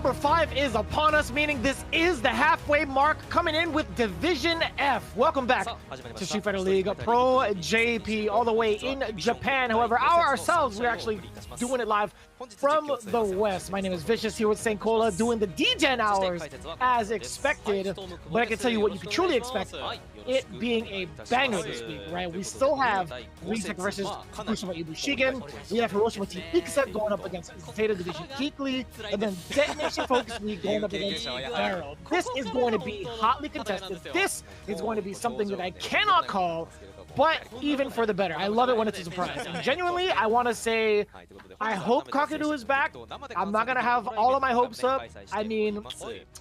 number 5 is upon us, meaning this is the halfway mark, coming in with Division F. Welcome back to Street Fighter League Pro-JP, all the way in Japan. However, ourselves, we're actually doing it live from the West. My name is Vicious, here with St. Cola, doing the D-Gen hours as expected. But I can tell you what you can truly expect, it being a banger this week, right? We still have ZETA versus FUKUSHIMA IBUSHIGIN. We have HIROSHIMA Team IKSA going up against ZETA Division Geekly, and then DetonatioN FocusMe going up against VARREL. This is going to be hotly contested. This is going to be something that I cannot call, but even for the better. I love it when it's a surprise. And genuinely, I want to say, I hope Kakadu is back. I'm not gonna have all of my hopes up. I mean,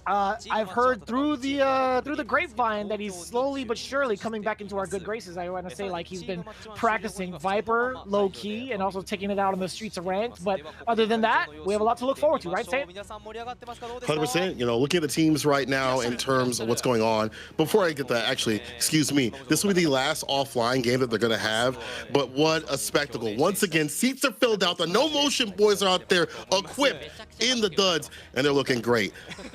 I've heard through the grapevine that he's slowly but surely coming back into our good graces. I want to say, like, he's been practicing Viper low key and also taking it out on the streets of ranked. But other than that, we have a lot to look forward to, right, Saint? 100%. You know, looking at the teams right now in terms of what's going on. Before I get that, actually, excuse me, this will be the last offline game that they're going to have. But what a spectacle. Once again, seats are filled out. The no motion boys are out there equipped in the duds, and they're looking great.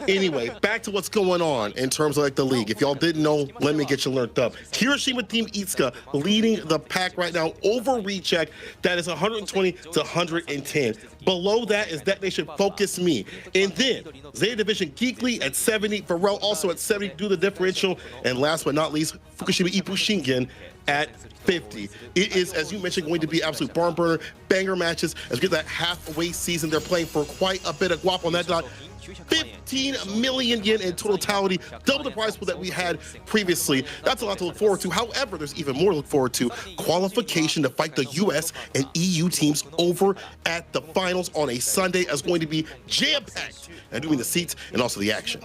Anyway, back to what's going on in terms of like the league. If y'all didn't know, let me get you learned up. HIROSHIMA Team IKSA leading the pack right now over recheck. That is 120 to 110. Below that is DetonatioN FocusMe. And then ZETA Division Geekly at 70, VARREL also at 70, do the differential. And last but not least, FUKUSHIMA IBUSHIGIN at 50. It is, as you mentioned, going to be absolute barn burner, banger matches. As we get that halfway season, they're playing for quite a bit of guap on that dot. 15 million yen in totality, double the prize pool that we had previously. That's a lot to look forward to. However, there's even more to look forward to. Qualification to fight the US and EU teams over at the finals on a Sunday is going to be jam-packed, and doing the seats and also the action.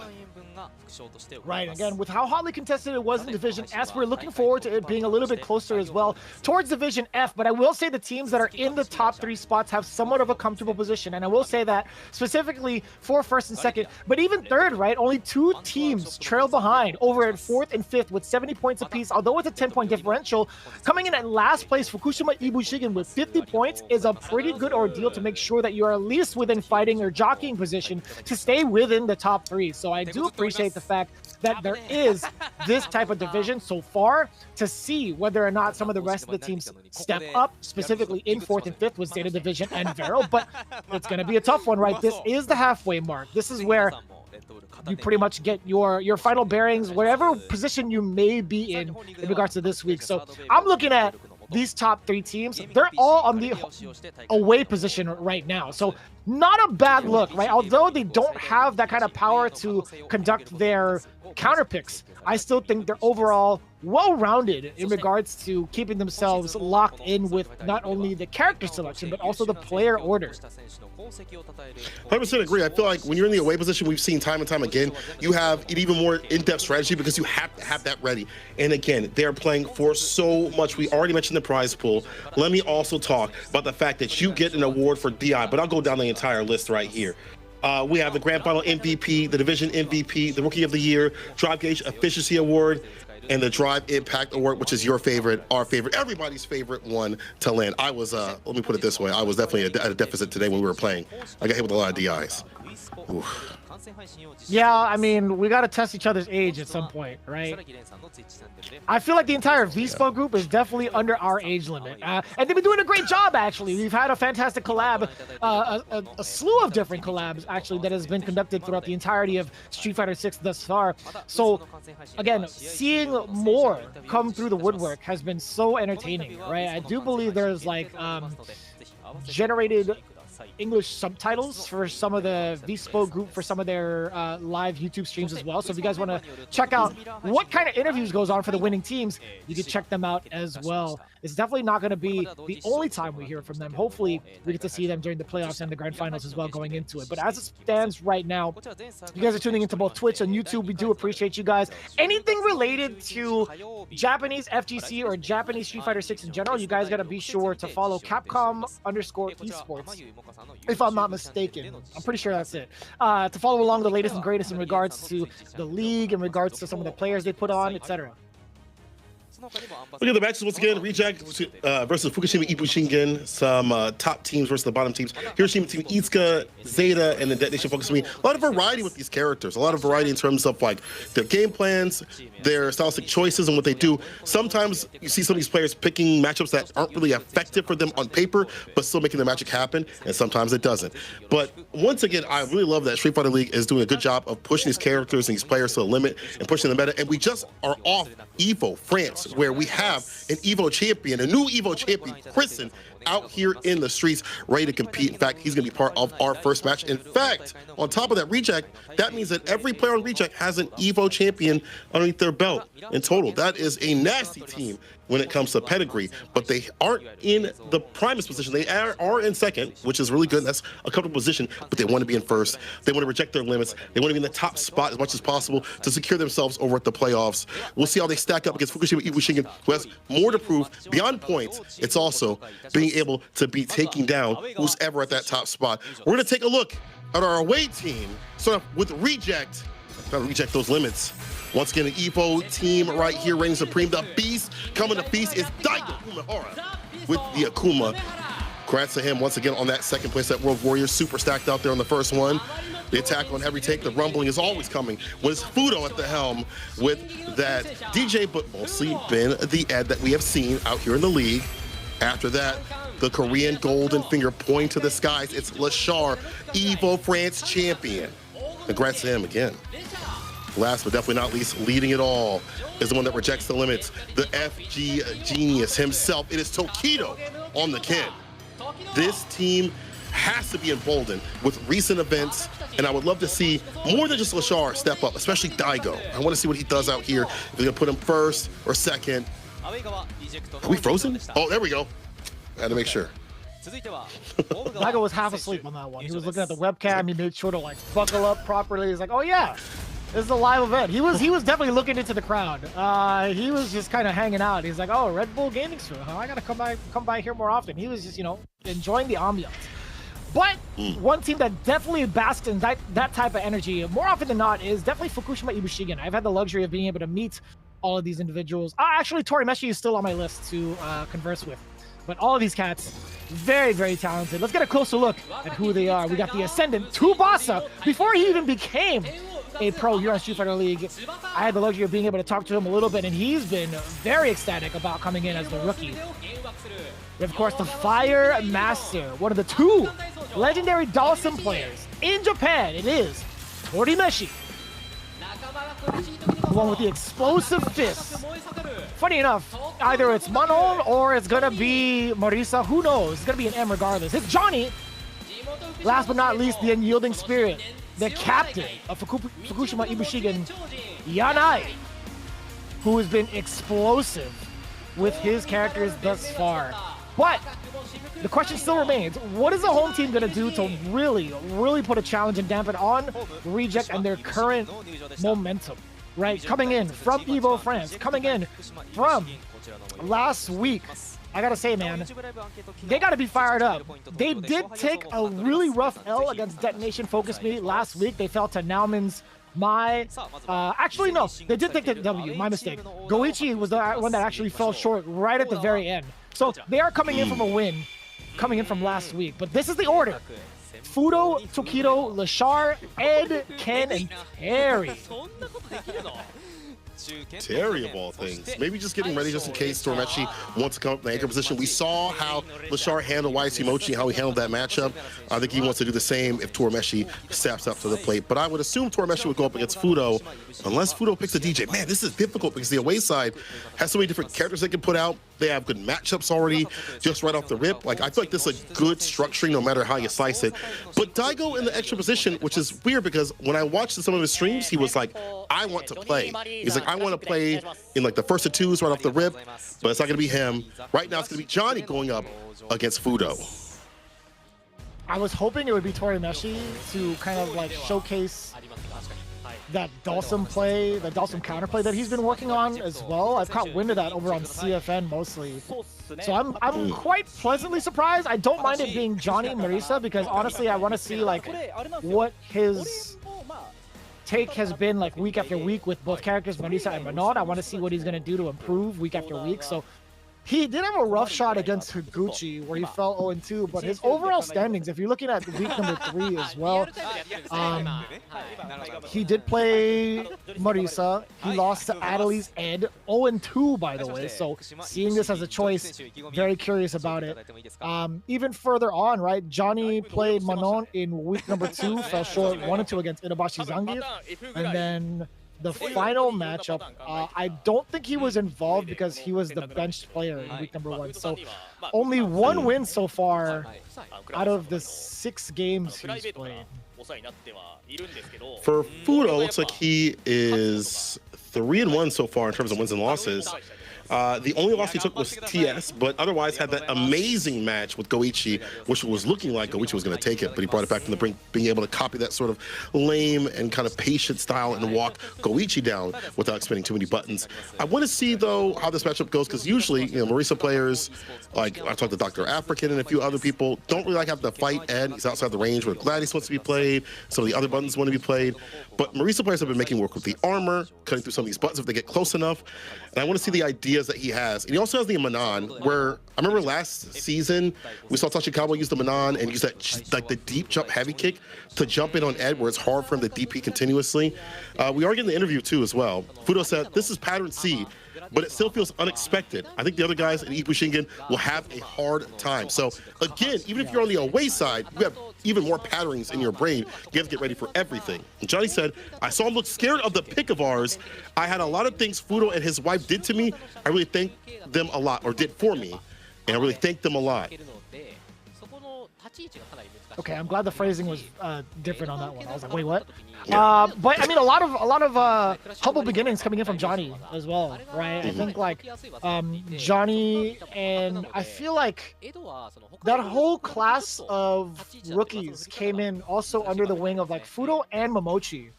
Right, again, with how hotly contested it was in Division S, we're looking forward to it being a little bit closer as well towards Division F. But I will say the teams that are in the top 3 spots have somewhat of a comfortable position, and I will say that specifically for first and second, but even third, right? Only 2 teams trail behind over at 4th and 5th with 70 points apiece, although it's a 10-point differential. Coming in at last place, FUKUSHIMA IBUSHIGIN with 50 points is a pretty good ordeal to make sure that you are at least within fighting or jockeying position to stay within the top 3. So I do appreciate the fact that there is this type of division so far, to see whether or not some of the rest of the teams step up, specifically in 4th and 5th with ZETA Division and VARREL. But it's going to be a tough one, right? This is the halfway mark. This is where you pretty much get your final bearings, whatever position you may be in regards to this week. So I'm looking at these top 3 teams. They're all on the away position right now. So not a bad look, right? Although they don't have that kind of power to conduct their counter picks, I still think they're overall well-rounded in regards to keeping themselves locked in with not only the character selection, but also the player order. 100% agree. I feel like when you're in the away position, we've seen time and time again, you have an even more in-depth strategy because you have to have that ready. And again, they're playing for so much. We already mentioned the prize pool. Let me also talk about the fact that you get an award for DI, but I'll go down the entire list right here. We have the Grand Final MVP, the Division MVP, the Rookie of the Year, Drive Gauge Efficiency Award, and the Drive Impact Award, which is your favorite, our favorite, everybody's favorite one to land. I was, let me put it this way, I was definitely at a deficit today when we were playing. I got hit with a lot of DIs. Oof. Yeah, I mean, we got to test each other's age at some point, right? I feel like the entire V-Spot group is definitely under our age limit. And they've been doing a great job, actually. We've had a fantastic collab, a slew of different collabs, actually, that has been conducted throughout the entirety of Street Fighter 6 thus far. So, again, seeing more come through the woodwork has been so entertaining, right? I do believe there's, like, generated English subtitles for some of the V-Spo group for some of their live YouTube streams as well. So if you guys want to check out what kind of interviews goes on for the winning teams, you can check them out as well. It's definitely not going to be the only time we hear from them. Hopefully, we get to see them during the playoffs and the grand finals as well going into it. But as it stands right now, you guys are tuning into both Twitch and YouTube. We do appreciate you guys. Anything related to Japanese FGC or Japanese Street Fighter 6 in general, you guys got to be sure to follow Capcom_esports, if I'm not mistaken. I'm pretty sure that's it. To follow along the latest and greatest in regards to the league, in regards to some of the players they put on, etc. Look at the matches once again. Reject versus FUKUSHIMA, IBUSHIGIN. Some top teams versus the bottom teams. HIROSHIMA team, Itsuka, ZETA, and then DetonatioN, FocusMe. A lot of variety with these characters. A lot of variety in terms of like their game plans, their stylistic choices, and what they do. Sometimes you see some of these players picking matchups that aren't really effective for them on paper, but still making the magic happen, and sometimes it doesn't. But once again, I really love that Street Fighter League is doing a good job of pushing these characters and these players to the limit and pushing the meta. And we just are off EVO France, where we have an EVO champion, a new EVO champion, Kristen, out here in the streets, ready to compete. In fact, he's going to be part of our first match. In fact, on top of that Reject, that means that every player on Reject has an EVO champion underneath their belt in total. That is a nasty team when it comes to pedigree, but they aren't in the Primus position. They are in second, which is really good. That's a comfortable position, but they want to be in first. They want to reject their limits. They want to be in the top spot as much as possible to secure themselves over at the playoffs. We'll see how they stack up against FUKUSHIMA, IBUSHIGIN, who has more to prove beyond points. It's also being able to be taking down who's ever at that top spot. We're going to take a look at our away team. Start off with Reject. Gotta reject those limits. Once again, an EVO team right here reigning supreme. The beast coming to feast is Daigo Kumahara with the Akuma. Congrats to him once again on that second place at World Warriors. Super stacked out there on the first one. The attack on every take, the rumbling is always coming. When it's Fudo at the helm with that DJ, but mostly been the Ed that we have seen out here in the league. After that, the Korean golden finger pointing to the skies. It's Lashar, EVO France champion. Congrats to him again. Last but definitely not least, leading it all is the one that rejects the limits, the FG genius himself. It is Tokido on the Ken. This team has to be emboldened with recent events, and I would love to see more than just Lashar step up, especially Daigo. I want to see what he does out here. If they're going to put him first or second. Are we frozen? Oh, there we go. I had to make sure. Daigo was half asleep on that one. He was looking at the webcam. He made sure to like buckle up properly. He's like, oh yeah, this is a live event. He was definitely looking into the crowd. He was just kind of hanging out. He's like, oh, Red Bull Gaming Stream, huh? I gotta come by here more often. He was just, you know, enjoying the ambiance. But one team that definitely basks in that type of energy more often than not is definitely FUKUSHIMA, IBUSHIGIN. I've had the luxury of being able to meet all of these individuals. Actually, Torimeshi is still on my list to converse with. But all of these cats, very, very talented. Let's get a closer look at who they are. We got the Ascendant, Tsubasa. Before he even became a pro here on Street Fighter League, I had the luxury of being able to talk to him a little bit, and he's been very ecstatic about coming in as the rookie. We have, of course, the Fire Master, one of the two legendary Dawson players in Japan. It is Torimeshi, along with the explosive fist. Funny enough, either it's Manon or it's gonna be Marisa. Who knows? It's gonna be an M regardless. It's Johnny. Last but not least, the unyielding spirit, the captain of FUKUSHIMA, IBUSHIGIN, Yanai, who has been explosive with his characters thus far. But the question still remains, what is the home team going to do to really, really put a challenge and dampen on Reject and their current momentum, right? Coming in from EVO France, coming in from last week. I gotta say, man, they gotta be fired up. They did take a really rough L against DetonatioN FocusMe last week. They fell to Nauman's actually, no, they did take the W, my mistake. Goichi was the one that actually fell short right at the very end. So they are coming in from a win, coming in from last week. But this is the order. Fudo, Tokido, Lashar, Ed, Ken, and Terry. Terry of all things. Maybe just getting ready just in case Torimeshi wants to come up in the anchor position. We saw how Lashar handled YC Mochi, how he handled that matchup. I think he wants to do the same if Torimeshi steps up to the plate. But I would assume Torimeshi would go up against Fudo, unless Fudo picks a DJ. Man, this is difficult because the away side has so many different characters they can put out. They have good matchups already, just right off the rip. Like, I feel like this is a good structuring no matter how you slice it. But Daigo in the extra position, which is weird because when I watched some of his streams, he was like, I want to play. He's like, I want to play in like the first of twos right off the rip, but it's not going to be him. Right now, it's going to be Johnny going up against Fudo. I was hoping it would be Torimeshi to kind of like showcase that Dawson play, the Dawson counterplay that he's been working on as well. I've caught wind of that over on CFN mostly. So I'm quite pleasantly surprised. I don't mind it being Johnny Marisa because honestly I want to see like what his take has been like week after week with both characters, Marisa and Manon. I want to see what he's going to do to improve week after week. So he did have a rough shot against Higuchi where he fell 0-2, but his overall standings, if you're looking at week number 3 as well, he did play Marisa. He lost to Adelie's Ed, 0-2 by the way. So seeing this as a choice, very curious about it. Even further on, right, Johnny played Manon in week number 2, fell short 1-2 against Inabashi Zangief, and then the final matchup, I don't think he was involved because he was the benched player in week number 1. So only 1 win so far out of the 6 games he's played. For Fudo, looks like he is 3-1 so far in terms of wins and losses. The only loss he took was TS, but otherwise had that amazing match with Goichi, which was looking like Goichi was going to take it, but he brought it back from the brink, being able to copy that sort of lame and kind of patient style and walk Goichi down without spinning too many buttons. I want to see, though, how this matchup goes, because usually, you know, Marisa players, like I talked to Dr. African and a few other people, don't really like have to fight Ed. He's outside the range where Gladys wants to be played, some of the other buttons want to be played, but Marisa players have been making work with the armor, cutting through some of these buttons if they get close enough, and I want to see the ideas that he has. And he also has the Manon, where I remember last season we saw Tachikawa use the Manon and use that like the deep jump heavy kick to jump in on Ed, where it's hard for him to DP continuously. We are getting the interview too as well. Fudo said this is pattern C, but it still feels unexpected. I think the other guys in IBUSHIGIN will have a hard time. So again, even if you're on the away side, you have even more patterns in your brain. You have to get ready for everything. And Johnny said, I saw him look scared of the pick of ours. I had a lot of things Fudo and his wife did to me. I really thank them a lot, or did for me. And I really thank them a lot. Okay, I'm glad the phrasing was different on that one. I was like, wait, what? Yeah. But I mean, a lot of humble beginnings coming in from Johnny as well, right? I think like Johnny, and I feel like that whole class of rookies came in also under the wing of like Fudo and Momochi.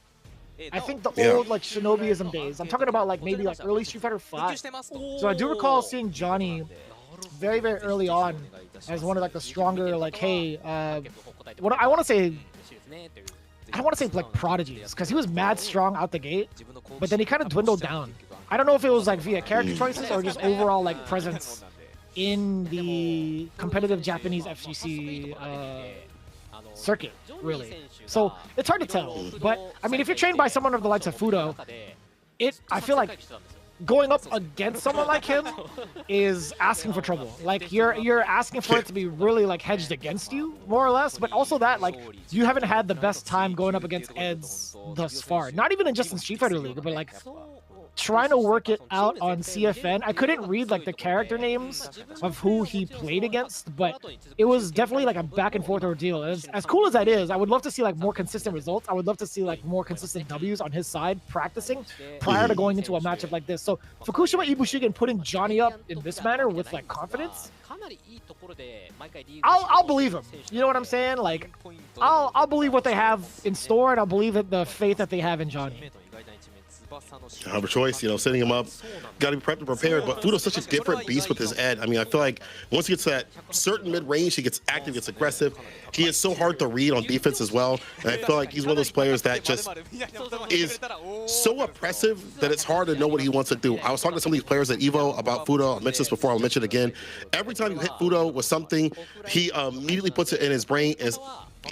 I think the old like Shinobiism days. I'm talking about like maybe like early Street Fighter 5. So I do recall seeing Johnny very, very early on as one of like the stronger, like, hey, what I want to say, I don't want to say like prodigies, because he was mad strong out the gate, but then he kind of dwindled down. I don't know if it was like via character choices or just overall like presence in the competitive Japanese FGC circuit, really. So it's hard to tell, but I mean, if you're trained by someone of the likes of Fudo, I feel like going up against someone like him is asking for trouble. Like you're asking for it to be really like hedged against you, more or less. But also that like you haven't had the best time going up against Eds thus far. Not even in just in Street Fighter League, but like trying to work it out on CFN. I couldn't read like the character names of who he played against, but it was definitely like a back and forth ordeal. As cool as that is, I would love to see like more consistent results. I would love to see like more consistent W's on his side practicing prior to going into a matchup like this. So FUKUSHIMA IBUSHIGIN putting Johnny up in this manner with like confidence, I'll believe him. You know what I'm saying? Like I'll believe what they have in store, and I'll believe the faith that they have in Johnny. Have a choice, you know, setting him up. Got to be prepped and prepared. But Fudo's such a different beast with his Ed. I mean, I feel like once he gets to that certain mid-range, he gets active, gets aggressive. He is so hard to read on defense as well. And I feel like he's one of those players that just is so oppressive that it's hard to know what he wants to do. I was talking to some of these players at EVO about Fudo. I mentioned this before. I'll mention it again. Every time you hit Fudo with something, he immediately puts it in his brain as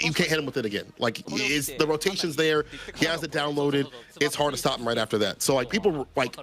you can't hit him with it again. Like, the rotation's there. He has it downloaded. It's hard to stop him right after that. So, like, people, like,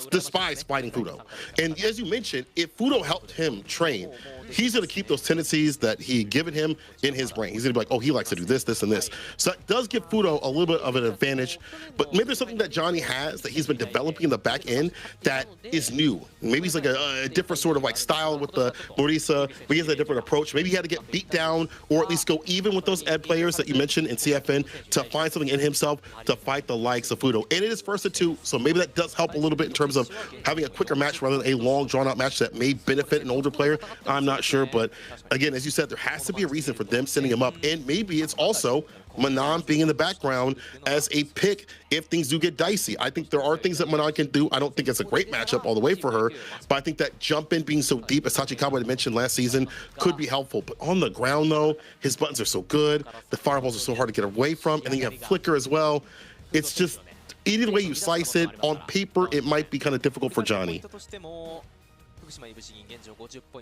despise fighting Fudo. And as you mentioned, if Fudo helped him train, he's going to keep those tendencies that he given him in his brain. He's going to be like, oh, he likes to do this, this, and this. So that does give Fudo a little bit of an advantage. But maybe there's something that Johnny has that he's been developing in the back end that is new. Maybe he's like a different sort of like style with the Morisa. Maybe he has a different approach. Maybe he had to get beat down or at least go even with those Ed players that you mentioned in CFN to find something in himself to fight the likes of Fudo. And it is first to two, so maybe that does help a little bit in terms of having a quicker match rather than a long, drawn-out match that may benefit an older player. I'm not sure, but again, as you said, there has to be a reason for them sending him up, and maybe it's also Manon being in the background as a pick if things do get dicey. I think there are things that Manon can do. I don't think it's a great matchup all the way for her, but I think that jump in being so deep, as Tachikawa had mentioned last season, could be helpful. But on the ground, though, his buttons are so good. The fireballs are so hard to get away from, and then you have Flicker as well. it's just either way you slice it, on paper it might be kind of difficult for Johnny.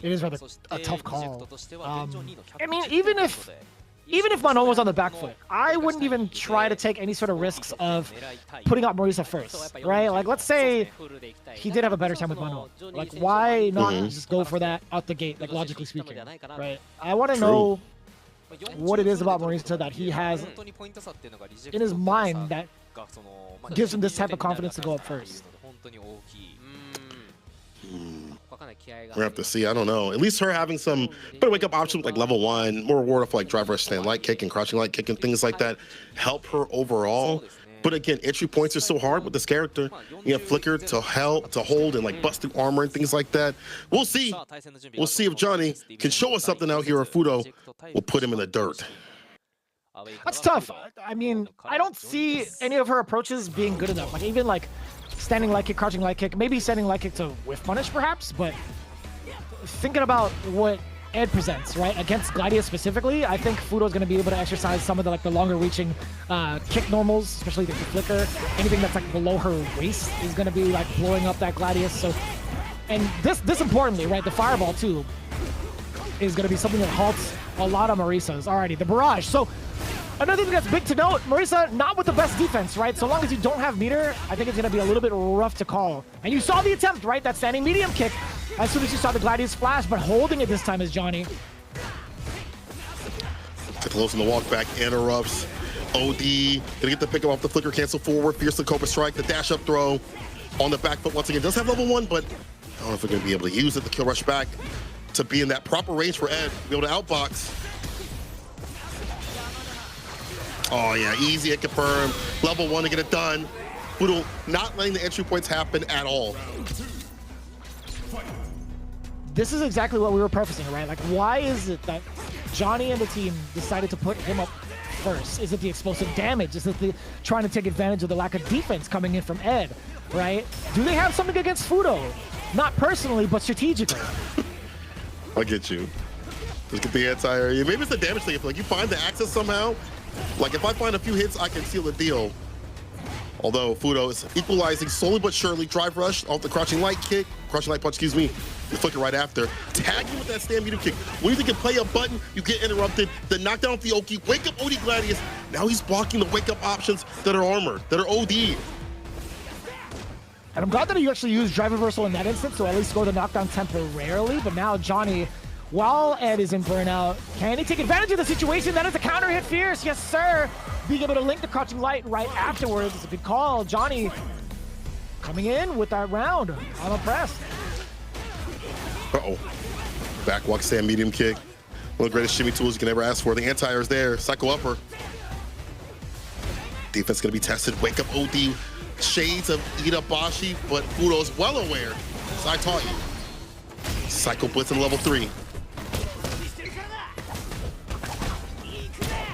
It is rather a tough call. I mean, even if Manon was on the back foot, I wouldn't even try to take any sort of risks of putting out Marisa first, right? Like, let's say he did have a better time with Manon. Like, why not just go for that out the gate, like, logically speaking, right? I want to know what it is about Marisa that he has in his mind that gives him this type of confidence to go up first. We're gonna have to see. I don't know. At least her having some better wake up options like level 1, more reward for like drive rush, stand light kick, and crouching light kick and things like that help her overall. But again, entry points are so hard with this character. You have flicker to hold and like bust through armor and things like that. We'll see. We'll see if Johnny can show us something out here, or Fudo will put him in the dirt. That's tough. I mean, I don't see any of her approaches being good enough. Like, even like standing light kick, crouching light kick, maybe standing light kick to whiff punish perhaps, but thinking about what Ed presents, right, against Gladius specifically, I think Fudo's going to be able to exercise some of the longer reaching kick normals, especially the flicker. Anything that's like below her waist is going to be like blowing up that Gladius. So, and this importantly, right, the fireball too is going to be something that halts a lot of Marisa's. Alrighty, the barrage. So another thing that's big to note, Marisa not with the best defense, right? So long as you don't have meter, I think it's going to be a little bit rough to call. And you saw the attempt, right? That standing medium kick as soon as you saw the Gladius flash, but holding it this time is Johnny. To close on the walk back, interrupts. OD, gonna get the pick off the flicker, cancel forward, fiercely Cobra strike, the dash up throw on the back foot once again. Does have level 1, but I don't know if we're gonna be able to use it. The kill rush back to be in that proper range for Ed, be able to outbox. Oh yeah, easy and confirmed. Level 1 to get it done. Fudo not letting the entry points happen at all. This is exactly what we were prefacing, right? Like, why is it that Johnny and the team decided to put him up first? Is it the explosive damage? Is it the trying to take advantage of the lack of defense coming in from Ed, right? Do they have something against Fudo? Not personally, but strategically. I get you. Let's get the anti-area. Maybe it's the damage thing. If like you find the access somehow, like if I find a few hits, I can seal the deal. Although Fudo is equalizing slowly but surely. Drive rush off the crouching light kick, crouching light punch, excuse me. The flicker right after. Tagging with that stand medium kick. When you think you play a button, you get interrupted. The knockdown Fioki, wake up OD Gladius. Now he's blocking the wake up options that are armored, that are OD. And I'm glad that he actually used drive reversal in that instance, so at least go to knockdown temporarily. But now Johnny, while Ed is in burnout, can he take advantage of the situation? That is a counter hit fierce, yes sir. Being able to link the crouching light right afterwards is a good call. Johnny coming in with that round. I'm impressed. Uh-oh. Back walk stand medium kick. One of the greatest shimmy tools you can ever ask for. The anti-air is there. Psycho upper. Defense gonna be tested. Wake up OD. Shades of Itabashi, but Fudo's well aware. So I taught you. Psycho blitz in level 3.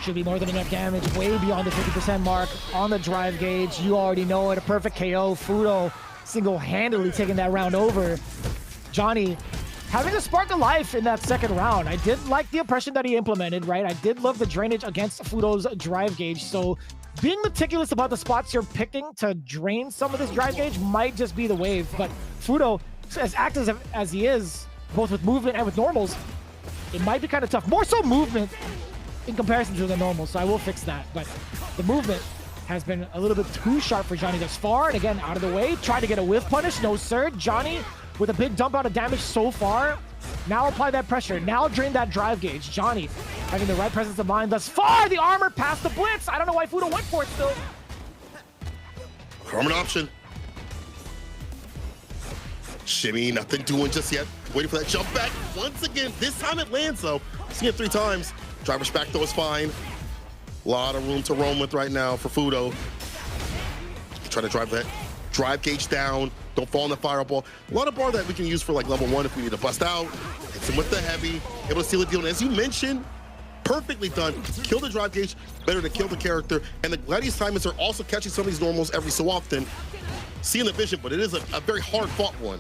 Should be more than enough damage, way beyond the 50% mark on the drive gauge. You already know it, a perfect KO. Fudo single-handedly taking that round over. Johnny having a spark of life in that second round. I did like the impression that he implemented, right? I did love the drainage against Fudo's drive gauge. So being meticulous about the spots you're picking to drain some of this drive gauge might just be the wave. But Fudo, as active as he is, both with movement and with normals, it might be kind of tough. More so movement in comparison to the normal, so I will fix that. But the movement has been a little bit too sharp for Johnny thus far. And again, out of the way, try to get a whiff punish. No, sir. Johnny with a big dump out of damage so far. Now apply that pressure. Now drain that drive gauge. Johnny having the right presence of mind thus far. The armor past the blitz. I don't know why Fudo went for it still. Armor option. Shimmy, nothing doing just yet. Waiting for that jump back. Once again, this time it lands though. Seen it 3 times. Driver's back though is fine. A lot of room to roam with right now for Fudo. Try to drive that drive gauge down. Don't fall in the fireball. A lot of bar that we can use for like level 1 if we need to bust out. Hits him with the heavy. Able to seal the deal. And as you mentioned, perfectly done. Kill the drive gauge, better than kill the character. And the Gladius timers are also catching some of these normals every so often. Seeing the vision, but it is a very hard fought one.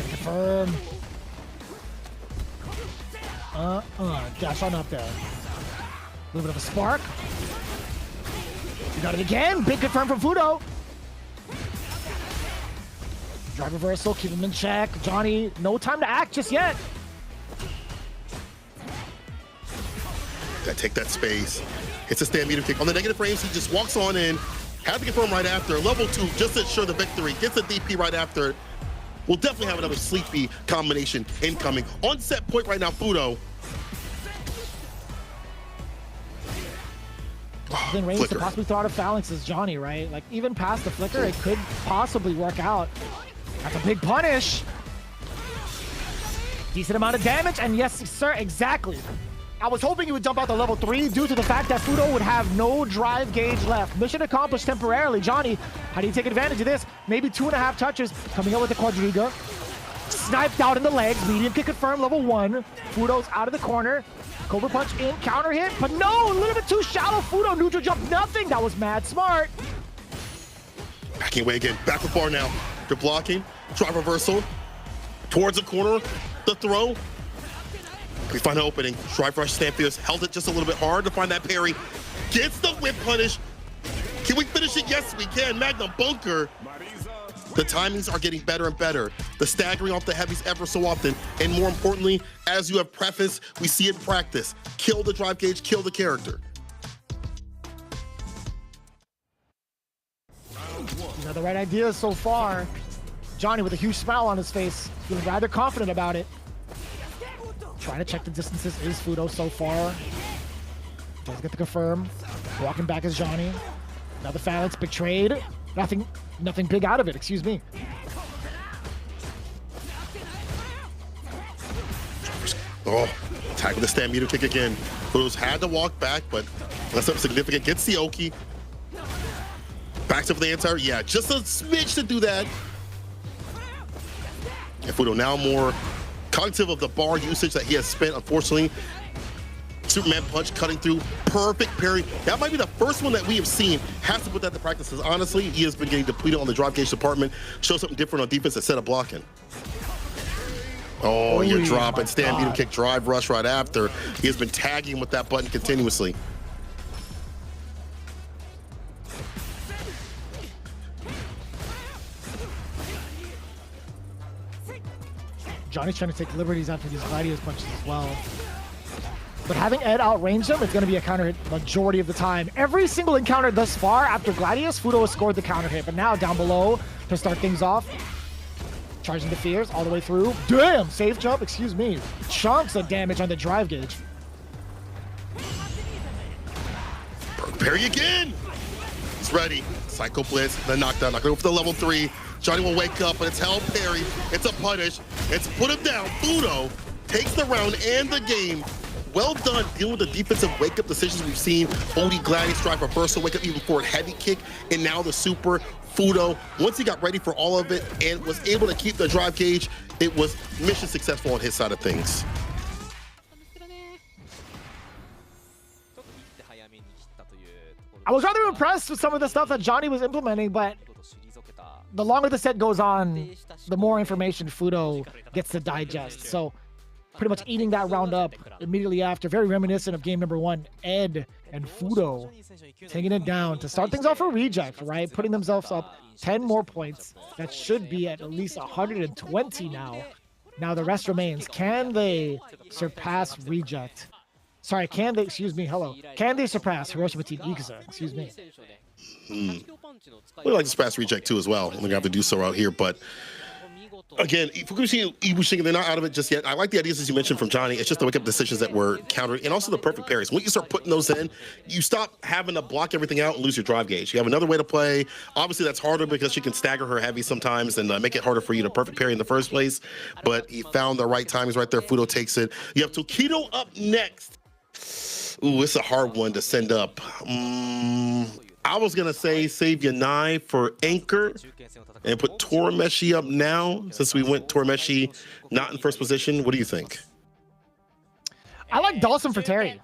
Confirm. Dash on up there. little bit of a spark. You got it again. Big confirm from Fudo. Drive reversal, keep him in check. Johnny, no time to act just yet. Gotta take that space. It's a stand medium kick. On the negative frames, he just walks on in. Have to confirm right after. Level 2, just to ensure the victory. Gets a DP right after. We'll definitely have another sleepy combination incoming. On set point right now, Fudo. Within range to possibly throw out a phalanx is Johnny, right? Like, even past the flicker, it could possibly work out. That's a big punish. Decent amount of damage, and yes, sir, exactly. I was hoping he would jump out to level 3 due to the fact that Fudo would have no drive gauge left. Mission accomplished temporarily. Johnny, how do you take advantage of this? Maybe 2.5 touches, coming out with the quadriga. Sniped out in the legs, medium kick confirmed, level 1. Fudo's out of the corner. Cobra punch in, counter hit, but no, a little bit too shallow. Fudo neutral jump, nothing. That was mad smart. Backing away again, back with bar now. They're blocking, drive reversal, towards the corner, the throw. We find an opening. Drive rush, Stampius held it just a little bit hard to find that parry. Gets the whip punish. Can we finish it? Yes, we can. Magnum bunker. The timings are getting better and better. The staggering off the heavies ever so often. And more importantly, as you have prefaced, we see it in practice. Kill the drive gauge, kill the character. These are the right ideas so far. Johnny with a huge smile on his face, feeling rather confident about it. Trying to check the distances is Fudo so far. Does get the confirm. Walking back is Johnny. Now the phalanx betrayed. Nothing big out of it, excuse me. Oh, tag with the stand meter kick again. Fudo's had to walk back, but that's up significant. Gets the Oki. Backs up for the anti. Yeah, just a smidge to do that. And Fudo now more cognitive of the bar usage that he has spent, unfortunately. Superman punch cutting through, perfect parry. That might be the first one that we have seen. Has to put that to practice, because honestly, he has been getting depleted on the drop gauge department. Show something different on defense instead of blocking. Oh, you're dropping. Stand medium kick, drive rush right after. He has been tagging with that button continuously. Johnny's trying to take liberties after these Gladius punches as well. But having Ed outrange him, it's going to be a counter hit majority of the time. Every single encounter thus far after Gladius, Fudo has scored the counter hit. But now down below to start things off. Charging the fears all the way through. Damn, safe jump, excuse me. Chunks of damage on the drive gauge. Parry again. He's ready. Psycho Blitz, the knockdown. Not going to go for the level 3. Johnny will wake up, but it's held parry. It's a punish. It's put him down. Fudo takes the round and the game. Well done dealing with the defensive wake-up decisions we've seen. Odie Gladius drive reversal, wake up even forward heavy kick, and now the super. Fudo, once he got ready for all of it and was able to keep the drive gauge, it was mission successful on his side of things. I was rather impressed with some of the stuff that Johnny was implementing, but the longer the set goes on, the more information Fudo gets to digest. So pretty much eating that round up immediately after, very reminiscent of game number 1, Ed and Fudo taking it down to start things off for Reject, right? Putting themselves up 10 more points. That should be at least 120 now. Now the rest remains. Can they surpass Reject? Sorry, can they, excuse me, hello. Can they surpass HIROSHIMA Team Ikusa? Excuse me. We'd like to surpass Reject too as well. We're gonna have to do so out here, but again, FUKUSHIMA, IBUSHIGIN, they're not out of it just yet. I like the ideas as you mentioned from Johnny. It's just the wake-up decisions that were countered, and also the perfect parries. When you start putting those in, you stop having to block everything out and lose your drive gauge. You have another way to play. Obviously, that's harder because she can stagger her heavy sometimes and make it harder for you to perfect parry in the first place. But he found the right timings right there. Fudo takes it. You have Tokido up next. Ooh, it's a hard one to send up. I was gonna say save Yanai for Anchor and put Torameshi up now, since we went Torameshi not in first position. What do you think? I like Dawson for Terry.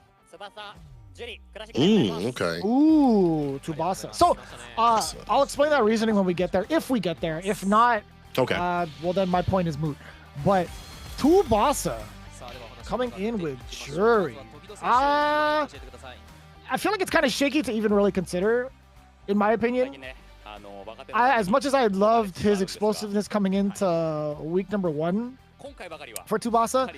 Okay. Ooh, Tsubasa. So I'll explain that reasoning when we get there, if we get there. If not, okay. Well then my point is moot. But Tsubasa coming in with Jury. I feel like it's kind of shaky to even really consider, in my opinion. As much as I loved his explosiveness coming into week number 1 for Tsubasa,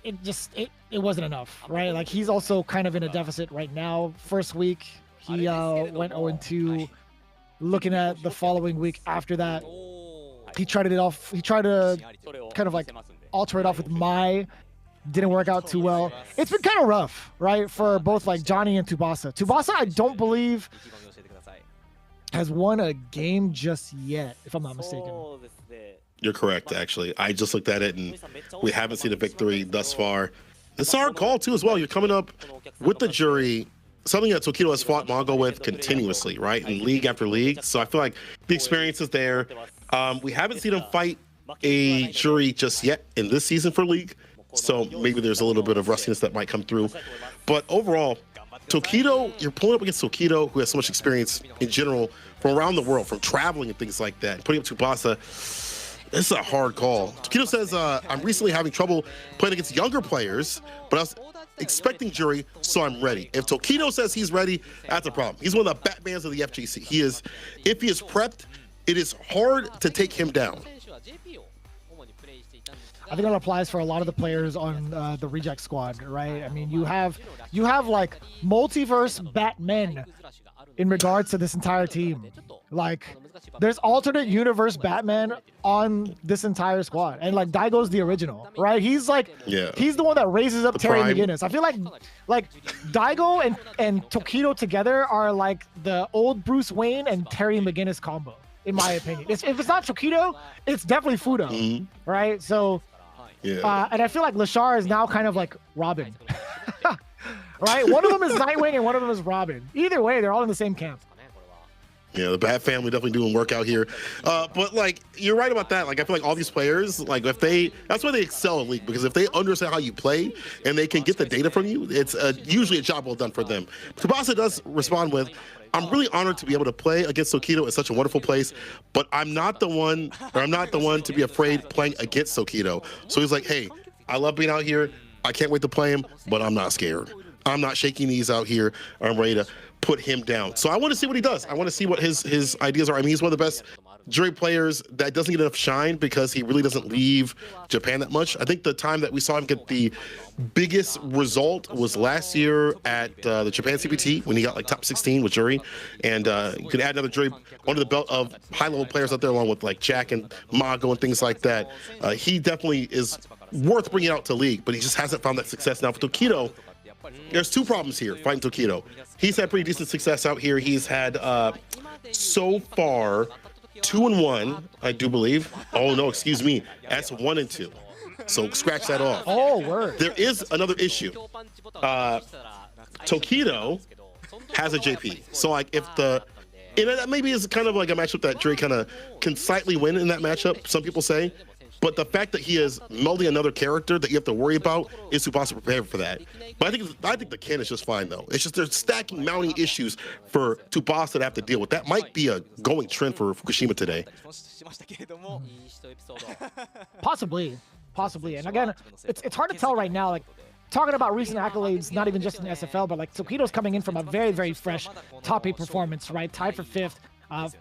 it wasn't enough, right? Like, he's also kind of in a deficit right now. First week, he went 0-2. Looking at the following week after that, he tried to kind of like alter it off with Mai. Didn't work out too well. It's been kind of rough, right, for both like Johnny and Tsubasa. Tsubasa, I don't believe has won a game just yet, if I'm not mistaken. You're correct, actually. I just looked at it, and we haven't seen a victory thus far. It's a hard call, too, as well. You're coming up with the jury, something that Tokido has fought Mongo with continuously, right, in league after league. So I feel like the experience is there. We haven't seen him fight a jury just yet in this season for league. So maybe there's a little bit of rustiness that might come through. But overall, Tokido, you're pulling up against Tokido, who has so much experience in general from around the world, from traveling and things like that. Putting up Tsubasa, this is a hard call. Tokido says, I'm recently having trouble playing against younger players, but I was expecting jury, so I'm ready. If Tokido says he's ready, that's a problem. He's one of the Batmans of the FGC. He is, if he is prepped, it is hard to take him down. I think that applies for a lot of the players on the reject squad, right? I mean, you have like multiverse Batmen in regards to this entire team. Like, there's alternate universe Batman on this entire squad, and like Daigo's the original, right? He's like, he's the one that raises up Terry McGinnis. I feel like Daigo and Tokido together are like the old Bruce Wayne and Terry McGinnis combo, in my opinion. If it's not Tokido, it's definitely Fudo, right? So. Yeah. And I feel like Lashar is now kind of like Robin, right? One of them is Nightwing and one of them is Robin. Either way, they're all in the same camp. Yeah, the Bat family definitely doing work out here. But like, you're right about that. Like, I feel like all these players, like that's why they excel in League, because if they understand how you play and they can get the data from you, it's usually a job well done for them. Tsubasa does respond with, I'm really honored to be able to play against Tokido. It's such a wonderful place, but I'm not the one to be afraid playing against Tokido. So he's like, hey, I love being out here. I can't wait to play him, but I'm not scared. I'm not shaking knees out here. I'm ready to put him down. So I want to see what he does. I want to see what his ideas are. I mean, he's one of the best jury players that doesn't get enough shine because he really doesn't leave Japan that much. I think the time that we saw him get the biggest result was last year at the Japan CPT when he got like top 16 with jury, and you could add another jury under the belt of high-level players out there along with like Jack and Mago and things like that. He definitely is worth bringing out to league, but he just hasn't found that success. Now for Tokido, there's two problems here fighting Tokido. He's had pretty decent success out here. He's had so far 2-1, I do believe. Oh no, excuse me. That's 1-2. So scratch that off. Oh, word. There is another issue. Tokido has a JP. So like if that maybe is kind of like a matchup that Dre kind of can slightly win in that matchup, some people say. But the fact that he is melding another character that you have to worry about is Tsubasa prepared for that. But I think the Ken is just fine though. It's just there's stacking mounting issues for Tsubasa to have to deal with. That might be a going trend for Fukushima today. Possibly. And again, it's hard to tell right now. Like, talking about recent accolades, not even just in SFL, but like Tokido's coming in from a very, very fresh top 8 performance, right? Tied for 5th.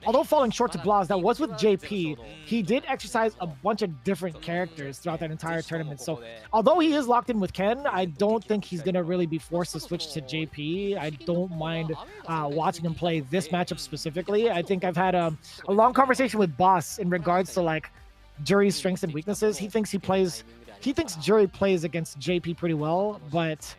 Although falling short to Blas, that was with JP, he did exercise a bunch of different characters throughout that entire tournament. So although he is locked in with Ken, I don't think he's going to really be forced to switch to JP. I don't mind watching him play this matchup specifically. I think I've had a long conversation with Boss in regards to like Jury's strengths and weaknesses. He thinks Jury plays against JP pretty well, but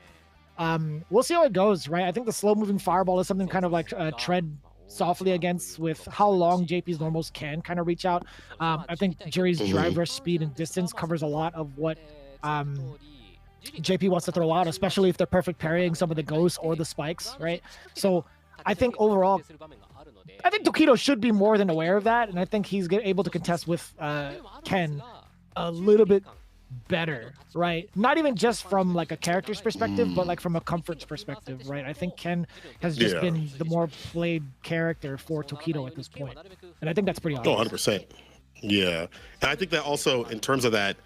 we'll see how it goes, right? I think the slow-moving fireball is something kind of like tread softly against with how long JP's normals can kind of reach out. I think Jury's drive rush speed and distance covers a lot of what JP wants to throw out, especially if they're perfect parrying some of the ghosts or the spikes, right? So I think overall, I think Tokido should be more than aware of that, and I think he's able to contest with Ken a little bit better, right? Not even just from like a character's perspective, but like from a comfort's perspective, right? I think Ken has just been the more played character for Tokido at this point, and I think that's pretty obvious. Oh, 100%. Yeah, and I think that also in terms of that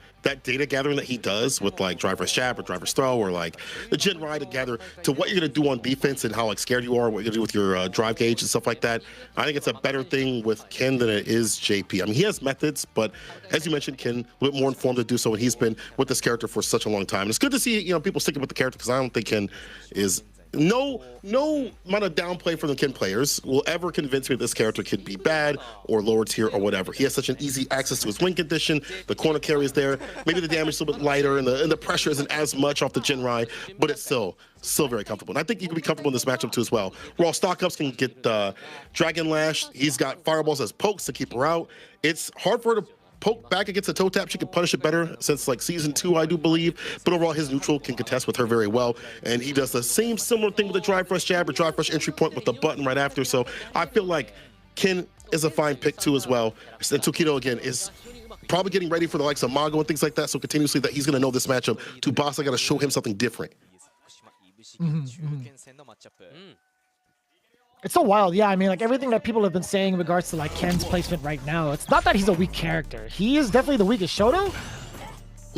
data gathering that he does with like driver's jab or driver's throw or like the Jin ride to gather to what you're gonna do on defense and how like scared you are, what you're gonna do with your drive gauge and stuff like that. I think it's a better thing with Ken than it is JP. I mean, he has methods, but as you mentioned, Ken a little bit more informed to do so, and he's been with this character for such a long time. And it's good to see, you know, people sticking with the character, because I don't think Ken is no amount of downplay for the Ken players will ever convince me this character could be bad or lower tier or whatever. He has such an easy access to his win condition. The corner carry is there. Maybe the damage is a little bit lighter and the pressure isn't as much off the Jin ride, but it's still very comfortable. And I think you can be comfortable in this matchup too as well. Raw stock ups can get Dragon Lash. He's got fireballs as pokes to keep her out. It's hard for her to poke back against a toe tap. She can punish it better since like season 2, I do believe, but overall his neutral can contest with her very well, and he does the similar thing with the drive rush jab or drive rush entry point with the button right after. So I feel like Ken is a fine pick too as well. And Tokido again is probably getting ready for the likes of Mago and things like that, so continuously that he's going to know this matchup. Tsubasa got to show him something different. It's so wild. Yeah, I mean, like everything that people have been saying in regards to like Ken's placement right now, it's not that he's a weak character. He is definitely the weakest Shoto,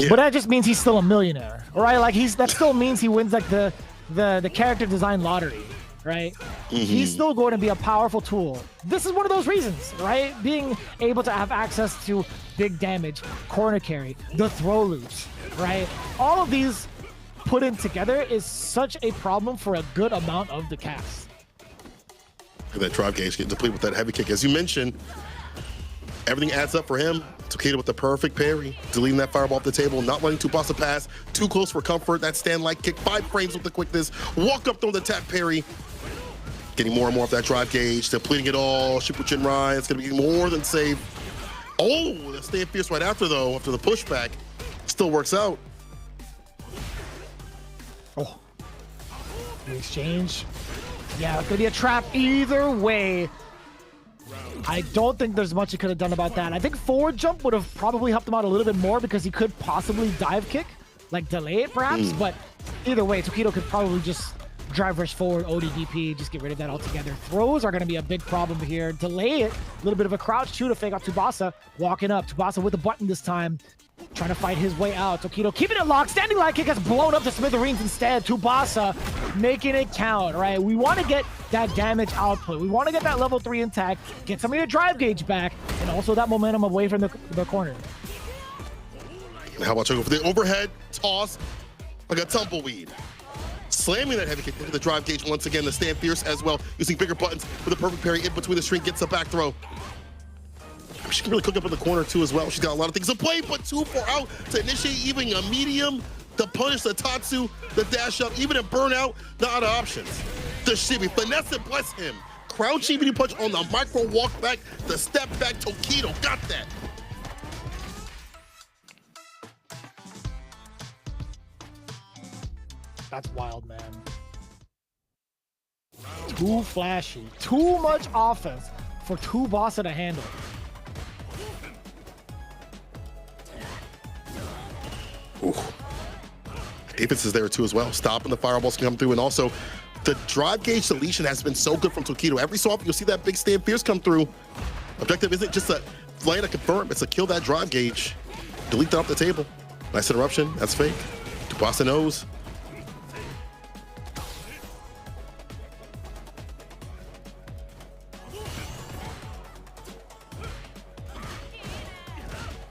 but that just means he's still a millionaire, right? Like that still means he wins like the character design lottery, right? He's still going to be a powerful tool. This is one of those reasons, right? Being able to have access to big damage, corner carry, the throw loops, right? All of these put in together is such a problem for a good amount of the cast. That drive gauge getting depleted with that heavy kick. As you mentioned, everything adds up for him. Tokido with the perfect parry, deleting that fireball off the table, not letting Tsubasa pass, too close for comfort. That stand light kick, 5 frames with the quickness, walk up, throw the tap parry. Getting more and more of that drive gauge, depleting it all. Super Jin ride, it's gonna be more than safe. Oh, the stay fierce right after though, after the pushback, still works out. Oh, the exchange. Yeah, it's gonna be a trap either way. I don't think there's much he could have done about that. I think forward jump would have probably helped him out a little bit more because he could possibly dive kick, like delay it perhaps, but either way, Tokido could probably just drive rush forward, ODDP, just get rid of that altogether. Throws are gonna be a big problem here. Delay it, a little bit of a crouch chew to fake out Tsubasa, walking up. Tsubasa with the button this time, trying to fight his way out. Tokido keeping it locked. Standing light kick has blown up to smithereens instead. Tsubasa making it count, right? We want to get that damage output. We want to get that level 3 intact, get some of your drive gauge back, and also that momentum away from the corner. And how about Choco for the overhead toss like a tumbleweed? Slamming that heavy kick into the drive gauge once again. The stand fierce as well, using bigger buttons with a perfect parry in between the string, gets a back throw. She can really cook up in the corner too as well. She's got a lot of things to play, but 2-4 out to initiate even a medium, to punish the Tatsu, the dash up, even a burnout, not out of options. The Shibi, finesse it, bless him. Crouch even punch on the micro walk back, the step back, Tokido got that. That's wild, man. Too flashy, too much offense for Tsubasa to handle. Ooh. Defense is there too as well, stopping the fireballs can come through, and also the drive gauge deletion has been so good from Tokido. Every so often you'll see that big stand fierce come through. Objective isn't just a land to confirm, it's to kill that drive gauge. Delete that off the table. Nice interruption, that's fake. Tsubasa knows.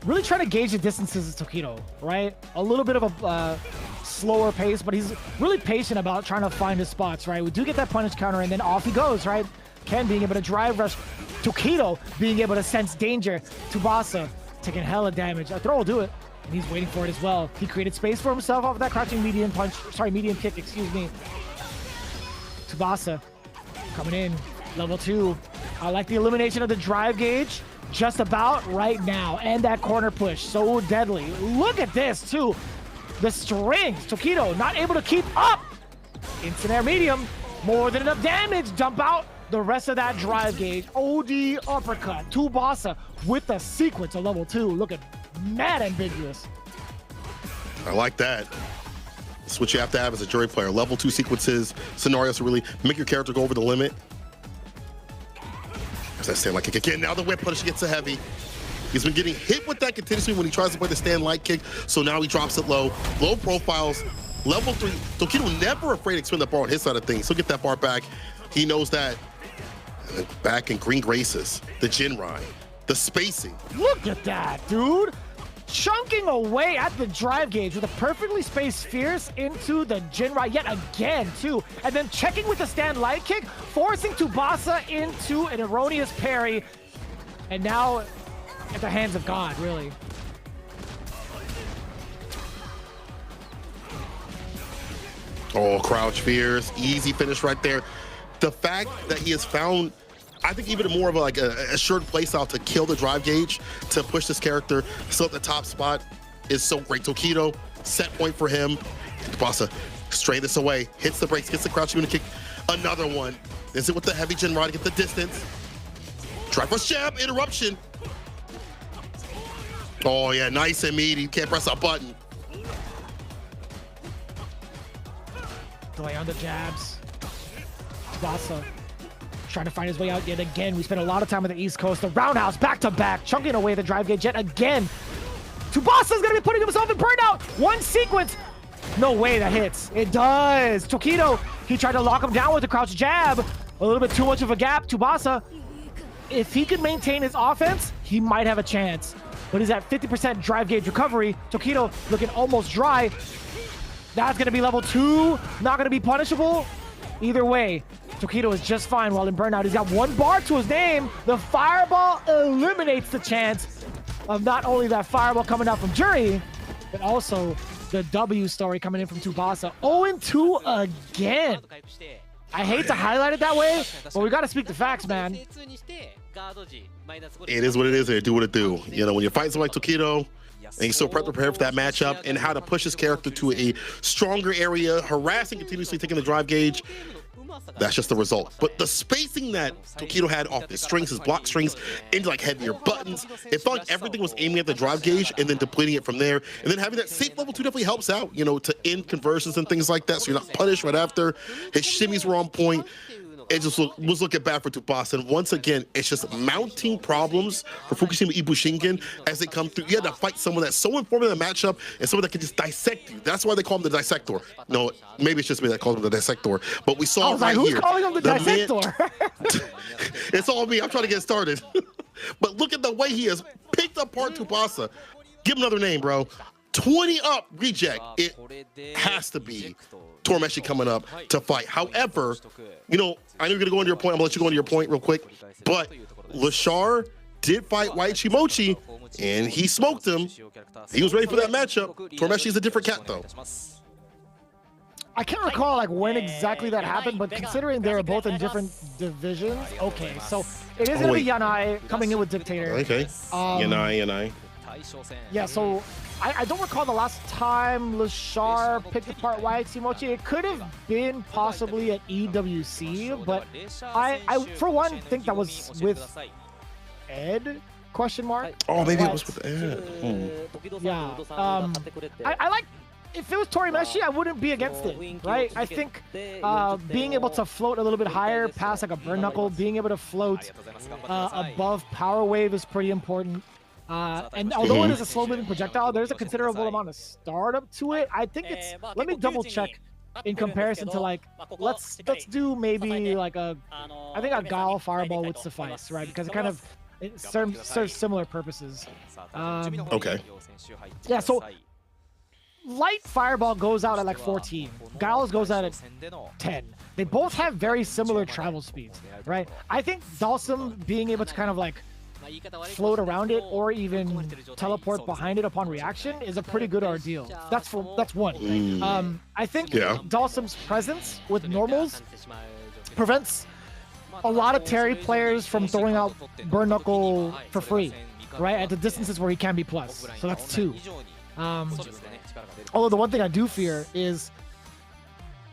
Really trying to gauge the distances of Tokido, right? A little bit of a slower pace, but he's really patient about trying to find his spots, right? We do get that punish counter, and then off he goes, right? Ken being able to drive rush, Tokido being able to sense danger, Tsubasa taking hella damage. A throw will do it, and he's waiting for it as well. He created space for himself off of that crouching medium punch, sorry, medium kick, excuse me. Tsubasa coming in, level 2. I like the elimination of the drive gauge. Just about right now, and that corner push, so deadly. Look at this too, the strings. Tokido not able to keep up. Instant air medium, more than enough damage. Dump out the rest of that drive gauge. OD uppercut. Tsubasa with the sequence of level 2. Looking mad ambiguous. I like that. It's what you have to have as a jury player. Level 2 sequences, scenarios to really make your character go over the limit. That stand like kick again. Now the whip punish gets a heavy. He's been getting hit with that continuously when he tries to play the stand light kick, so now he drops it low. Low profiles, level 3. Tokido never afraid to expend the bar on his side of things. He'll get that bar back. He knows that. And then back in green graces, the Jinrai, the spacing. Look at that, dude. Chunking away at the drive gauge with a perfectly spaced Fierce into the Jinrai yet again, too. And then checking with the stand light kick, forcing Tsubasa into an erroneous parry. And now at the hands of God, really. Oh, crouch Fierce, easy finish right there. The fact that he has found, I think, even more of a assured playstyle to kill the drive gauge, to push this character still at the top spot is so great. Tokido, set point for him. Tsubasa, stray this away, hits the brakes, gets the crouch unit kick. Another one. Is it with the heavy Jinrai to get the distance? Try for jab, interruption. Oh yeah, nice and meaty. Can't press a button. Delay on the jabs. Tsubasa trying to find his way out yet again. We spent a lot of time on the East Coast. The roundhouse back-to-back, chunking away the drive gauge yet again. Tsubasa's gonna be putting himself in burnout. One sequence. No way that hits. It does. Tokido, he tried to lock him down with the crouch jab. A little bit too much of a gap. Tsubasa, if he could maintain his offense, he might have a chance. But he's at 50% drive gauge recovery. Tokido looking almost dry. That's gonna be level 2. Not gonna be punishable. Either way, Tokido is just fine while in burnout. He's got 1 bar to his name. The fireball eliminates the chance of not only that fireball coming out from Jury, but also the W story coming in from Tsubasa. 0-2 again. I hate to highlight it that way, but we got to speak the facts, man. It is what it is, and do what it do. You know, when you're fighting someone like Tokido, and he's so prepared for that matchup and how to push his character to a stronger area, harassing, continuously taking the drive gauge, that's just the result. But the spacing that Tokido had off his strings, his block strings, into like heavier buttons, it felt like everything was aiming at the drive gauge and then depleting it from there. And then having that safe level 2 definitely helps out, you know, to end conversions and things like that, so you're not punished right after. His shimmies were on point. It just was looking bad for Tsubasa. And once again, it's just mounting problems for FUKUSHIMA IBUSHIGIN as they come through. You had to fight someone that's so informed in the matchup and someone that can just dissect you. That's why they call him the dissector. No, maybe it's just me that calls him the dissector. But we saw it right who's here. Calling him the dissector? It's all me. I'm trying to get started. But look at the way he has picked apart Tsubasa. Give him another name, bro. 20 up reject. It has to be Torameshi coming up to fight. However, you know, I know you're gonna go into your point. I'm gonna let you go into your point real quick. But Lashar did fight Waichi Mochi, and he smoked him. He was ready for that matchup. Torameshi is a different cat, though. I can't recall like when exactly that happened, but considering they were both in different divisions, okay. So it is gonna be Yanai coming in with Dictator. Okay. Yanai. Yeah, so I don't recall the last time Lashar picked apart Waichi Mochi. It could have been possibly at EWC, but I for one think that was with Ed, question mark. Oh, maybe it was with Ed. Yeah. I like, if it was Torameshi, I wouldn't be against it, right? I think being able to float a little bit higher past like a burn knuckle, being able to float above power wave is pretty important. And although it is a slow-moving projectile, there's a considerable amount of startup to it. I think it's, let me double check in comparison to like, let's do maybe like I think a Gal fireball would suffice, right? Because it kind of serves similar purposes. Okay. Yeah, so light fireball goes out at like 14. Gal's goes out at 10. They both have very similar travel speeds, right? I think Dalsum being able to kind of like float around it or even teleport behind it upon reaction is a pretty good ordeal. That's one. I think Dalsum's presence with normals prevents a lot of Terry players from throwing out burn knuckle for free, right? At the distances where he can be plus. So that's 2. Although the one thing I do fear is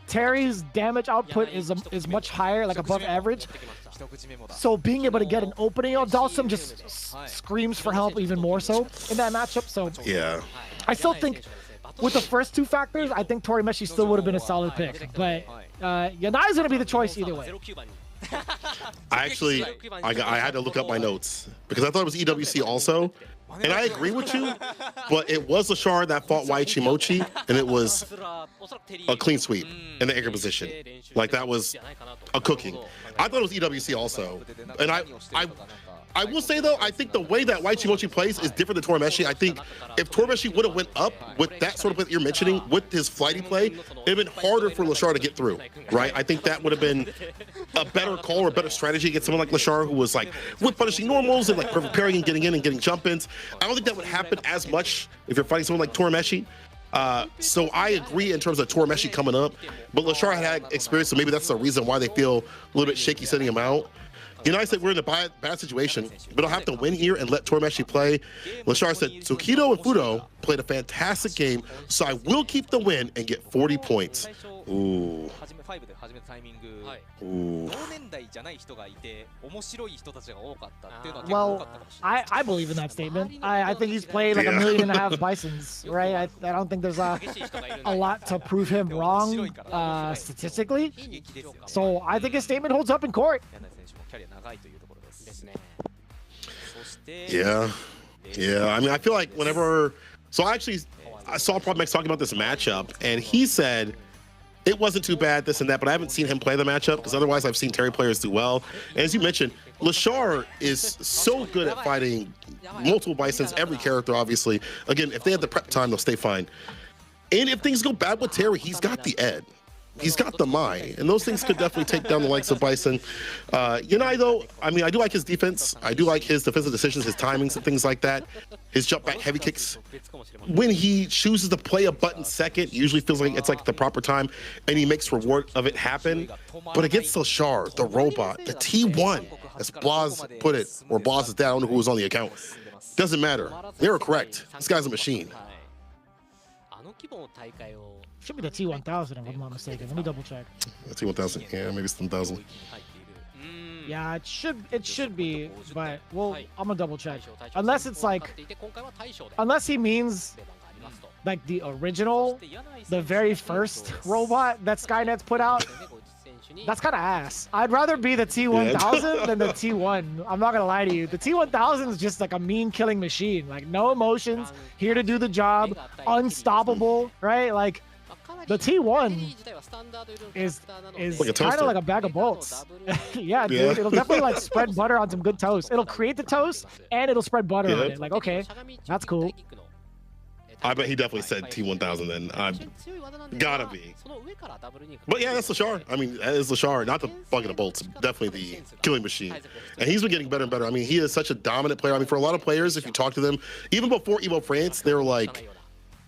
Terry's damage output is much higher, like above average. So being able to get an opening on Dalsum just screams for help even more so in that matchup. So yeah, I still think with the first 2 factors, I think Torameshi still would have been a solid pick. But Yanai is going to be the choice either way. I had to look up my notes because I thought it was EWC also. And I agree with you, but it was LaShar that fought Waichimochi, and it was a clean sweep in the anchor position. Like, that was a cooking. I thought it was EWC also. And I will say, though, I think the way that Waichimochi plays is different than Torameshi. I think if Torameshi would have went up with that sort of play that you're mentioning, with his flighty play, it would have been harder for LaShar to get through, right? I think that would have been a better call or a better strategy against someone like LaShar, who was like with punishing normals and like perfect parrying and getting in and getting jump-ins. I don't think that would happen as much if you're fighting someone like Torameshi. So I agree in terms of Torameshi coming up, but LaShar had experience, so maybe that's the reason why they feel a little bit shaky sending him out. United said we're in a bad situation, but I'll have to win here and let Torameshi play. LaShar said Tsukito and Fudo played a fantastic game, so I will keep the win and get 40 points. Ooh. Ooh. Well, I believe in that statement. I think he's played like 1.5 million Bisons, right? I don't think there's a lot to prove him wrong statistically. So I think his statement holds up in court. Yeah. I mean, I feel like whenever... So I saw ProbMax talking about this matchup, and he said it wasn't too bad, this and that, but I haven't seen him play the matchup, because otherwise I've seen Terry players do well. And as you mentioned, LaShar is so good at fighting multiple Bisons, every character, obviously. Again, if they have the prep time, they'll stay fine. And if things go bad with Terry, he's got the ed. He's got the Mai, and those things could definitely take down the likes of Bison. Yanai, though, I mean, I do like his defense. I do like his defensive decisions, his timings, and things like that. His jump back heavy kicks. When he chooses to play a button second, usually feels like it's like the proper time, and he makes reward of it happen. But against LaShar, the robot, the T1, as Blaz put it, or Blaz is down, who was on the account, doesn't matter. They were correct. This guy's a machine. Should be the T1000 if I'm not mistaken. Let me double check. The T1000, yeah, maybe it's 10,000. Yeah, it should be, but well, I'm gonna double check. Unless it's like, unless he means like the original, the very first robot that Skynet's put out. That's kind of ass. I'd rather be the T1000 than the T1. I'm not gonna lie to you. The T1000 is just like a mean killing machine. Like, no emotions, here to do the job, unstoppable, right? Like, the T1 is like kind of like a bag of bolts. Yeah, dude. It'll definitely like spread butter on some good toast. It'll create the toast and it'll spread butter on it. Like, okay, that's cool. I bet he definitely said T1000 then. Gotta be. But yeah, that's LaShar. I mean, that is LaShar, not the bucket of bolts, definitely the killing machine. And he's been getting better and better. I mean, he is such a dominant player. I mean, for a lot of players, if you talk to them, even before Evo France, they were like,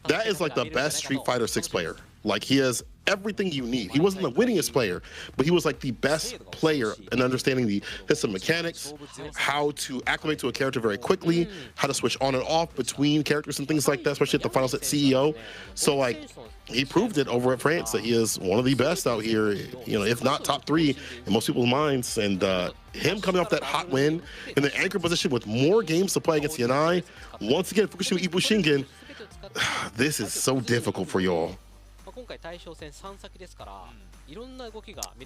that is like the best Street Fighter 6 player. Like, he has everything you need. He wasn't the winningest player, but he was like the best player in understanding the system mechanics, how to acclimate to a character very quickly, how to switch on and off between characters and things like that, especially at the finals at CEO. So like, he proved it over at France that he is one of the best out here, you know, if not top 3 in most people's minds. And him coming off that hot win in the anchor position with more games to play against Yanai, once again, FUKUSHIMA IBUSHIGIN, this is so difficult for y'all.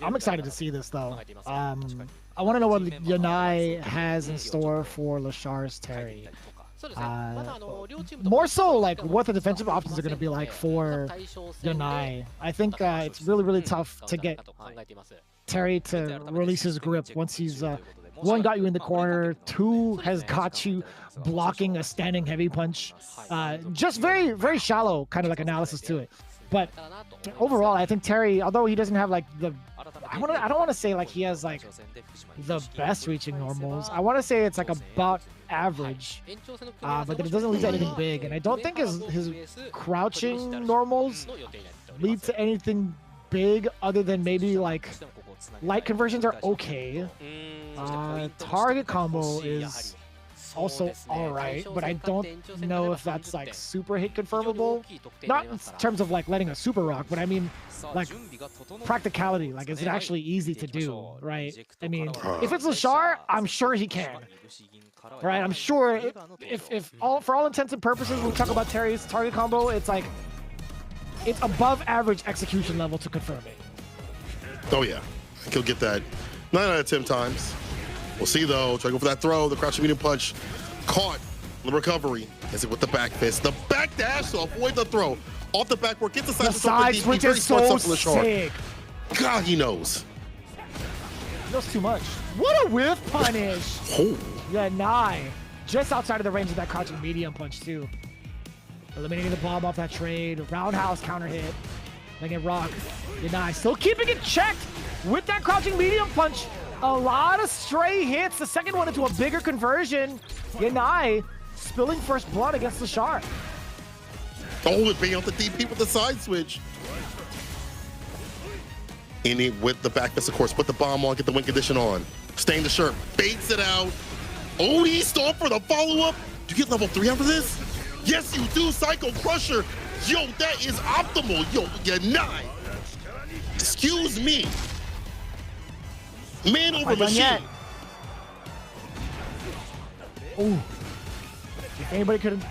I'm excited to see this though. I want to know what Yanai has in store for LaShar's Terry. More so like what the defensive options are going to be like for Yanai. I think it's really tough to get Terry to release his grip once he's one, got you in the corner, 2 has got you blocking a standing heavy punch. Just very shallow kind of like analysis to it. But overall, I think Terry, although he doesn't have like the, I don't want to say like he has like the best reaching normals. I want to say it's like about average, but that it doesn't lead to anything big. And I don't think his crouching normals lead to anything big other than maybe like light conversions are okay. Target combo is also all right, but I don't know if that's like super hit confirmable. Not in terms of like letting a super rock, but I mean like practicality. Like, is it actually easy to do, right? I mean, if it's LaShar, I'm sure he can. Right? I'm sure if all for all intents and purposes, when we talk about Terry's target combo, it's like it's above average execution level to confirm it. Oh yeah, he'll get that 9 out of 10 times. We'll see though. Try to go for that throw. The crouching medium punch. Caught. The recovery. Is it with the back fist? The back dash to avoid the throw. Off the backboard. Gets the side switch is so sick. God, he knows. He knows too much. What a whiff punish. Oh. Yanai. Just outside of the range of that crouching medium punch too. Eliminating the bomb off that trade. Roundhouse counter hit. Letting it rock. Yanai still keeping it checked with that crouching medium punch. A lot of stray hits. The second one into a bigger conversion. Yanai spilling first blood against the Shark. Oh, being out the DP with the side switch. In it with the back fist, of course. Put the bomb on, get the win condition on. Staying the shirt, baits it out. Oh, he stalled for the follow-up. Do you get level 3 after this? Yes, you do, Psycho Crusher. Yo, that is optimal. Yo, Yanai. Excuse me. Man over machine. Ooh. If anybody could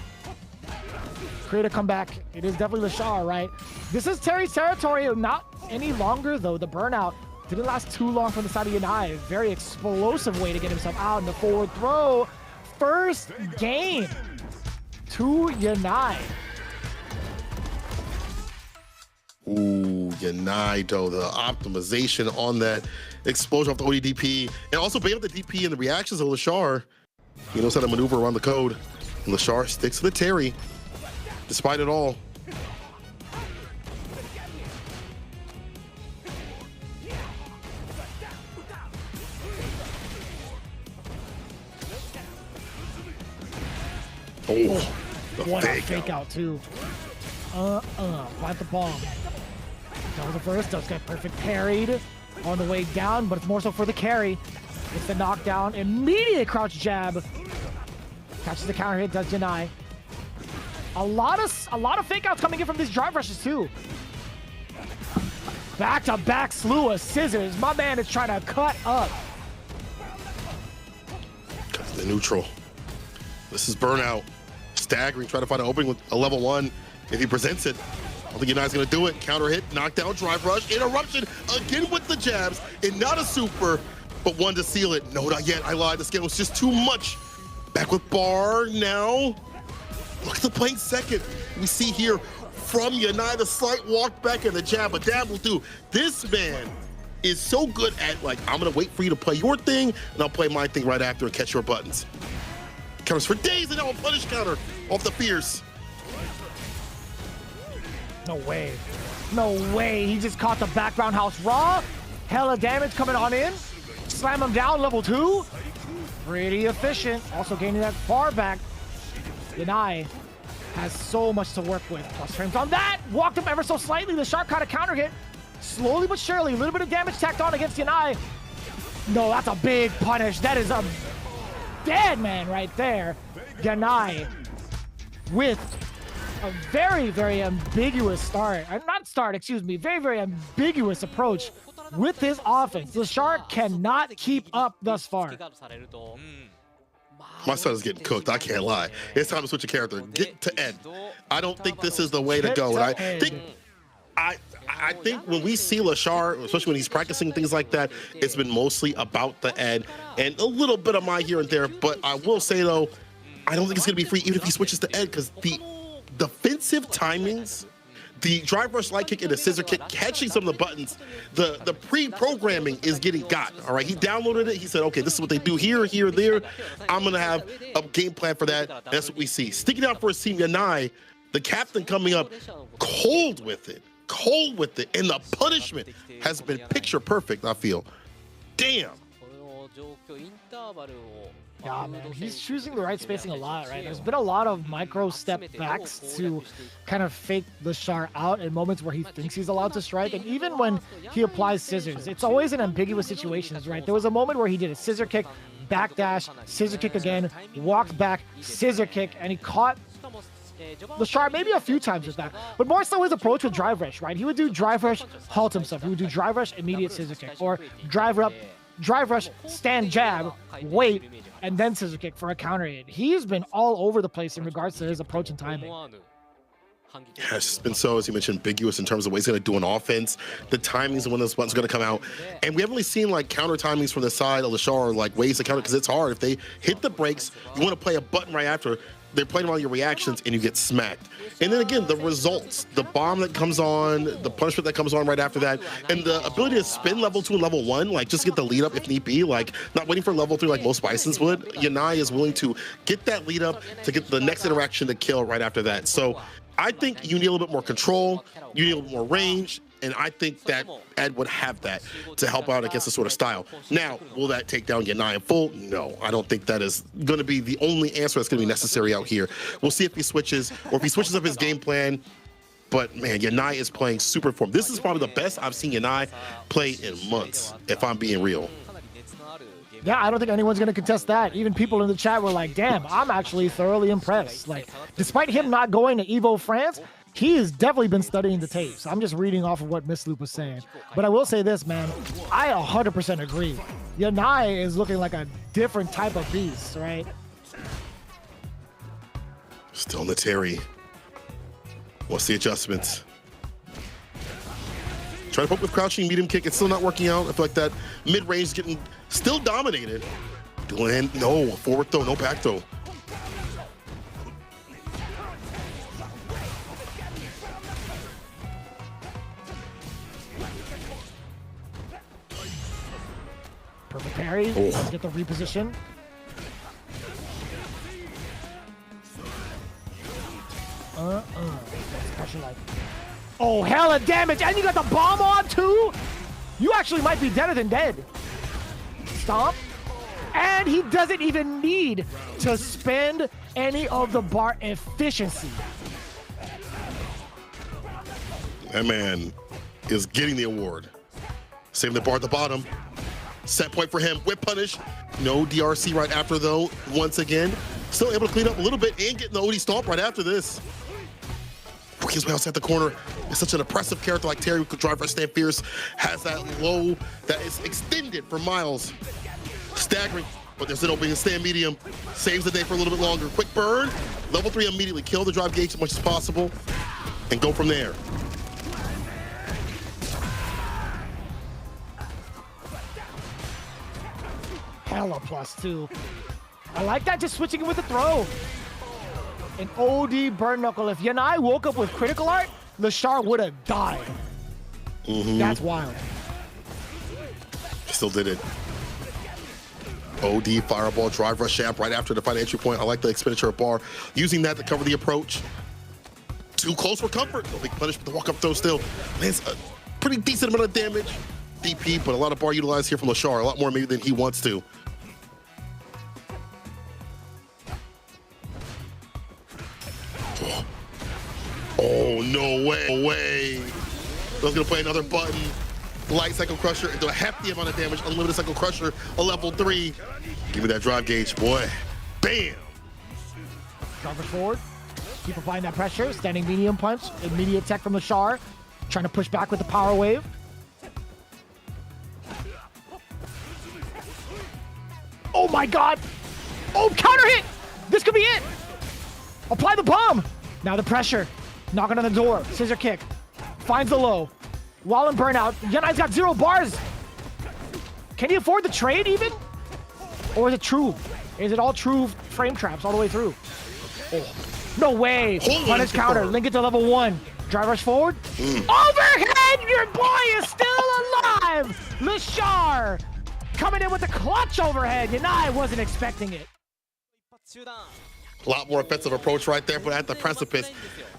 create a comeback, it is definitely Lashar, right? This is Terry's territory, not any longer though. The burnout didn't last too long from the side of Yanai. Very explosive way to get himself out in the forward throw. First game to Yanai. Ooh, Yanai though, the optimization on that explosion off the ODDP, and also being able to DP and the reactions of Lashar. He knows how to maneuver around the code. And Lashar sticks to the Terry, despite it all. Oh, what a fake out too. Plant the bomb. Does the first, does get perfect parried on the way down, but it's more so for the carry. It's the knockdown, immediate crouch jab. Catches the counter hit, does deny. A lot of fake outs coming in from these drive rushes too. Back to back slew of scissors. My man is trying to cut up. Cut to the neutral. This is burnout. Staggering, trying to find an opening with a level 1. If he presents it, I don't think Yanai's gonna do it. Counter hit, knockdown, drive rush, interruption, again with the jabs, and not a super, but one to seal it. No, not yet, I lied, the scale was just too much. Back with bar now. Look at the playing second. We see here from Yanai, the slight walk back and the jab, a dab will do. This man is so good at, like, I'm gonna wait for you to play your thing, and I'll play my thing right after and catch your buttons. Counters for days, and now a punish counter off the Fierce. No way. No way. He just caught the back roundhouse raw. Hella damage coming on in. Slam him down, level 2. Pretty efficient. Also gaining that far back. Yanai has so much to work with. Plus frames on that. Walked him ever so slightly. The Shark caught a counter hit. Slowly but surely, a little bit of damage tacked on against Yanai. No, that's a big punish. That is a dead man right there. Yanai with a very, very ambiguous start. Not start, excuse me. Very, very ambiguous approach with his offense. The Shark cannot keep up thus far. My son is getting cooked, I can't lie. It's time to switch a character. Get to Ed. I don't think this is the way to go. And I think when we see Lashar, especially when he's practicing things like that, it's been mostly about the Ed and a little bit of my here and there. But I will say though, I don't think it's gonna be free even if he switches to Ed, because the defensive timings, the drive rush light kick and the scissor kick, catching some of the buttons, the pre-programming is getting got. All right, he downloaded it. He said, okay, this is what they do here, here, there. I'm gonna have a game plan for that. That's what we see. Sticking out for his team, Yanai, the captain coming up cold with it, and the punishment has been picture perfect, I feel. Damn. Yeah, man, he's choosing the right spacing a lot, right? There's been a lot of micro step backs to kind of fake the Lashar out in moments where he thinks he's allowed to strike. And even when he applies scissors, it's always in ambiguous situations, right? There was a moment where he did a scissor kick, backdash, scissor kick again, walked back, scissor kick, and he caught Lashar maybe a few times with that, but more so his approach with drive rush, right? He would do drive rush, halt himself. He would do drive rush, immediate scissor kick, or drive rush, stand jab, wait, and then scissor kick for a counter hit. He's been all over the place in regards to his approach and timing. Yeah, it's just been so, as you mentioned, ambiguous in terms of what he's going to do on offense, the timings of when those buttons are going to come out. And we haven't really seen like counter timings from the side of LaShar, like ways to counter, because it's hard. If they hit the brakes, you want to play a button right after, they're playing all your reactions and you get smacked. And then again, the results, the bomb that comes on, the punishment that comes on right after that, and the ability to spin level 2 and level 1, like just get the lead up if need be, like not waiting for level 3 like most Bisons would. Yanai is willing to get that lead up to get the next interaction to kill right after that. So I think you need a little bit more control, you need a little more range, and I think that Ed would have that to help out against this sort of style. Now, will that take down Yanai in full? No, I don't think that is going to be the only answer that's going to be necessary out here. We'll see if he switches, or if he switches up his game plan. But man, Yanai is playing super form. This is probably the best I've seen Yanai play in months, if I'm being real. Yeah, I don't think anyone's going to contest that. Even people in the chat were like, damn, I'm actually thoroughly impressed. Like, despite him not going to EVO France, he has definitely been studying the tapes. I'm just reading off of what Miss Loop was saying. But I will say this, man. I 100% agree. Yanai is looking like a different type of beast, right? Still Nateri. What's the adjustments? Try to poke with crouching medium kick. It's still not working out. I feel like that mid-range is getting still dominated. Dylan, no. Forward throw, no back throw. Perfect parry. Let's get the reposition. Like, oh, hella damage, and you got the bomb on too? You actually might be deader than dead. Stomp. And he doesn't even need to spend any of the bar efficiency. That man is getting the award. Saving the bar at the bottom. Set point for him. Whip punish. No DRC right after though. Once again, still able to clean up a little bit and get the OD stomp right after this. His way outside the corner. It's such an oppressive character like Terry, who could drive for Stand Fierce, has that low that is extended for miles. Staggering, but there's an opening stand medium. Saves the day for a little bit longer. Quick burn. Level 3 immediately. Kill the drive gauge as much as possible and go from there. Hella +2. I like that, just switching it with the throw. An OD burn knuckle. If Yanai woke up with critical art, LaShar would have died. That's wild. Still did it. OD fireball drive rush jab right after the fight entry point. I like the expenditure of bar. Using that to cover the approach. Too close for comfort. No big punish, but the walk up throw still lands a pretty decent amount of damage. DP, but a lot of bar utilized here from LaShar. A lot more maybe than he wants to. Oh, no way, no way. I was gonna play another button. Light Cycle Crusher, do a hefty amount of damage. Unlimited Cycle Crusher, a level 3. Give me that drive gauge, boy. Bam! Driver forward. Keep applying that pressure. Standing medium punch. Immediate tech from LaShar. Trying to push back with the power wave. Oh my god! Oh, counter hit! This could be it! Apply the bomb! Now the pressure. Knocking on the door. Scissor kick. Finds the low. While in burnout, Yanai's got 0 bars. Can he afford the trade even? Or is it true? Is it all true frame traps all the way through? Oh, no way. Punish counter. Link it to level 1. Drive rush forward. Overhead! Your boy is still alive! LaShar coming in with the clutch overhead. Yanai wasn't expecting it. A lot more offensive approach right there, but at the precipice.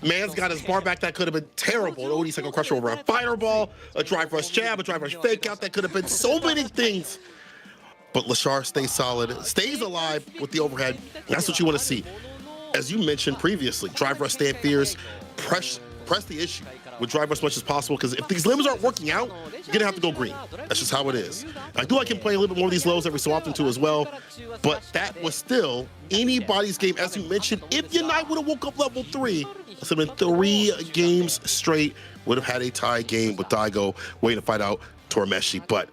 Man's got his bar back. That could have been terrible. An OD Cycle Crusher over a fireball, a drive rush jab, a drive rush fake out. That could have been so many things. But LaShar stays solid, stays alive with the overhead. That's what you want to see. As you mentioned previously, drive rush stand fierce, press the issue with drive rush as much as possible, because if these limbs aren't working out, you're gonna have to go green. That's just how it is. I do like him playing a little bit more of these lows every so often too as well, but that was still anybody's game. As you mentioned, if Yanai would have woke up level 3, it's been 3 games straight, would have had a tie game with Daigo waiting to fight out Tormeshi, but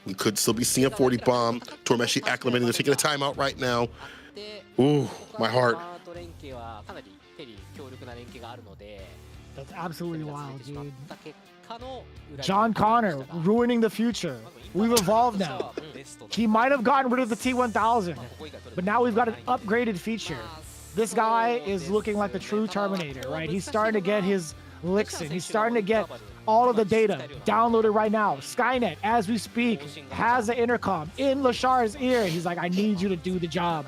we could still be seeing a 40 bomb. Tormeshi acclimating. They're taking a timeout right now. Ooh, my heart. That's absolutely wild, dude. John Connor ruining the future. We've evolved now. He might have gotten rid of the T1000, but now we've got an upgraded feature. This guy is looking like the true Terminator, right? He's starting to get his licks in. He's starting to get all of the data downloaded right now. Skynet, as we speak, has the intercom in Lashar's ear. He's like, I need you to do the job.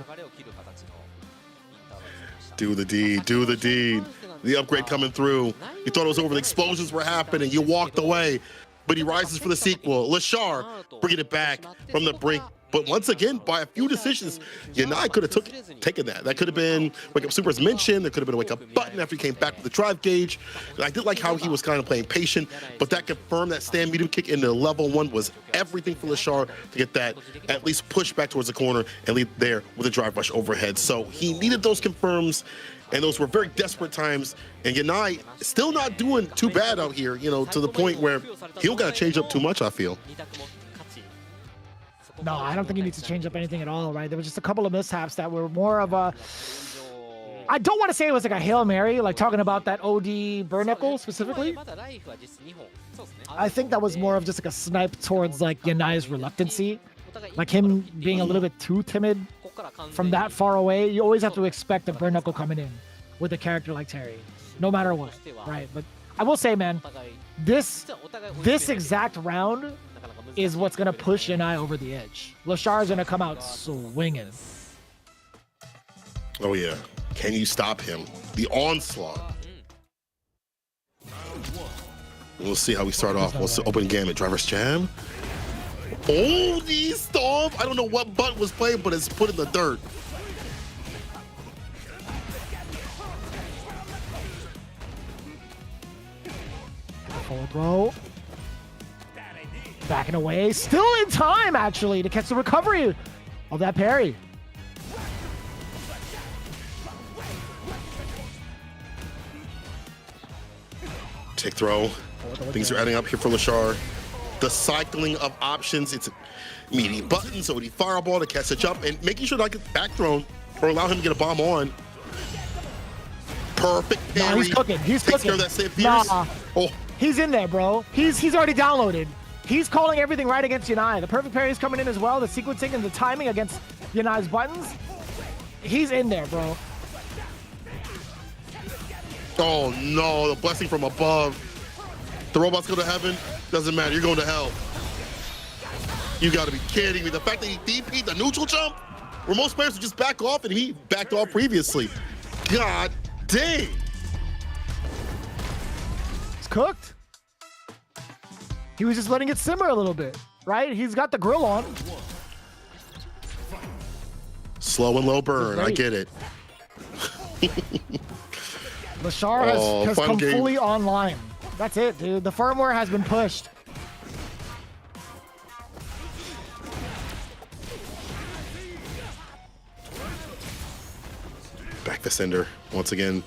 Do the deed, do the deed. The upgrade coming through. You thought it was over, the explosions were happening. You walked away, but he rises for the sequel. Lashar bringing it back from the brink. But once again, by a few decisions, Yanai could have taken that. That could have been Wake Up Super's mention. There could have been a wake up button after he came back with the drive gauge. And I did like how he was kind of playing patient, but that confirmed that stand medium kick into level 1 was everything for Lashar to get that at least push back towards the corner and lead there with a drive rush overhead. So he needed those confirms, and those were very desperate times. And Yanai still not doing too bad out here, you know, to the point where he don't got to change up too much, I feel. No, I don't think he needs to change up anything at all, right? There was just a couple of mishaps that were more of a... I don't want to say it was like a Hail Mary, like talking about that OD burn knuckle specifically. I think that was more of just like a snipe towards like Yanai's reluctancy. Like him being a little bit too timid from that far away. You always have to expect a burn knuckle coming in with a character like Terry, no matter what, right? But I will say, man, this exact round is what's going to push Yanai over the edge. Lashar's going to come out swinging. Oh, yeah. Can you stop him? The onslaught. We'll see how we start off. We'll open gamut. Driver's jam. Oh, the storm. I don't know what button was playing, but it's put in the dirt. Forward throw. Backing away, still in time actually to catch the recovery of that parry. Take throw. Things are adding up here for Lashar. The cycling of options. It's meaty button, so he fireball to catch it up and making sure not to get back thrown or allow him to get a bomb on. Perfect parry. Nah, he's cooking. He's Takes cooking. care of that save fierce. Nah. Oh. He's in there, bro. He's already downloaded. He's calling everything right against Yanai. The perfect parry is coming in as well. The sequencing and the timing against Yanai's buttons. He's in there, bro. Oh no, the blessing from above. The robots go to heaven. Doesn't matter, you're going to hell. You gotta be kidding me. The fact that he DP'd the neutral jump, where most players would just back off, and he backed off previously. God dang. It's cooked. He was just letting it simmer a little bit, right? He's got the grill on. Slow and low burn, I get it. Lashar has come fully online. That's it, dude. The firmware has been pushed. Back the sender once again.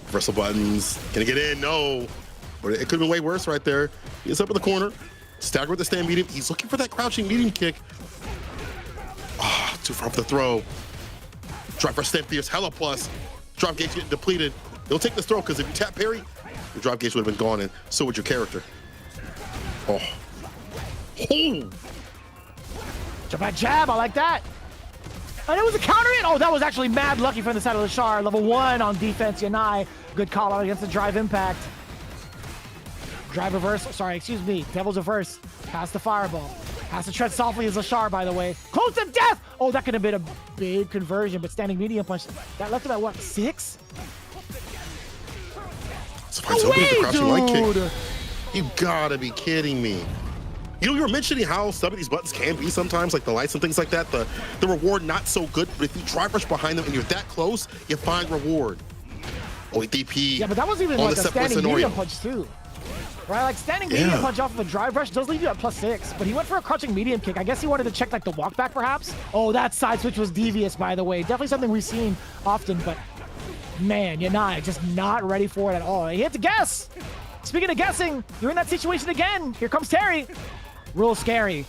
Reversal buttons. Can he get in? No. But it could have been way worse right there. He's up in the corner. Stagger with the stand medium. He's looking for that crouching medium kick. Ah, too far for the throw. Drive for stand fierce. Hella plus. Drive gauge getting depleted. He'll take this throw because if you tap parry, your drive gauge would have been gone, and so would your character. Oh. Oh. Jump back jab. I like that. And it was a counter in. Oh, that was actually mad lucky from the side of Lashar. Level 1 on defense. Yanai. Good call out against the drive impact. Drive reverse. Sorry, excuse me. Devil's reverse. Past the fireball. Has to tread softly as Lashar, by the way. Close to death. Oh, that could have been a big conversion, but standing medium punch. That left him at what, 6? No way, dude. You gotta be kidding me. You know, you were mentioning how some of these buttons can be sometimes, like the lights and things like that. The reward not so good, but if you drive rush behind them and you're that close, you find reward. Oh, DP. Yeah, but that was even like a standing medium punch too. Right, like standing medium punch off of a drive rush does leave you at +6, but he went for a crouching medium kick. I guess he wanted to check like the walk back perhaps. Oh, that side switch was devious, by the way. Definitely something we've seen often, but man, Yanai just not ready for it at all. He had to guess. Speaking of guessing, you're in that situation again. Here comes Terry. Real scary.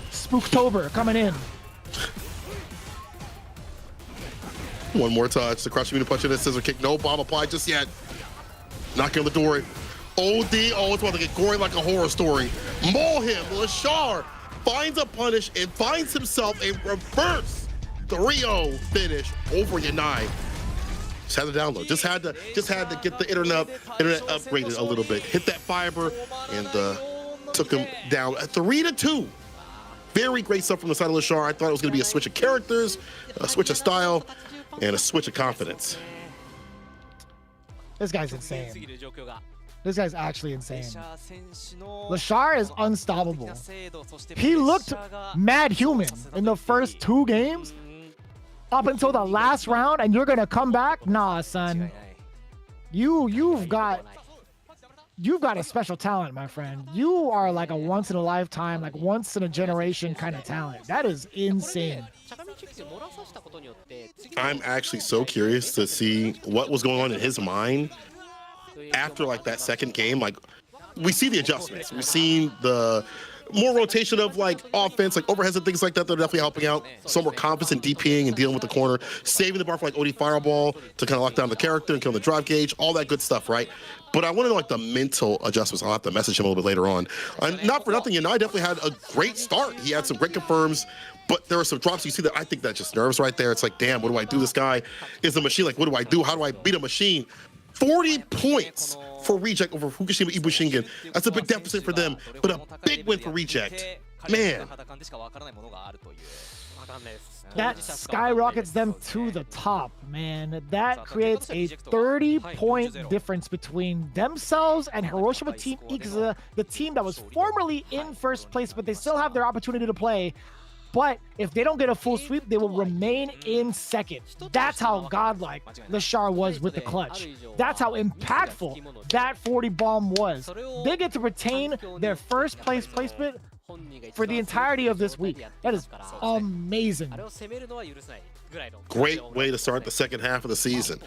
Spooktober coming in. One more touch. The crushing meter punch in a scissor kick. No bomb applied just yet. Knocking on the door. OD. Oh, it's about to get gory like a horror story. Maul him. Lashar finds a punish and finds himself a reverse 3-0 finish over Yanai. Just had to download. Just had to get the internet upgraded a little bit. Hit that fiber and took him down 3-2. Very great stuff from the side of Lashar. I thought it was going to be a switch of characters, a switch of style, and a switch of confidence. This guy's insane. This guy's actually insane. Lashar is unstoppable. He looked mad human in the first 2 games up until the last round, and you're gonna come back? Nah, son. You've got a special talent, my friend. You are like a once in a lifetime, like once in a generation kind of talent. That is insane. I'm actually so curious to see what was going on in his mind after like that second game. Like, we see the adjustments. We've seen the more rotation of like offense, like overheads and things like that. They're definitely helping out. Some more confidence in DPing and dealing with the corner, saving the bar for like OD Fireball to kind of lock down the character and kill the drive gauge, all that good stuff, right? But I want to know like the mental adjustments. I'll have to message him a little bit later on. Not for nothing, Yanai definitely had a great start. He had some great confirms, but there were some drops. You see that? I think that's just nerves right there. It's like, damn, what do I do? This guy is a machine. Like, what do I do? How do I beat a machine? 40 points for Reject over FUKUSHIMA IBUSHIGIN. That's a big deficit for them, but a big win for Reject. Man. That skyrockets them to the top, man. That creates a 30-point difference between themselves and Hiroshima Team Ikuza, the team that was formerly in first place, but they still have their opportunity to play. But if they don't get a full sweep, they will remain in second. That's how godlike Lashar was with the clutch. That's how impactful that 40 bomb was. They get to retain their first place placement for the entirety of this week. That is amazing. Great way to start the second half of the season.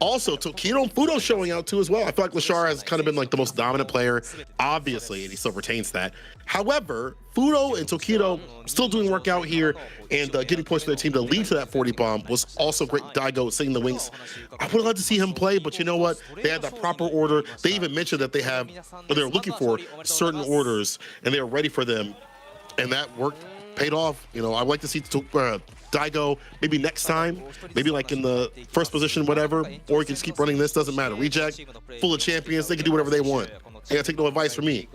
Also, Tokido and Fudo showing out too as well. I feel like Lashar has kind of been like the most dominant player, obviously, and he still retains that. However, Fudo and Tokido still doing work out here and getting points for their team to lead to that 40 bomb was also great. Daigo sitting the wings. I would have loved to see him play, but you know what? They had that proper order. They even mentioned that they have, or they're looking for certain orders, and they're ready for them, and that worked, paid off. You know, I'd like to see Daigo maybe next time, maybe like in the first position, whatever, or you can just keep running this, doesn't matter. Reject, full of champions, they can do whatever they want. They gotta take no advice from me.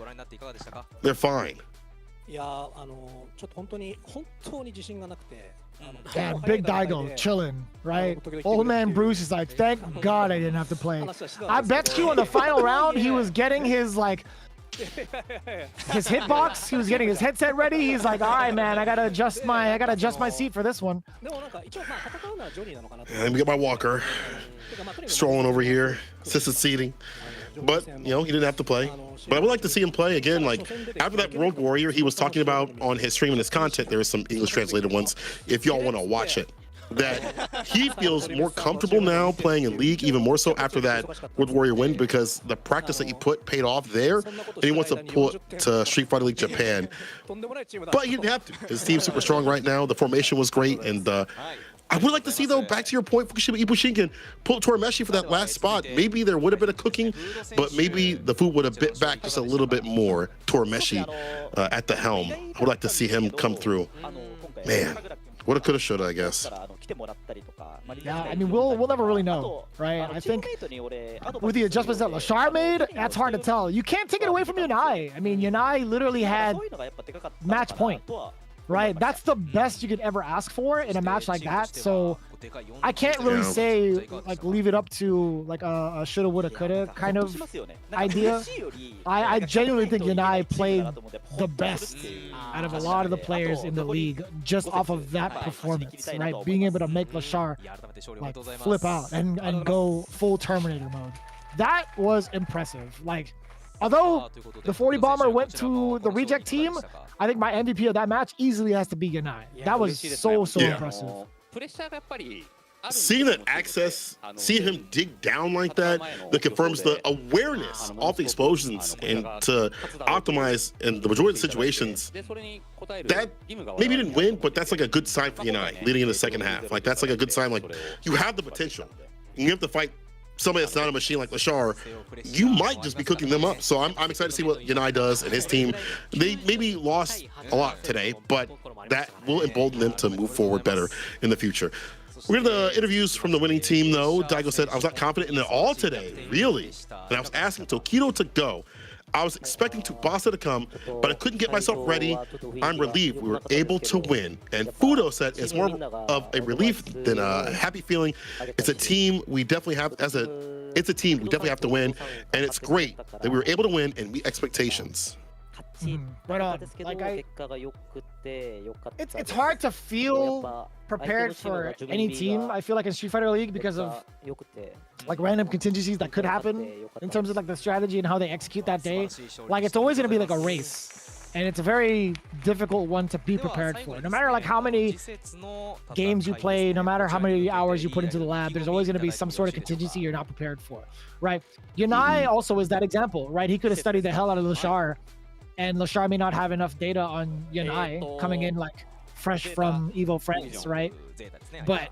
They're fine. Yeah, big Daigo chilling, right? Old man Bruce is like, thank God I didn't have to play. I bet you on the final round, he was getting his like, his hitbox, he was getting his headset ready. He's like, all right, man, I gotta adjust my seat for this one. Let me get my walker. Strolling over here, assisted seating. But, you know, he didn't have to play. But I would like to see him play again. Like, after that Rogue Warrior he was talking about on his stream and his content, there was some English translated ones, if y'all want to watch it, that he feels more comfortable now playing in League, even more so after that Rogue Warrior win, because the practice that he put paid off there, and he wants to pull it to Street Fighter League Japan. But he didn't have to. His team's super strong right now. The formation was great, and I would like to see, though, back to your point, FUKUSHIMA IBUSHIGIN pull Torameshi for that last spot. Maybe there would have been a cooking, but maybe the food would have bit back just a little bit more. Torameshi at the helm. I would like to see him come through. Man, woulda, coulda, shoulda, I guess. Yeah, I mean, we'll never really know, right? I think with the adjustments that Lashar made, that's hard to tell. You can't take it away from Yanai. I mean, Yanai literally had match point. Right, that's the best you could ever ask for in a match like that. So I can't really say like leave it up to like a shoulda, woulda, coulda kind of idea. I genuinely think Yanai played the best out of a lot of the players in the league just off of that performance, right? Being able to make Lashar like flip out and go full Terminator mode. That was impressive. Like, although the 40 bomber went to the Reject team, I think my MVP of that match easily has to be Yanai. That was so impressive. seeing that access, seeing him dig down like that confirms the awareness of the explosions and to optimize in the majority of the situations. That maybe didn't win, but that's like a good sign for Yanai leading in the second half. Like that's like a good sign. Like you have the potential. You have to fight somebody that's not a machine like Lashar. You might just be cooking them up. So I'm excited to see what Yanai does and his team. They maybe lost a lot today, but that will embolden them to move forward better in the future. We're in the interviews from the winning team, though. Daigo said, I was not confident in it all today, really. And I was asking Tokido to go. I was expecting Tsubasa to come, but I couldn't get myself ready. I'm relieved we were able to win. And Fudo said it's more of a relief than a happy feeling. It's a team we definitely have it's a team we definitely have to win. And it's great that we were able to win and meet expectations. Right on. Like it's hard to feel prepared for any team. I feel like in Street Fighter League because of like random contingencies that could happen in terms of like the strategy and how they execute that day. Like it's always gonna be like a race, and it's a very difficult one to be prepared for. No matter like how many games you play, no matter how many hours you put into the lab, there's always gonna be some sort of contingency you're not prepared for, right? Yanai also is that example, right? He could have studied the hell out of Lashar. And Lashar may not have enough data on Yanai coming in like fresh from Evo Friends, right? But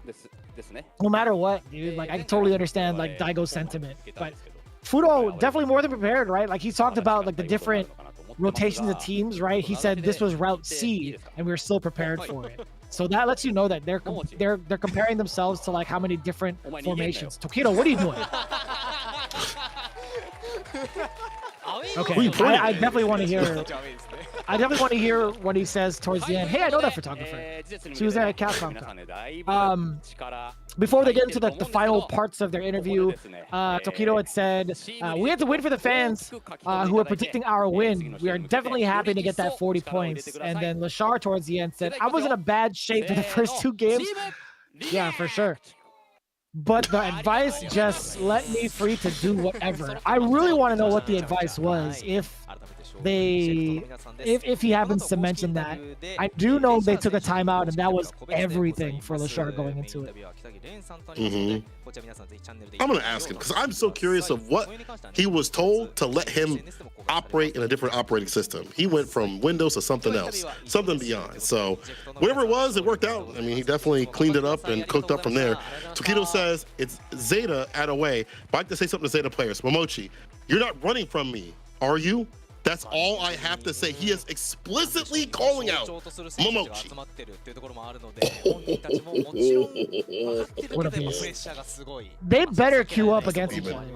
no matter what, dude, like I totally understand like Daigo's sentiment. But Fudo definitely more than prepared, right? Like he talked about like the different rotations of teams, right? He said this was Route C and we were still prepared for it. So that lets you know that they're comparing themselves to like how many different formations. Tokido, what are you doing? Okay, I definitely want to hear. I definitely want to hear what he says towards the end. Hey, I know that photographer. She was there at Capcom. Before they get into the final parts of their interview, Tokido had said, "We had to win for the fans who are predicting our win. We are definitely happy to get that 40 points." And then Lashar towards the end said, "I was in a bad shape for the first 2 games." Yeah, for sure. But the advice just let me free to do whatever. I really want to know what the advice was. If he happens to mention that, I do know they took a timeout, and that was everything for Lashar going into it. I'm gonna ask him because I'm so curious of what he was told to let him operate in a different operating system. He went from Windows to something else, something beyond. So whatever it was, it worked out. I mean, he definitely cleaned it up and cooked up from there. Tokido says it's ZETA at away, but I like to say something to ZETA players. Momochi, you're not running from me, are you? That's all I have to say. He is explicitly calling out Momochi. What a beast. They better queue up against each other.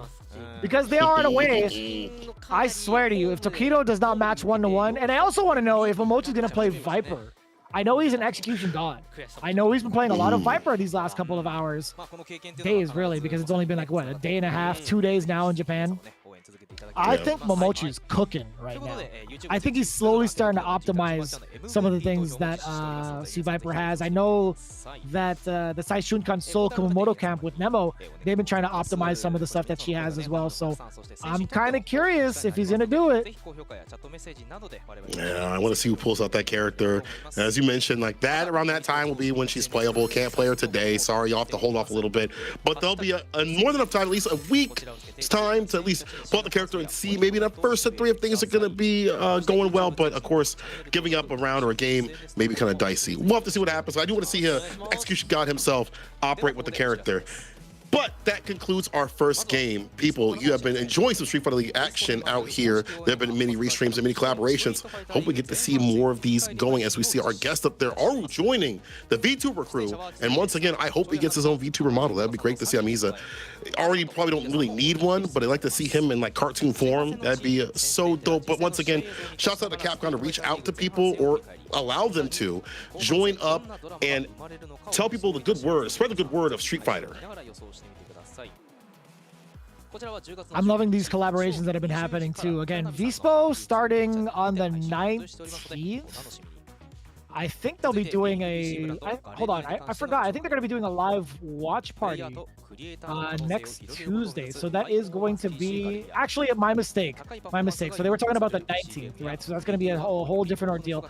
Because they are in a way, I swear to you, if Tokido does not match 1-to-1, and I also want to know if Momochi's going to play Viper. I know he's an execution god. I know he's been playing a lot of Viper these last couple of hours. Days, really, because it's only been like, what, a day and a half, 2 days now in Japan? I think Momochi's cooking right now. I think he's slowly starting to optimize some of the things that Viper has. I know that the Saishunkan Seoul Kumamoto camp with Nemo, they've been trying to optimize some of the stuff that she has as well. So I'm kind of curious if he's going to do it. Yeah, I want to see who pulls out that character. As you mentioned, like that around that time will be when she's playable. Can't play her today. Sorry, you'll have to hold off a little bit. But there'll be a more than enough time, at least a week's time to at least pull out the character and see maybe the first of 3 if things are going to be going well. But of course, giving up a round or a game may be kind of dicey. We'll have to see what happens. I do want to see Execution God himself operate with the character. But that concludes our first game. People, you have been enjoying some Street Fighter League action out here. There have been many restreams and many collaborations. Hope we get to see more of these going as we see our guest up there, Aru, joining the VTuber crew. And once again, I hope he gets his own VTuber model. That'd be great to see. I mean, he's already probably don't really need one, but I'd like to see him in like cartoon form. That'd be so dope. But once again, shouts out to Capcom to reach out to people or allow them to join up and tell people the good word, spread the good word of Street Fighter. I'm loving these collaborations that have been happening too. Again, Vispo starting on the 19th. I think they'll be doing hold on, I forgot. I think they're going to be doing a live watch party next Tuesday. So that is going to be actually my mistake. So they were talking about the 19th, right? So that's going to be a whole different ordeal.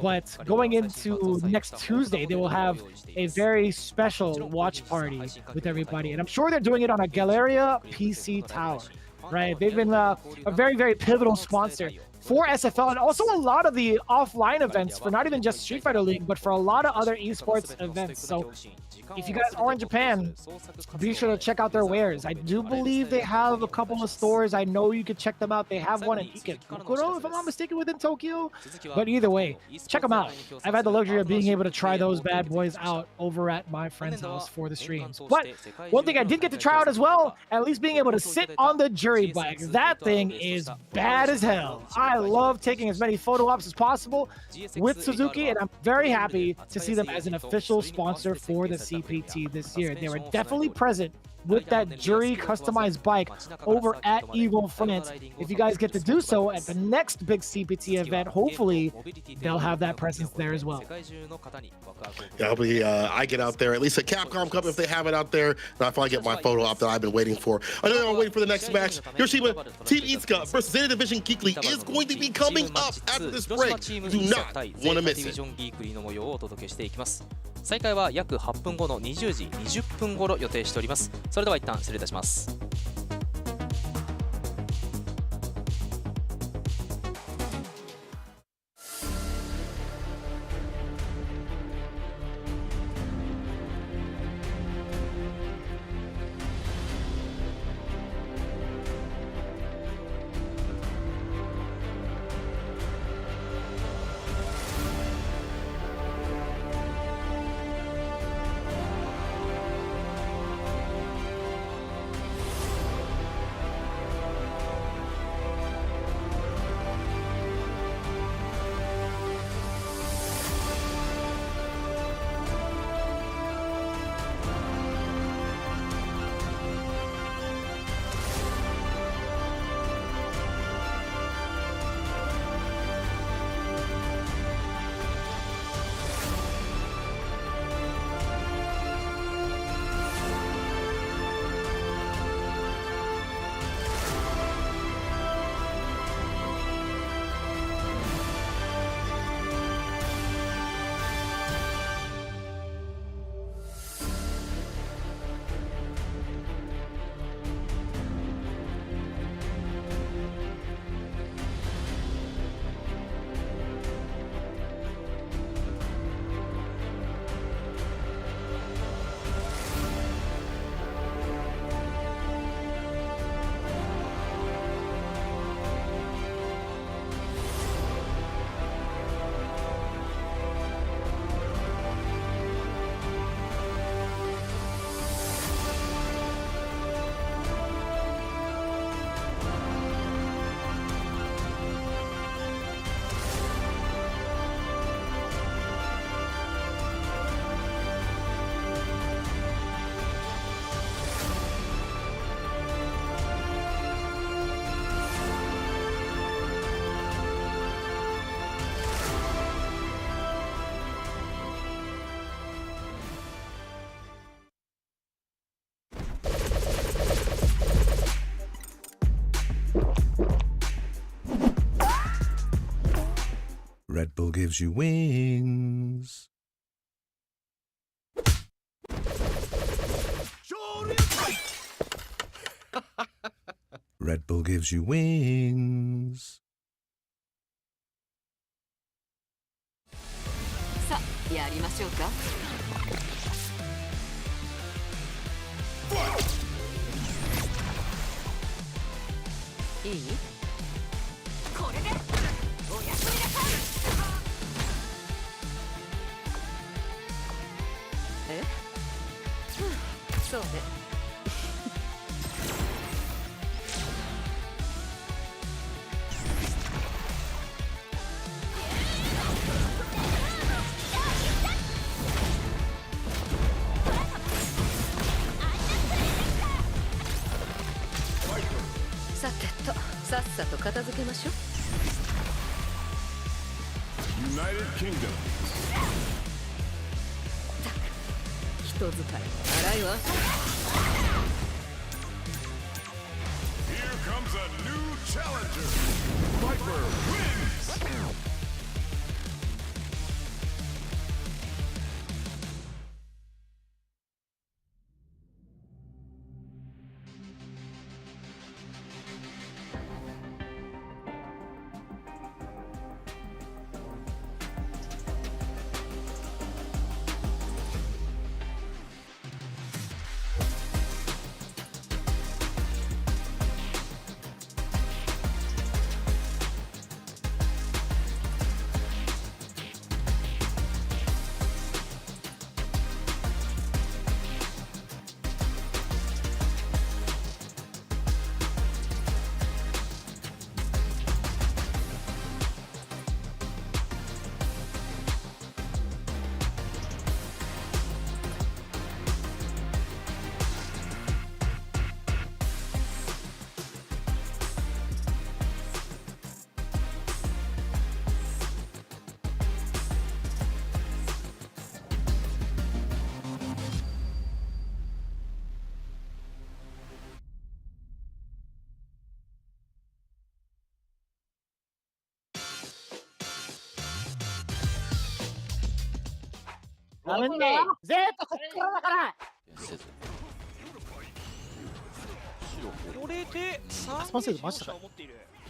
But going into next Tuesday, they will have a very special watch party with everybody, and I'm sure they're doing it on a Galleria PC tower, right? They've been a very, very pivotal sponsor for SFL and also a lot of the offline events for not even just Street Fighter League, but for a lot of other esports events. So if you guys are in Japan, be sure to check out their wares. I do believe they have a couple of stores. I know you could check them out. They have one in Ikebukuro, if I'm not mistaken, within Tokyo. But either way, check them out. I've had the luxury of being able to try those bad boys out over at my friend's house for the streams. But one thing I did get to try out as well, at least being able to sit on the jury bike. That thing is bad as hell. I love taking as many photo ops as possible with Suzuki, and I'm very happy to see them as an official sponsor for the CPT this year. They were definitely present with that jury customized bike over at Eagle France. If you guys get to do so at the next big CPT event, hopefully they'll have that presence there as well. Yeah, hopefully I get out there, at least at Capcom Cup if they have it out there, and I finally get my photo op that I've been waiting for. I know I'm waiting for the next match. HIROSHIMA, Team Itsuka versus ZETA Division Geekly is going to be coming up after this break. Do not want to miss it. 再開は約8分後の20時20分頃予定しております。それでは一旦失礼いたします。Red Bull gives you wings. Red Bull gives you wings. さあ、やりましょうか。いい？これでおやすみなさい。え？そうね。さてと、さっさと片付けましょう。 United Kingdom 人使い荒いわ。 Here comes a new challenger. Viper wins. ZETA こっからだから。これでスパン制度マジ高い。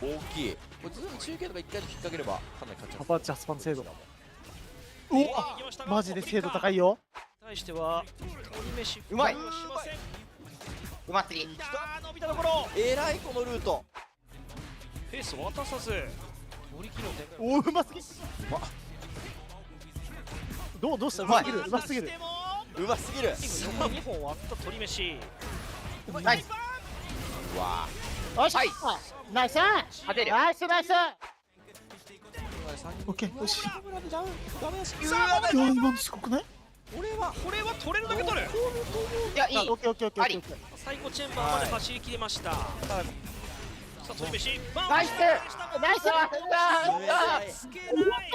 大きい。これずっと中継とか1回で引っ掛ければかなり勝っちゃう。ハパッチャスパン精度。うわ、マジで精度高いよ。対しては鳥飯うまい。しません。うますぎ。伸びたところえらいこのルート。ペースを渡さず取り切る展開。おお、うますぎ。どうした？うますぎる。うますぎる。うますぎる。2本割った鳥飯。ナイス。うわよし、ナイス。勝てる。ナイスナイス。ー。オッケー、よし。ダメだし。いや、今のすごくない？これは取れるだけ取る。いや、いい。オッケーオッケーオッケーオッケー。最後チェンバーまで走り切りました。さあ鳥飯。ナイスナイス。つけない。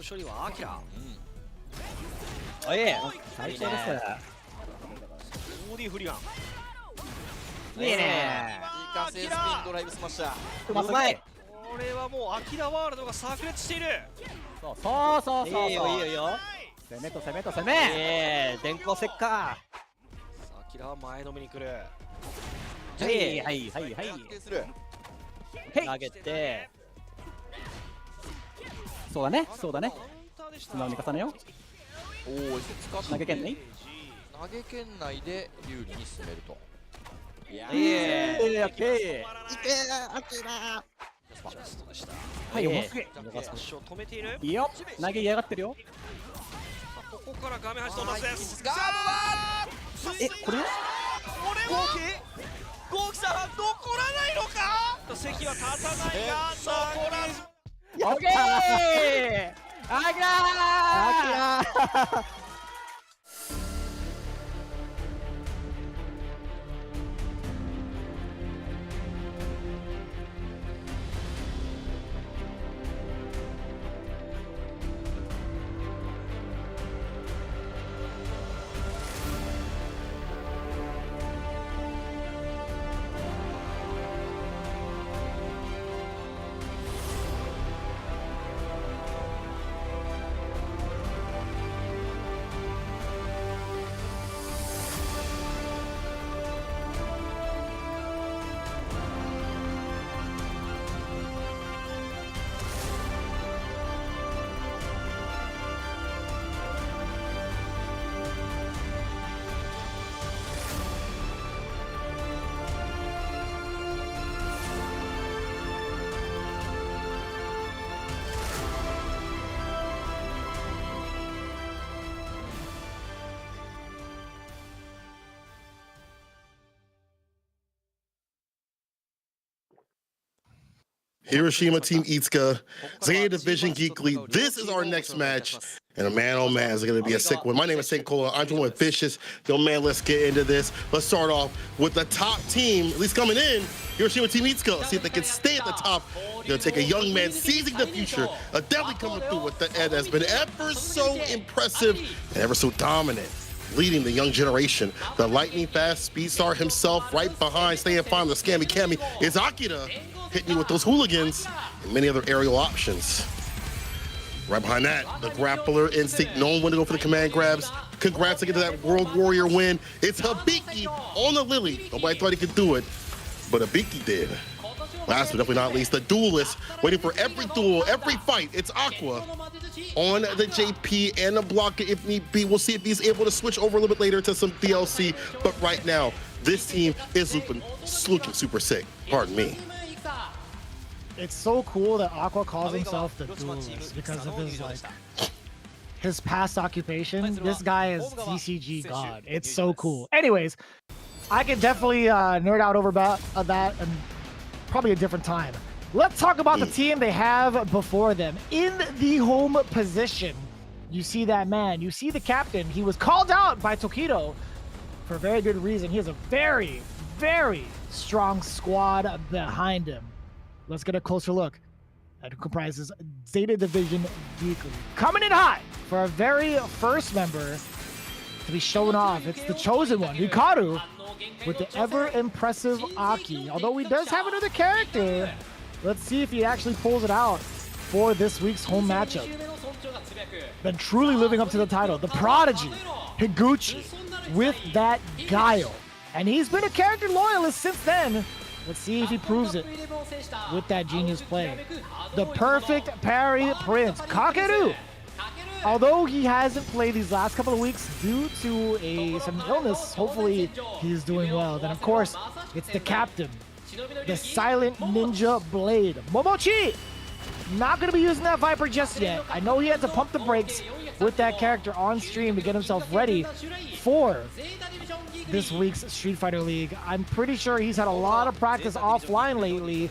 処理はアキラ。おい。最高です。オーディフリガン。いいね。時間制スピンドライブスマッシャー。うまい。これはもうアキラワールドが炸裂している。そう。いいよいいよいいよ。攻めと攻めと攻め。電光石火。さあアキラは前のめに来る。はいはいはいはい。安定する。投げて。そうだねそうだね。素直に重ねよう。おお、使って投げ圏内。投げ圏内で有利に進めると。いやいいオッケー。ジャストでした。はい、面白い。足を止めている。いいよ。投げ嫌がってるよ。ここから画面端到達です。ガードだえ、これ？これはゴーキさん残らないのか。席は立たないが残らず。オッケー。あきらー。Hiroshima Team Itsuka, ZETA Division Geekly. This is our next match. And a man, oh man, is it going to be a sick one. My name is St. Cola. I'm joined with Vicious. Yo, man, let's get into this. Let's start off with the top team, at least coming in. Hiroshima Team Itsuka. See if they can stay at the top. They'll take a young man seizing the future. Definitely coming through with the Ed that's been ever so impressive and ever so dominant, leading the young generation. The lightning fast speed star himself right behind, staying fine with the scammy Kami is Akira, hitting you with those hooligans and many other aerial options. Right behind that, the grappler instinct, knowing when to go for the command grabs. Congrats again to that World Warrior win. It's Hibiki on the Lily. Nobody thought he could do it, but Hibiki did. Last but definitely not least, the duelist, waiting for every duel, every fight. It's Aqua on the JP and the blocker if need be. We'll see if he's able to switch over a little bit later to some DLC, but right now, this team is looking super sick. Pardon me. It's so cool that Aqua calls himself the duelist because of his past occupation. This guy is TCG god. It's so cool. Anyways, I can definitely nerd out over that and probably a different time. Let's talk about the team they have before them. In the home position, you see that man. You see the captain. He was called out by Tokido for a very good reason. He has a very, very strong squad behind him. Let's get a closer look at who comprises ZETA Division Geekly. Coming in hot for our very first member to be shown off. It's the chosen one, Hikaru, with the ever-impressive Aki. Although he does have another character, let's see if he actually pulls it out for this week's home matchup. Been truly living up to the title. The Prodigy, Higuchi, with that guile. And he's been a character loyalist since then. Let's see if he proves it with that genius play. The perfect parry prince, Kakeru. Although he hasn't played these last couple of weeks due to some illness, hopefully he's doing well. Then of course, it's the captain, the silent ninja blade, Momochi. Not going to be using that Viper just yet. I know he had to pump the brakes with that character on stream to get himself ready for this week's Street Fighter League. I'm pretty sure he's had a lot of practice offline lately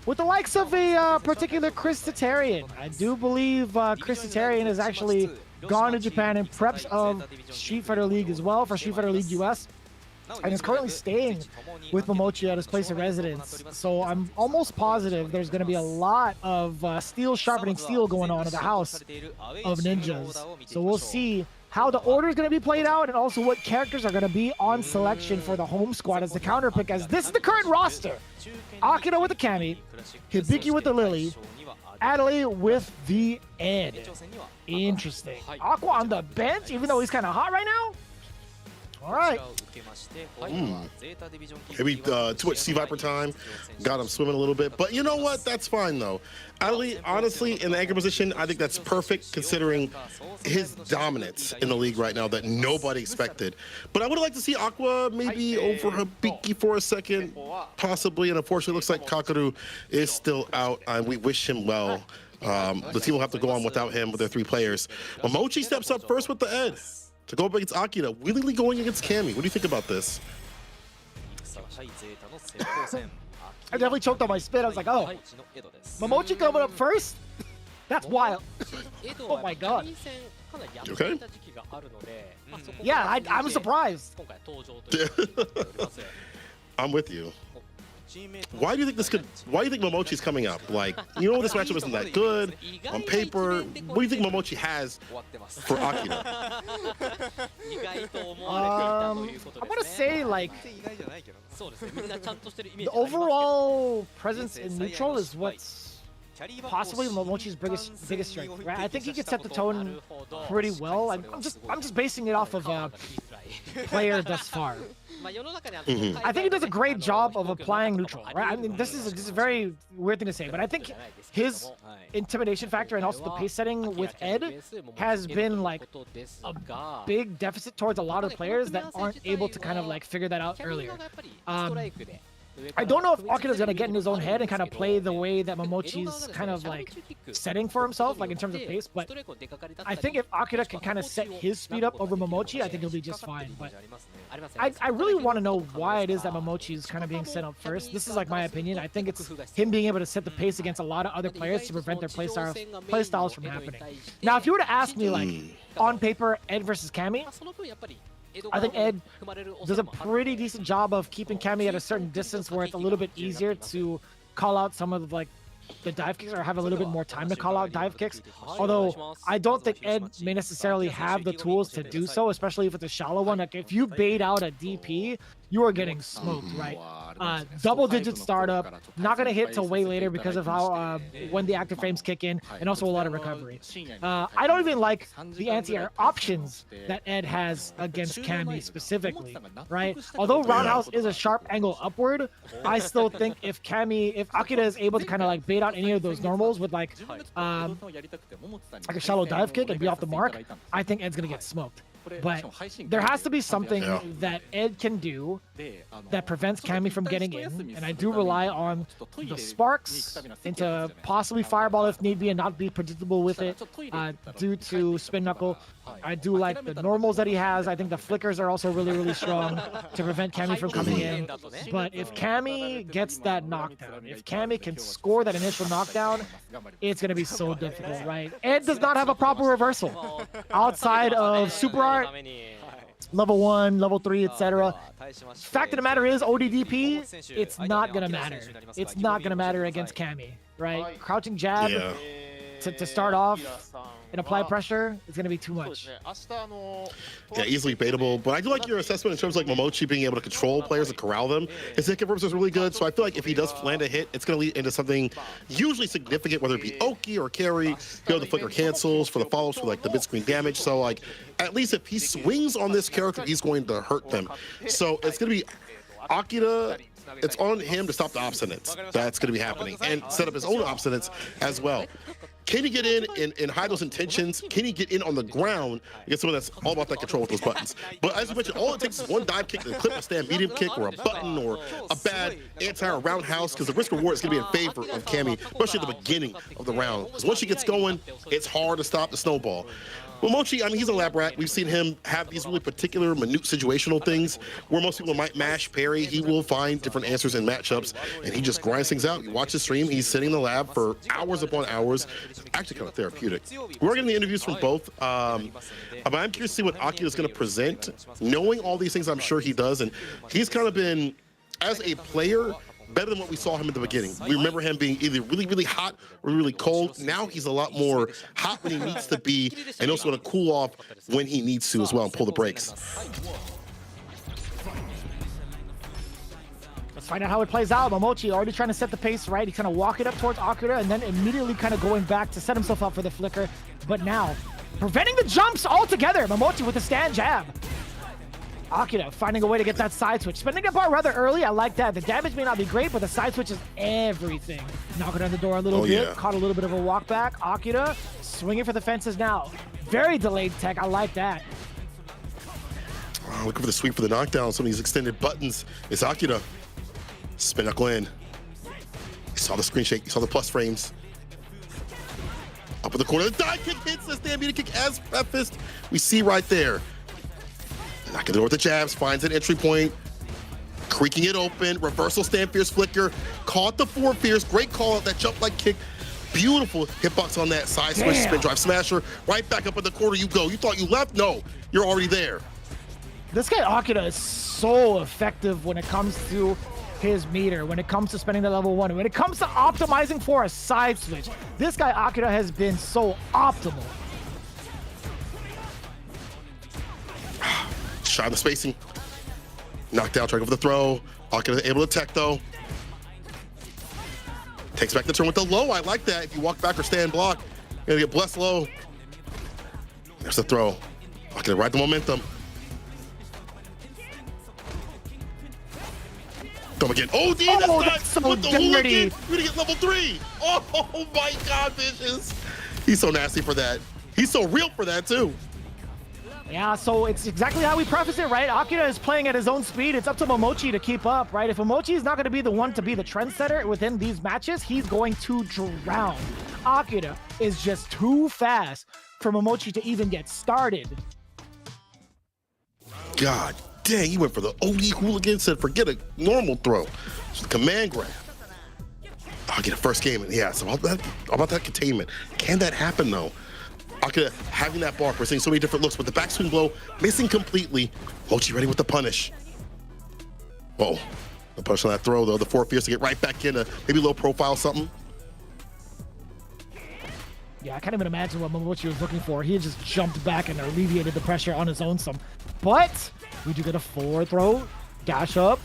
with the likes of a particular Chris Tatarian. I do believe Chris Tatarian has actually gone to Japan in preps of Street Fighter League as well for Street Fighter League US, and is currently staying with Momochi at his place of residence. So I'm almost positive there's going to be a lot of steel sharpening steel going on in the house of ninjas. So we'll see how the order is going to be played out, and also what characters are going to be on selection for the home squad as the counter pick, as this is the current roster. Akira with the Kami, Hibiki with the Lily, Adelaide with the Ed. Interesting. Aqua on the bench, even though he's kind of hot right now? All right. Maybe too much Sea Viper time. Got him swimming a little bit. But you know what? That's fine, though. Ali, honestly, in the anchor position, I think that's perfect considering his dominance in the league right now that nobody expected. But I would like to see Aqua maybe over Hibiki for a second, possibly. And unfortunately, it looks like Kakeru is still out. And we wish him well. The team will have to go on without him with their 3 players. Momochi steps up first with the Ed to go up against Akira, willingly going against Kami. What do you think about this? I definitely choked on my spit. I was like, oh, Momochi coming up first? That's wild. Oh my god. You okay? Yeah, I'm surprised. I'm with you. Why do you think this could? Why do you think Momochi's coming up? Like, you know, this matchup isn't that good on paper. What do you think Momochi has for Akira? I'm gonna say like the overall presence in neutral is what's possibly Momochi's biggest strength. Right? I think he could set the tone pretty well. I'm just basing it off of player thus far. I think he does a great job of applying neutral, right? I mean, this is a very weird thing to say, but I think his intimidation factor and also the pace setting with Ed has been like a big deficit towards a lot of players that aren't able to kind of like figure that out earlier. I don't know if Akira's gonna get in his own head and kind of play the way that Momochi's kind of like setting for himself, like in terms of pace. But I think if Akira can kind of set his speed up over Momochi, I think he'll be just fine. But I really want to know why it is that Momochi is kind of being set up first. This is like my opinion. I think it's him being able to set the pace against a lot of other players to prevent their play styles from happening. Now, if you were to ask me, like, on paper, Ed versus Cammy, I think Ed does a pretty decent job of keeping Cammy at a certain distance where it's a little bit easier to call out some of like the dive kicks, or have a little bit more time to call out dive kicks. Although I don't think Ed may necessarily have the tools to do so, especially if it's a shallow one. Like if you bait out a DP, you are getting smoked, right? Double-digit startup, not going to hit till way later because of how when the active frames kick in, and also a lot of recovery. I don't even like the anti-air options that Ed has against Cammy specifically, right? Although roundhouse is a sharp angle upward, I still think if Akira is able to kind of like bait out any of those normals with like a shallow dive kick and be off the mark, I think Ed's going to get smoked. But there has to be something that Ed can do that prevents Cammy from getting in, and I do rely on the sparks into possibly fireball if need be, and not be predictable with it due to spin knuckle. I do like the normals that he has. I think the flickers are also really, really strong to prevent Cammy from coming in. But if Cammy gets that knockdown, if Cammy can score that initial knockdown, it's going to be so difficult, right? Ed does not have a proper reversal outside of super art, level 1, level 3, etc. Fact of the matter is, ODDP, it's not going to matter. It's not going to matter against Cammy, right? Crouching jab to start off and apply pressure is going to be too much. Yeah, easily baitable. But I do like your assessment in terms of like Momochi being able to control players and corral them. His hit confirms is really good, so I feel like if he does land a hit, it's going to lead into something usually significant, whether it be Oki or carry. The flicker cancels for the follows for like the mid-screen damage. So like at least if he swings on this character, he's going to hurt them. So it's going to be Akira. It's on him to stop the obstinance. That's going to be happening, and set up his own obstinance as well. Can he get in and hide those intentions? Can he get in on the ground against someone that's all about that control with those buttons? But as you mentioned, all it takes is one dive kick to clip a stand medium kick, or a button, or a bad anti or roundhouse, because the risk reward is going to be in favor of Cammy, especially at the beginning of the round. Because once she gets going, it's hard to stop the snowball. Momochi, I mean, he's a lab rat. We've seen him have these really particular, minute situational things where most people might mash, parry. He will find different answers in matchups, and he just grinds things out. You watch the stream, he's sitting in the lab for hours upon hours. Actually kind of therapeutic. We're getting the interviews from both. But I'm curious to see what Akira is going to present. Knowing all these things, I'm sure he does. And he's kind of been, as a player, better than what we saw him at the beginning. We remember him being either really, really hot or really cold. Now he's a lot more hot when he needs to be, and also going to cool off when he needs to as well and pull the brakes. Let's find out how it plays out. Momochi already trying to set the pace right. He's kind of walking up towards Akira and then immediately kind of going back to set himself up for the flicker. But now, preventing the jumps altogether. Momochi with the stand jab. Akira finding a way to get that side switch. Spending that bar rather early, I like that. The damage may not be great, but the side switch is everything. Knocking on the door a little bit, caught a little bit of a walk back. Akira swinging for the fences now. Very delayed tech, I like that. Looking for the sweep for the knockdown. Some of these extended buttons. It's Akira. Spin knuckle in. You saw the screen shake, you saw the plus frames. Up in the corner, the dive kick hits the stand meter kick as prefaced. We see right there. Knocking the door with the jabs, finds an entry point, creaking it open, reversal stand fierce flicker, caught the 4 fierce, great call out, that jump like kick, beautiful hitbox on that side switch, spin drive smasher, right back up in the corner you go. You thought you left? No, you're already there. This guy Akira is so effective when it comes to his meter, when it comes to spending the level 1, when it comes to optimizing for a side switch. This guy Akira has been so optimal. Shot in the spacing. Knocked down, trying to go for the throw. Akira able to tech though. Takes back the turn with the low. I like that. If you walk back or stand block, you're gonna get blessed low. There's the throw. Akira ride the momentum. Come again. Oh, D, that's so with the dirty. hooligan. You're gonna get level 3. Oh my God, Vicious. He's so nasty for that. He's so real for that too. Yeah, so it's exactly how we preface it, right? Akira is playing at his own speed. It's up to Momochi to keep up, right? If Momochi is not going to be the one to be the trendsetter within these matches, he's going to drown. Akira is just too fast for Momochi to even get started. God dang, he went for the OD hooligan, said forget a normal throw. It's a command grab. I'll get a first game, and yeah, so about that containment. Can that happen though? Akira having that bar, we're seeing so many different looks, but the backswing blow missing completely. Mochi ready with the punish. Whoa, the punish on that throw though, the 4 fierce to get right back into maybe low profile something. Yeah, I can't even imagine what Momochi was looking for. He just jumped back and alleviated the pressure on his own some. But we do get a forward throw, dash up.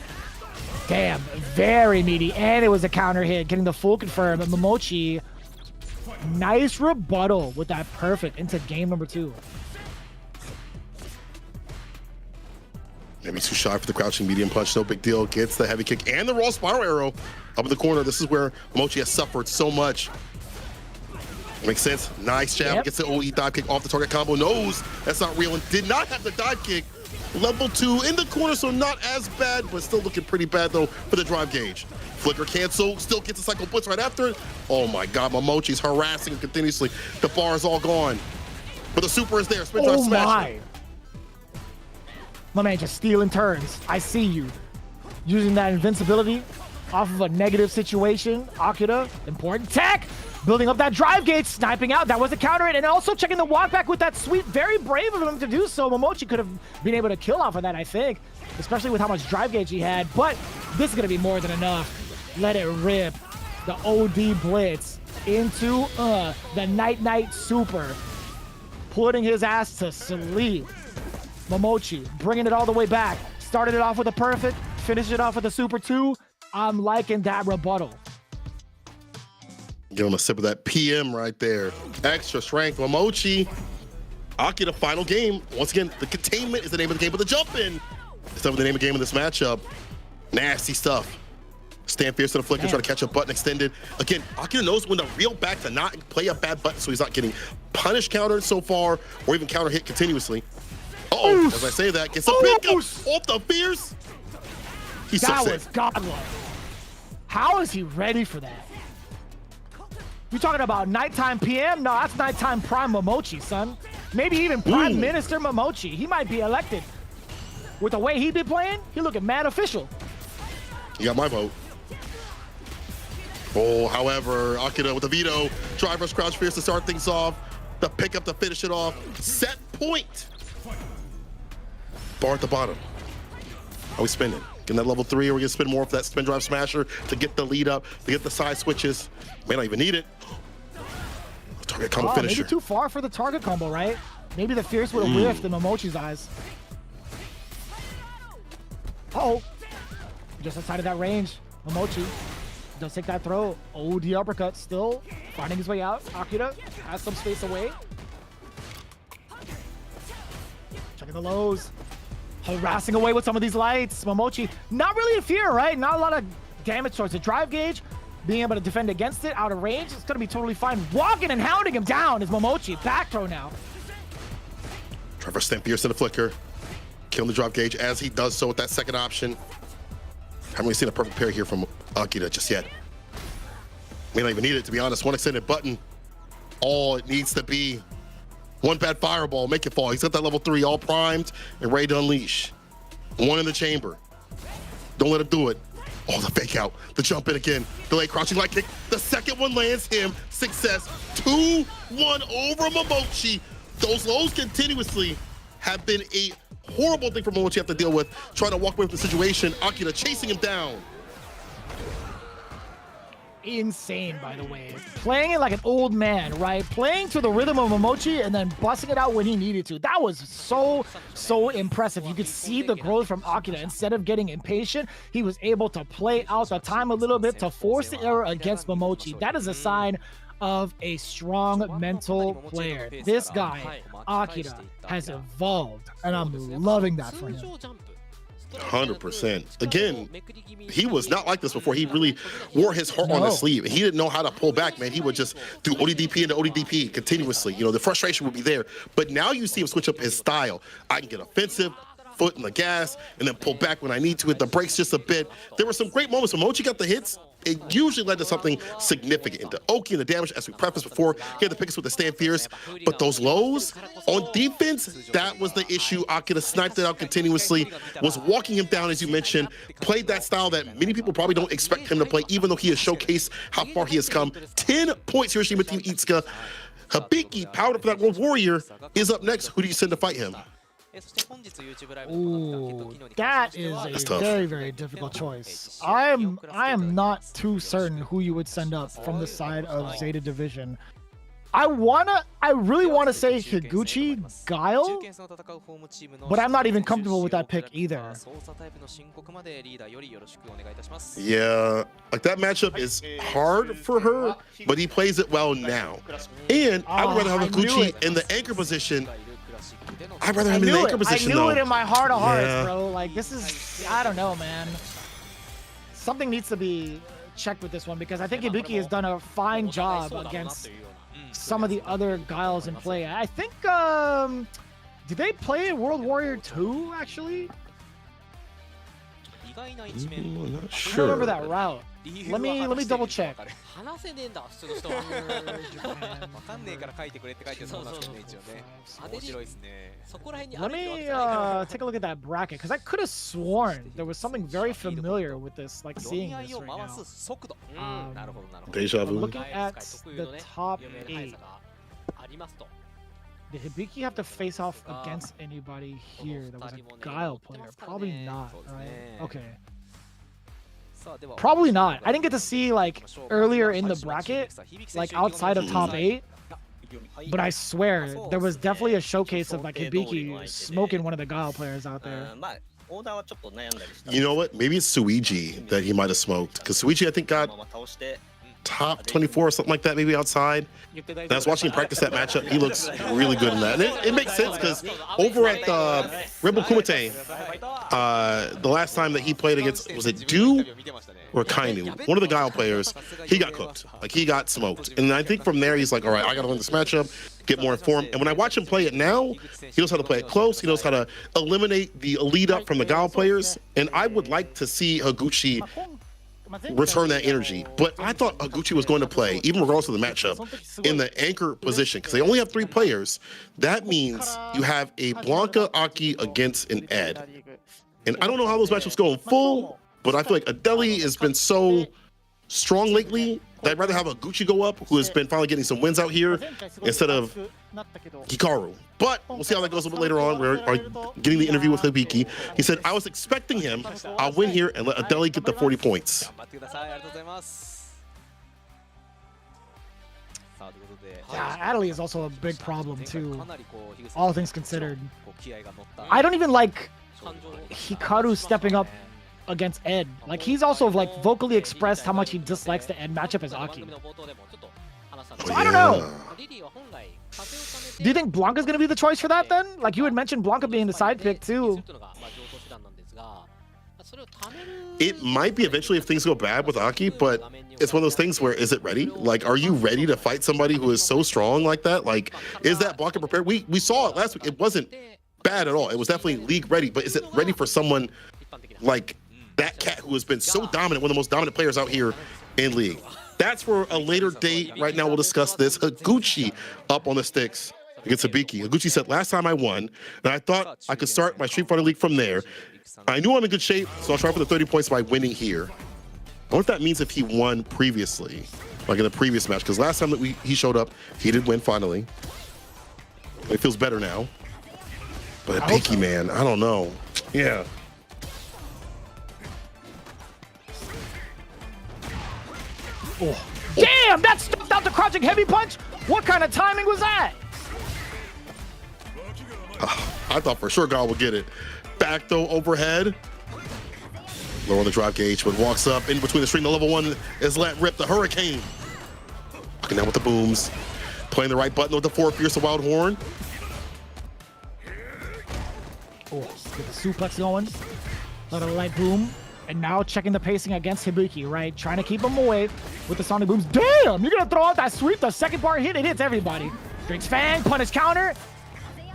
Damn, very meaty, and it was a counter hit, getting the full confirm. And Momochi, nice rebuttal with that perfect into game number 2. Maybe too shy for the crouching medium punch, no big deal. Gets the heavy kick and the raw spiral arrow up in the corner. This is where Momochi has suffered so much. Makes sense. Nice jab. Yep. Gets the OE dive kick off the target combo. Knows that's not real and did not have the dive kick. Level 2 in the corner, so not as bad, but still looking pretty bad though for the drive gauge. Flicker cancel, still gets a cycle blitz right after it. Oh my God, Momochi's harassing him continuously. The bar is all gone, but the super is there. Spin drive smash. My man just stealing turns. I see you. Using that invincibility off of a negative situation. Akira, important tech. Building up that drive gate, sniping out. That was a counter hit, and also checking the walk back with that sweep. Very brave of him to do so. Momochi could have been able to kill off of that, I think, especially with how much drive gauge he had. But this is going to be more than enough. Let it rip. The OD blitz into the night super. Putting his ass to sleep. Momochi bringing it all the way back. Started it off with a perfect. Finished it off with a super 2. I'm liking that rebuttal. Give him a sip of that PM right there. Extra strength, Momochi. Akira, final game. Once again, the containment is the name of the game, but the jump in is the name of the game in this matchup. Nasty stuff. Stand fierce to the flicker, try to catch a button extended. Again, Akira knows when to reel back to not play a bad button, so he's not getting punish countered so far, or even counter hit continuously. Uh-oh, as I say that, gets a pick up off the fierce. He's so sick. That was godlike. How is he ready for that? You talking about nighttime PM? No, that's nighttime prime Momochi, son. Maybe even Prime Minister Momochi. He might be elected. With the way he been playing, he looking mad official. You got my vote. Oh, however, Akira with the veto. Drive rush crouch fierce to start things off. The pickup to finish it off. Set point. Bar at the bottom. Are we spinning? Getting that level 3, or we're gonna spin more for that spin drive smasher to get the lead up, to get the side switches. May not even need it. Target combo finisher. Maybe too far for the target combo, right? Maybe the fierce would have whiffed in Momochi's eyes. Uh-oh. Just outside of that range. Momochi does take that throw. Oh, the uppercut still finding his way out. Akira has some space away. Checking the lows. Harassing away with some of these lights. Momochi, not really in fear, right? Not a lot of damage towards the drive gauge. Being able to defend against it out of range, it's going to be totally fine. Walking and hounding him down is Momochi. Back throw now. Trevor Stamp fierce to the flicker. Killing the drop gauge as he does so with that second option. Haven't really seen a perfect pair here from Akira just yet. May not even need it, to be honest. One extended button. All it needs to be. One bad fireball, make it fall. He's got that level 3 all primed and ready to unleash. One in the chamber. Don't let him do it. Oh, the fake out, the jump in again. Delayed crouching light kick. The second one lands him. Success. 2-1 over Momochi. Those lows continuously have been a horrible thing for Momochi to have to deal with. Trying to walk away from the situation. Akira chasing him down. Insane, by the way. Playing it like an old man, right? Playing to the rhythm of Momochi and then busting it out when he needed to. That was so impressive. You could see the growth from Akira. Instead of getting impatient, he was able to play out the time a little bit to force the error against Momochi. That is a sign of a strong mental player. This guy, Akira, has evolved, and I'm loving that for him. 100%. Again, he was not like this before. He really wore his heart on his sleeve. He didn't know how to pull back, man. He would just do ODDP into ODDP continuously. You know, the frustration would be there. But now you see him switch up his style. I can get offensive, foot in the gas, and then pull back when I need to, hit the brakes just a bit. There were some great moments when Mochi got the hits. It usually led to something significant. Into Oki and the damage, as we prefaced before, he had to pick us with the stand fierce. But those lows on defense, that was the issue. Akira sniped it out continuously, was walking him down, as you mentioned, played that style that many people probably don't expect him to play, even though he has showcased how far he has come. 10 points, Hiroshima Team Itsuka. Hibiki, powered up for that World Warrior, is up next. Who do you send to fight him? Ooh, that is a very, very difficult choice. I am not too certain who you would send up from the side of Zeta Division. I really wanna say Higuchi Guile, but I'm not even comfortable with that pick either. Yeah, like that matchup is hard for her, but he plays it well now. And I would rather have Higuchi in the anchor position. I'd rather have him in the anchor position, though. I knew it in my heart of hearts, bro. Like, this is, I don't know, man. Something needs to be checked with this one, because I think Hibiki has done a fine job against some of the other Guiles in play. I think, did they play World Warrior 2, actually? I'm not I sure. don't remember that route. Let me double check. Let me take a look at that bracket, because I could have sworn there was something very familiar with this, like seeing this right now. Deja vu. Looking at the top 8, did Hibiki have to face off against anybody here that was a Guile player? Probably not, right? Okay. Probably not. I didn't get to see, like, earlier in the bracket, like, outside of top 8. But I swear, there was definitely a showcase of, like, Hibiki smoking one of the Guile players out there. You know what? Maybe it's Suiji that he might have smoked. Because Suiji, I think, got top 24 or something like that, maybe outside. And I was watching him practice that matchup. He looks really good in that. And it makes sense, because over at Rebel Kumite, the last time that he played against, was it Du or Kainu? One of the Guile players, he got cooked. Like, he got smoked. And I think from there, he's like, all right, I got to learn this matchup, get more informed. And when I watch him play it now, he knows how to play it close. He knows how to eliminate the lead up from the Guile players. And I would like to see Higuchi return that energy. But I thought Higuchi was going to play, even regardless of the matchup, in the anchor position, because they only have 3 players. That means you have a Blanca Aki against an Ed. And I don't know how those matchups go in full, but I feel like Adeli has been so strong lately that I'd rather have Higuchi go up, who has been finally getting some wins out here, instead of Hikaru. But we'll see how that goes a little bit later on. We're getting the interview with Hibiki. He said, I was expecting him. I'll win here and let Adeli get the 40 points. Yeah, Adeli is also a big problem, too, all things considered. I don't even like Hikaru stepping up against Ed. Like, he's also, like, vocally expressed how much he dislikes the Ed matchup as Aki. So I don't know. Do you think Blanca's gonna be the choice for that then? Like, you had mentioned Blanca being the side pick too. It might be eventually if things go bad with Aki, but it's one of those things where, is it ready? Like, are you ready to fight somebody who is so strong like that? Like, is that Blanca prepared? We saw it last week. It wasn't bad at all. It was definitely league ready, but is it ready for someone like that cat who has been so dominant, one of the most dominant players out here in league? That's for a later date. Right now, we'll discuss this. Higuchi up on the sticks against Hibiki. Higuchi said, last time I won, and I thought I could start my Street Fighter League from there. I knew I'm in good shape, so I'll try for the 30 points by winning here. I wonder if that means if he won previously, like in the previous match, because last time that he showed up, he did win finally. It feels better now. But Hibiki, man, I don't know. Yeah. Oh. Damn, that stuffed out the crouching heavy punch. What kind of timing was that? I thought for sure God would get it. Back though, overhead. Lower on the drop gauge, but walks up in between the string. The level 1 is let rip the Hurricane. Looking down with the booms. Playing the right button with the 4 Pierce the Wild Horn. Oh, get the suplex going. Little light boom. And now checking the pacing against Hibiki, right? Trying to keep him away with the sonic booms. Damn! You're gonna throw out that sweep. The second part hit, it hits everybody. Drinks Fang, punish counter.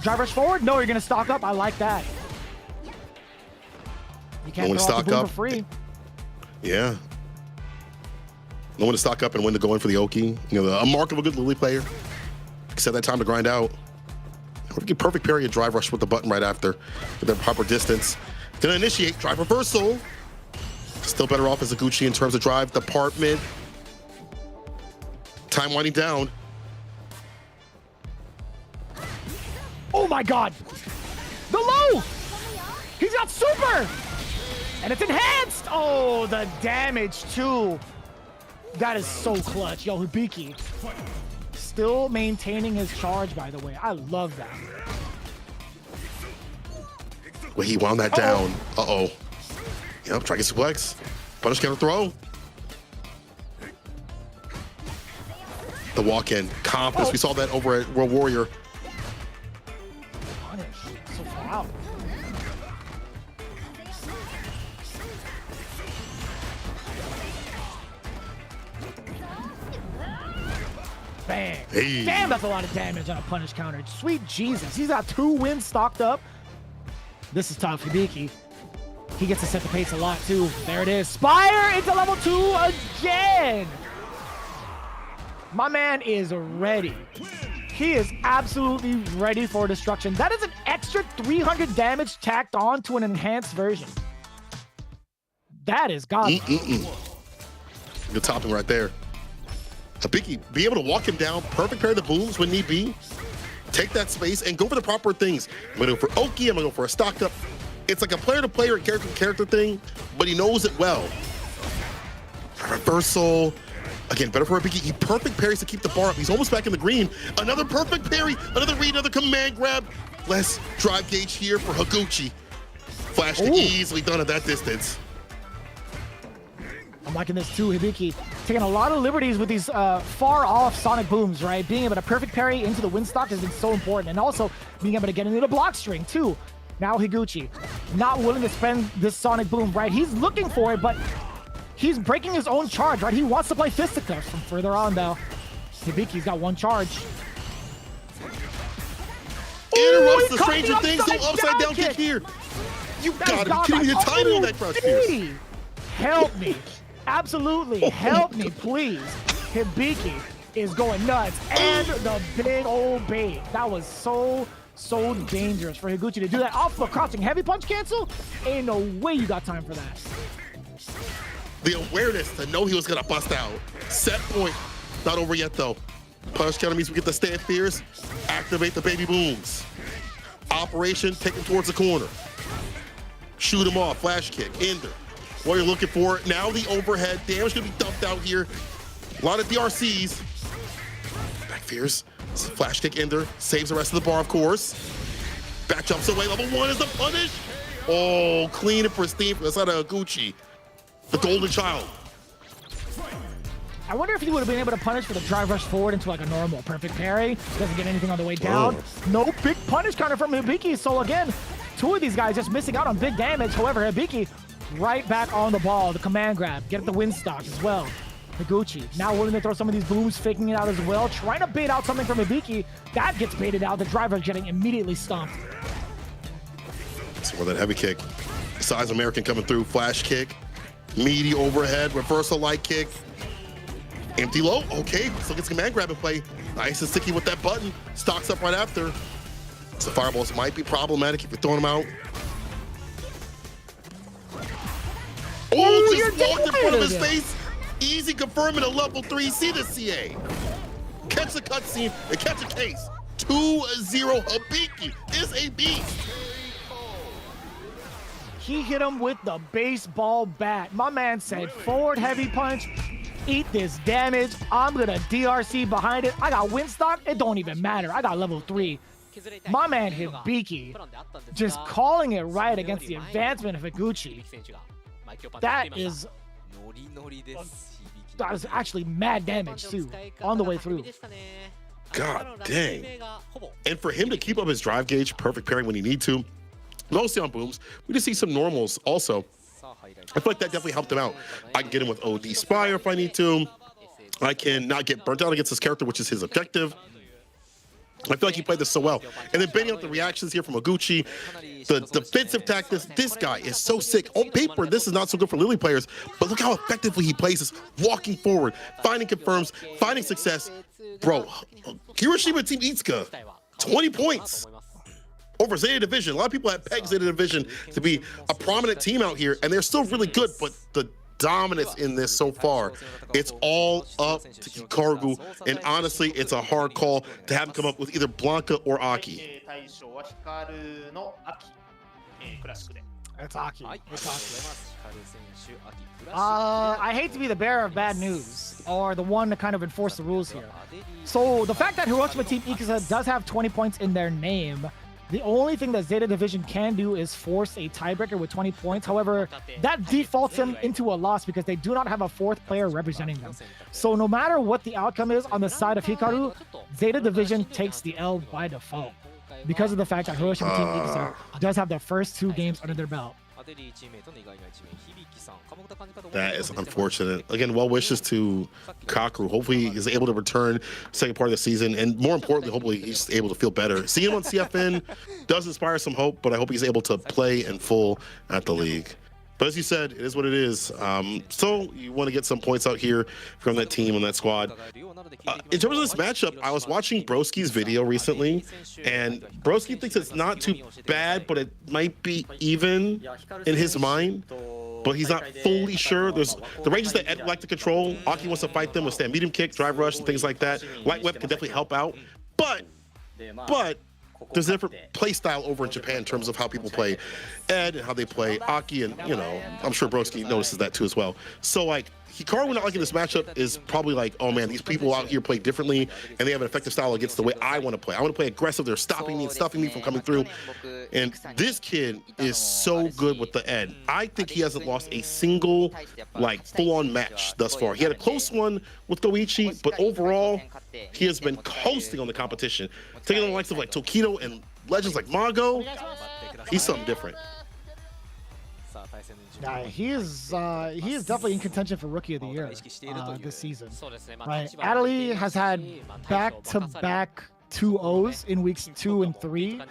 Drive rush forward. No, you're gonna stock up. I like that. You can't throw out the boom for free. Yeah. No one to stock up and when to go in for the Oki. You know, a mark of a good Lily player. Set that time to grind out. Perfect parry and drive rush with the button right after. With their proper distance. Gonna initiate drive reversal. Still better off as Higuchi in terms of drive department. Time winding down. Oh my god! The low! He's got super! And it's enhanced! Oh, the damage too. That is so clutch. Yo, Hibiki. Still maintaining his charge, by the way. I love that. Well, he wound that down. Uh-oh. Yep, try to get suplex. Punish counter throw. The walk-in. Compass. We saw that over at World Warrior. Punish. So far out. Bang. Hey. Damn, that's a lot of damage on a punish counter. Sweet Jesus. He's got 2 wins stocked up. This is tough. Hibiki. He gets to set the pace a lot too. There it is. Spire into level 2 again. My man is ready. He is absolutely ready for destruction. That is an extra 300 damage tacked on to an enhanced version. That is godlike. Good topping right there. Hibiki, be able to walk him down, perfect pair of the booms when need be. Take that space and go for the proper things. I'm gonna go for Oki, I'm gonna go for a stock up. It's like a player-to-player and character-to-character thing, but he knows it well. Reversal. Again, better for Hibiki. He perfect parries to keep the bar up. He's almost back in the green. Another perfect parry, another read, another command grab. Less drive gauge here for Higuchi. Flash to easily done at that distance. I'm liking this too, Hibiki. Taking a lot of liberties with these far off sonic booms, right? Being able to perfect parry into the win stock has been so important. And also being able to get into the block string too. Now Higuchi, not willing to spend this sonic boom, right? He's looking for it, but he's breaking his own charge, right? He wants to play fisticuffs from further on though. Hibiki's got 1 charge. Interrupts the Stranger Things, so upside down kick here. You gotta be kidding me, the timing on that crouch pierce. Help me. Absolutely, help me, please. Hibiki is going nuts. And the big old bait. That was so dangerous for Higuchi to do that off of a crouching heavy punch cancel. Ain't no way you got time for that. The awareness to know he was gonna bust out. Set point, not over yet though. Punish counter means we get the stand fierce. Activate the baby booms. Operation, take him towards the corner. Shoot him off, flash kick, ender. What you're looking for, now the overhead. Damage gonna be dumped out here. A lot of DRCs. Back fierce. Flash kick ender. Saves the rest of the bar, of course. Back jumps away. Level 1 is the punish. Oh, clean and pristine for the side of Higuchi. The golden child. I wonder if he would have been able to punish for the drive rush forward into like a normal perfect parry. Doesn't get anything on the way down. No big punish counter from Hibiki. So again, 2 of these guys just missing out on big damage. However, Hibiki right back on the ball. The command grab. Get the win stock as well. Higuchi now willing to throw some of these booms, faking it out as well. Trying to bait out something from Hibiki. That gets baited out. The driver getting immediately stomped. So with that heavy kick. Size American coming through. Flash kick. Meaty overhead. Reversal light kick. Empty low. Okay. Still gets command grab in play. Nice and sticky with that button. Stocks up right after. So fireballs might be problematic if you're throwing them out. Oh, just walked in front of his face. Easy confirming a level 3 CA. Catch the cutscene and catch a case. 2-0. Hibiki is a beast. He hit him with the baseball bat. My man said, forward heavy punch, eat this damage. I'm gonna DRC behind it. I got win stock, it don't even matter. I got level 3. My man Hibiki just calling it right against the advancement of Higuchi. That is actually mad damage too, on the way through. God dang. And for him to keep up his drive gauge, perfect pairing when you need to, mostly on booms. We just see some normals also. I feel like that definitely helped him out. I can get him with OD Spire if I need to. I can not get burnt out against his character, which is his objective. I feel like he played this so well. And then baiting out the reactions here from Oguchi, the defensive tactics. This guy is so sick. On paper, this is not so good for Lily players, but look how effectively he plays this, walking forward, finding confirms, finding success. Bro, Hiroshima Team Itsuka, 20 points over Zeta Division. A lot of people have pegged Zeta Division to be a prominent team out here, and they're still really good, but the dominance in this so far, it's all up to Hikaru, and honestly, it's a hard call to have him come up with either Blanca or Aki. It's Aki. I hate to be the bearer of bad news, or the one to kind of enforce the rules here. So the fact that Hiroshima Team Ikusa does have 20 points in their name, the only thing that Zeta Division can do is force a tiebreaker with 20 points. However, that defaults them into a loss because they do not have a fourth player representing them. So no matter what the outcome is on the side of Hikaru, Zeta Division takes the L by default because of the fact that Hiroshima Team Ikusa does have the first 2 games under their belt. That is unfortunate. Again, well wishes to Kakeru. Hopefully he's able to return second part of the season, and more importantly, hopefully he's able to feel better. Seeing him on CFN does inspire some hope, but I hope he's able to play in full at the league. But as you said, it is what it is. So you want to get some points out here from that team and that squad. In terms of this matchup, I was watching Broski's video recently, and Broski thinks it's not too bad, but it might be even in his mind. But he's not fully sure. There's the ranges that Ed would like to control. Aki wants to fight them with stand medium kick, drive rush, and things like that. Light whip can definitely help out. But there's a different play style over in Japan in terms of how people play Ed and how they play Aki, and you know, I'm sure Broski notices that too as well. So like Hikaru not liking this matchup is probably like, oh man, these people out here play differently and they have an effective style against the way I want to play. I want to play aggressive. They're stopping me and stuffing me from coming through. And this kid is so good with the Ed. I think he hasn't lost a single like full-on match thus far. He had a close one with Goichi, but overall he has been coasting on the competition. Taking on the likes of like Tokido and legends like Mago, he's something different. He is definitely in contention for Rookie of the Year this season. Right, Adley has had back-to-back 2-0s in weeks 2 and 3.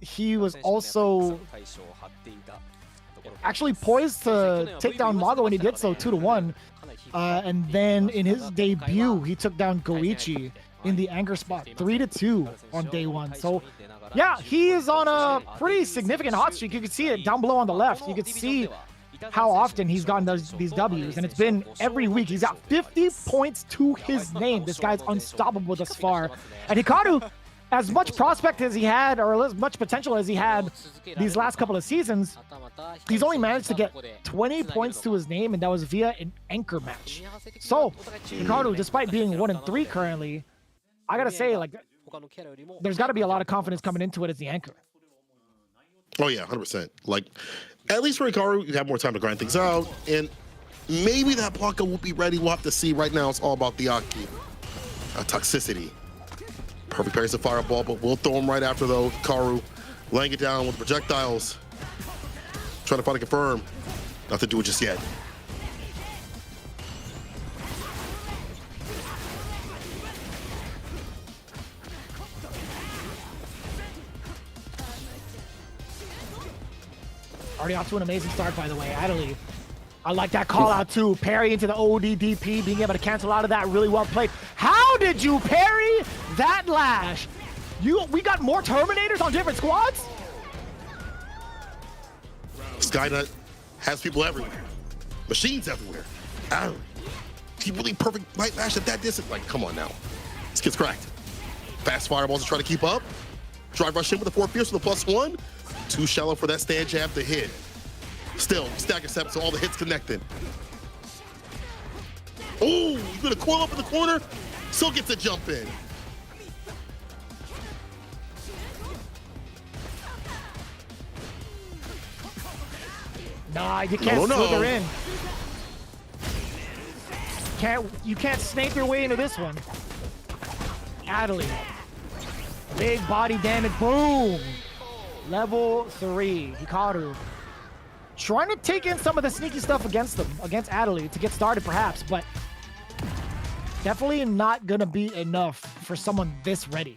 He was also actually poised to take down Mago when he did so 2-1. And then in his debut, he took down Goichi in the anger spot 3-2 on day 1. So yeah, he is on a pretty significant hot streak. You can see it down below on the left. You can see how often he's gotten these W's, and it's been every week. He's got 50 points to his name. This guy's unstoppable thus far. And Hikaru, as much prospect as he had, or as much potential as he had these last couple of seasons, he's only managed to get 20 points to his name, and that was via an anchor match. So Hikaru, despite being 1-3 currently, I gotta say, like, there's got to be a lot of confidence coming into it as the anchor. Oh yeah, 100%. Like, at least for Hikaru, you have more time to grind things out, and maybe that Blanca will be ready. We'll have to see. Right now, it's all about the Aki. Toxicity. Perfect parries the fireball, but we'll throw him right after though. Hikaru laying it down with projectiles. Trying to find a confirm. Not to do it just yet. Already off to an amazing start, by the way. Adley, I like that call out too. Parry into the ODDP, being able to cancel out of that, really well played. How did you parry that lash? We got more Terminators on different squads? Skynut has people everywhere. Machines everywhere. Adley, he really perfect light lash at that distance. Like, come on now. This kid's cracked. Fast fireballs to try to keep up. Drive rush in with a 4 fierce with a +1. Too shallow for that stand jab to hit. Still, stack accept, so all the hits connected. Oh, he's gonna coil up in the corner. Still gets a jump in. Nah, you can't slither in. You can't snake your way into this one. Adley. Big body damage. Boom. Level 3, Hikaru. Trying to take in some of the sneaky stuff against them, against Adley, to get started perhaps, but definitely not gonna be enough for someone this ready.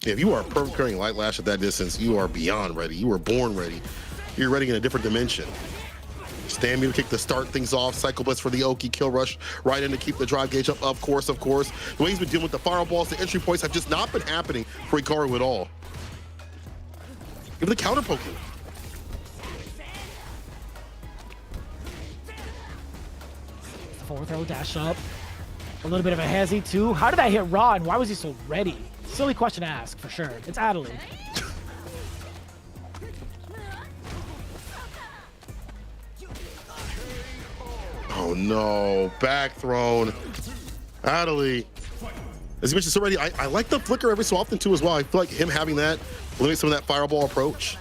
If you are perfect carrying Light Lash at that distance, you are beyond ready. You were born ready. You're ready in a different dimension. Stamina kick to start things off. Cycle Blitz for the Oki. Kill rush right in to keep the drive gauge up. Of course. The way he's been dealing with the fireballs, the entry points have just not been happening for Hikaru at all. Give the counter poking. Forward throw, dash up. A little bit of a hezzy too. How did that hit Raw and why was he so ready? Silly question to ask, for sure. It's Adley. Oh no, back thrown. Adley. As you mentioned already, I like the flicker every so often too as well. I feel like him having that, eliminate some of that fireball approach.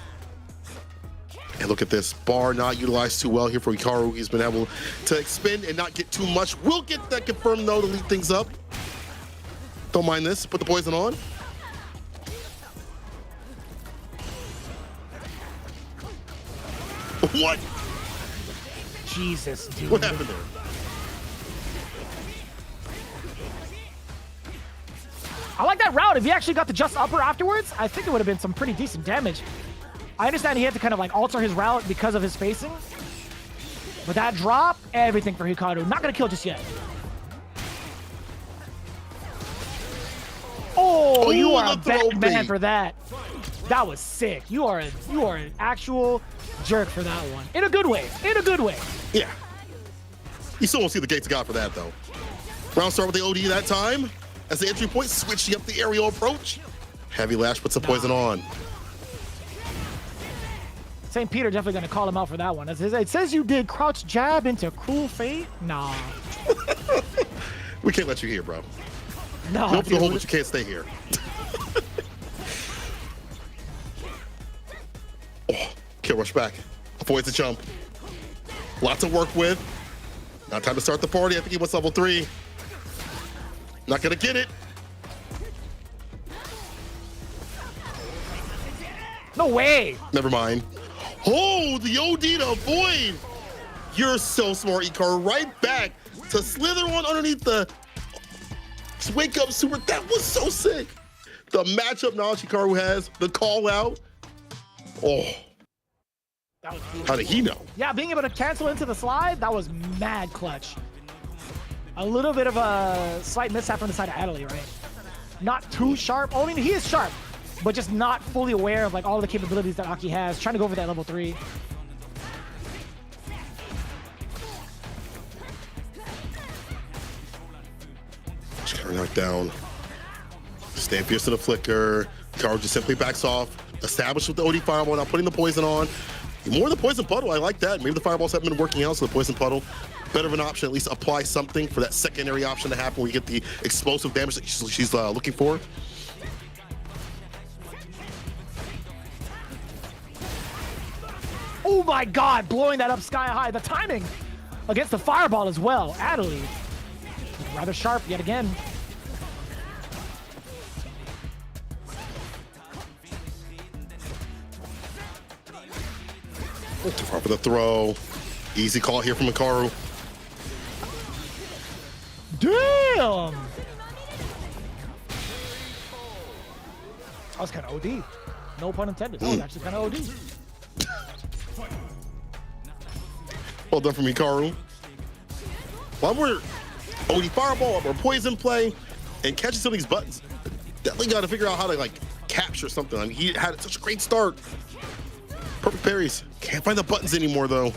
And look at this, bar not utilized too well here for Hikaru. He's been able to expend and not get too much. We'll get that confirmed though to lead things up. Don't mind this, put the poison on. What? Jesus, dude. What happened there? I like that route. If he actually got the just upper afterwards, I think it would have been some pretty decent damage. I understand he had to kind of like alter his route because of his spacing. But that drop, everything for Hikaru. Not gonna kill just yet. Oh, you are a bad man for that. That was sick. You are an actual jerk for that one. In a good way. In a good way. Yeah. You still won't see the gates of God for that though. Round start with the OD that time. As the entry point, switching up the aerial approach. Heavy Lash puts the poison on. St. Peter definitely going to call him out for that one. It says you did crouch jab into Cruel Fate? Nah. We can't let you here, bro. No, you open the hole, but you can't stay here. Oh, kill rush back. Avoids the jump. Lots of work with. Not time to start the party. I think he wants level 3. Not gonna get it. No way. Never mind. Oh, the OD to avoid. You're so smart, Hikaru. Right back to slither on underneath the wake up super. That was so sick. The matchup knowledge Hikaru has, the call out. Oh. How did he know? Yeah, being able to cancel into the slide, that was mad clutch. A little bit of a slight mishap on the side of Adley, right? Not too sharp. I mean, he is sharp, but just not fully aware of like all the capabilities that Aki has. Trying to go for that level 3. Just got knocked down. Stand fierce to the flicker. Hikaru just simply backs off. Established with the OD fireball, now putting the poison on. More of the poison puddle, I like that. Maybe the fireballs haven't been working out, so the poison puddle, better of an option. At least apply something for that secondary option to happen where you get the explosive damage that she's looking for. Oh my God, blowing that up sky high. The timing against the fireball as well. Adley, rather sharp yet again. Too far for the throw. Easy call here from Hikaru. Damn! That was kind of OD. No pun intended. That was actually kind of OD. Well done from Hikaru. One more OD fireball or poison play and catching some of these buttons. Definitely got to figure out how to like capture something. I mean, he had such a great start. Perfect parries. Can't find the buttons anymore though.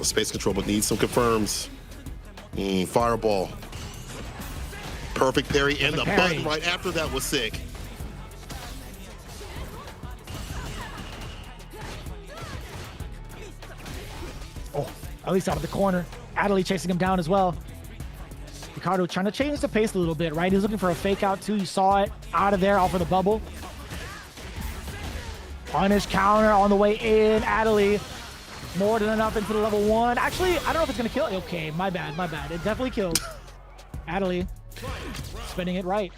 Space control, but needs some confirms. Fireball. Perfect parry, and the button right after that was sick. Oh, at least out of the corner. Adley chasing him down as well. Hikaru trying to change the pace a little bit, right? He's looking for a fake out too. You saw it out of there off of the bubble. Punish counter on the way in. Adley More than enough into the level 1. Actually, I don't know if it's going to kill. Okay, my bad, my bad. It definitely killed. Adley spinning it right.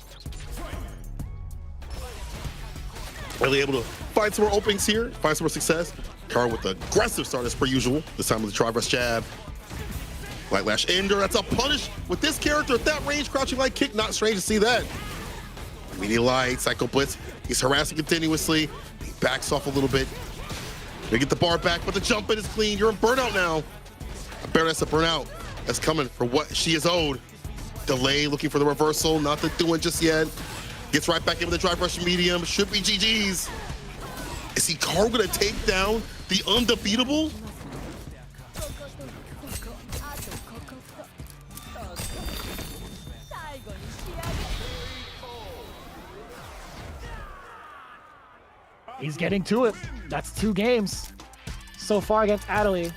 Really able to find some more openings here, find some more success. Hikaru with the aggressive start as per usual. This time with the try-rush jab. Light lash ender, that's a punish with this character at that range. Crouching light kick, not strange to see that. Media light, Psycho Blitz. He's harassing continuously. He backs off a little bit. They get the bar back, but the jump in is clean. You're in burnout now. A Baroness of burnout that's coming for what she is owed. Delay, looking for the reversal, not the doing just yet. Gets right back in with the drive rush medium. Should be GG's. Is Hikaru gonna take down the undefeatable? He's getting to it. That's 2 games so far against Adley.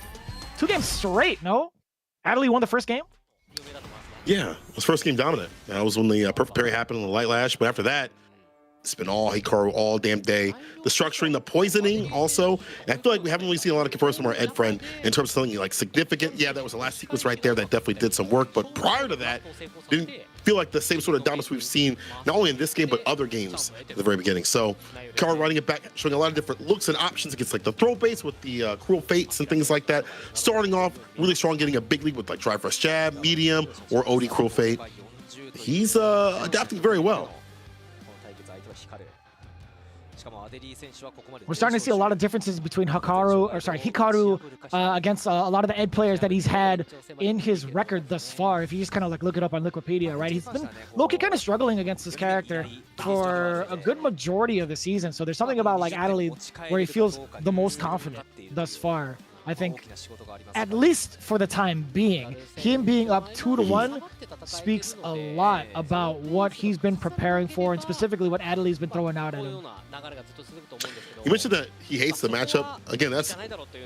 2 games straight, no? Adley won the first game? Yeah, it was first game dominant. That was when the perfect parry happened on the light lash, but after that, it's been all Hikaru all damn day. The structuring, the poisoning also. And I feel like we haven't really seen a lot of confirms from our Ed friend in terms of something like significant. Yeah, that was the last sequence right there that definitely did some work. But prior to that, didn't feel like the same sort of dominance we've seen, not only in this game, but other games at the very beginning. So Hikaru running it back, showing a lot of different looks and options against like the throw base with the cruel fates and things like that. Starting off really strong, getting a big lead with like drive rush jab, medium, or OD cruel fate. He's adapting very well. We're starting to see a lot of differences between Hikaru against a lot of the Ed players that he's had in his record thus far. If you just kind of like look it up on Wikipedia, right? He's been low-key kind of struggling against this character for a good majority of the season. So there's something about like Adley where he feels the most confident thus far. I think, at least for the time being, him being up 2-1 speaks a lot about what he's been preparing for and specifically what Adley's been throwing out at him. You mentioned that he hates the matchup. Again, that's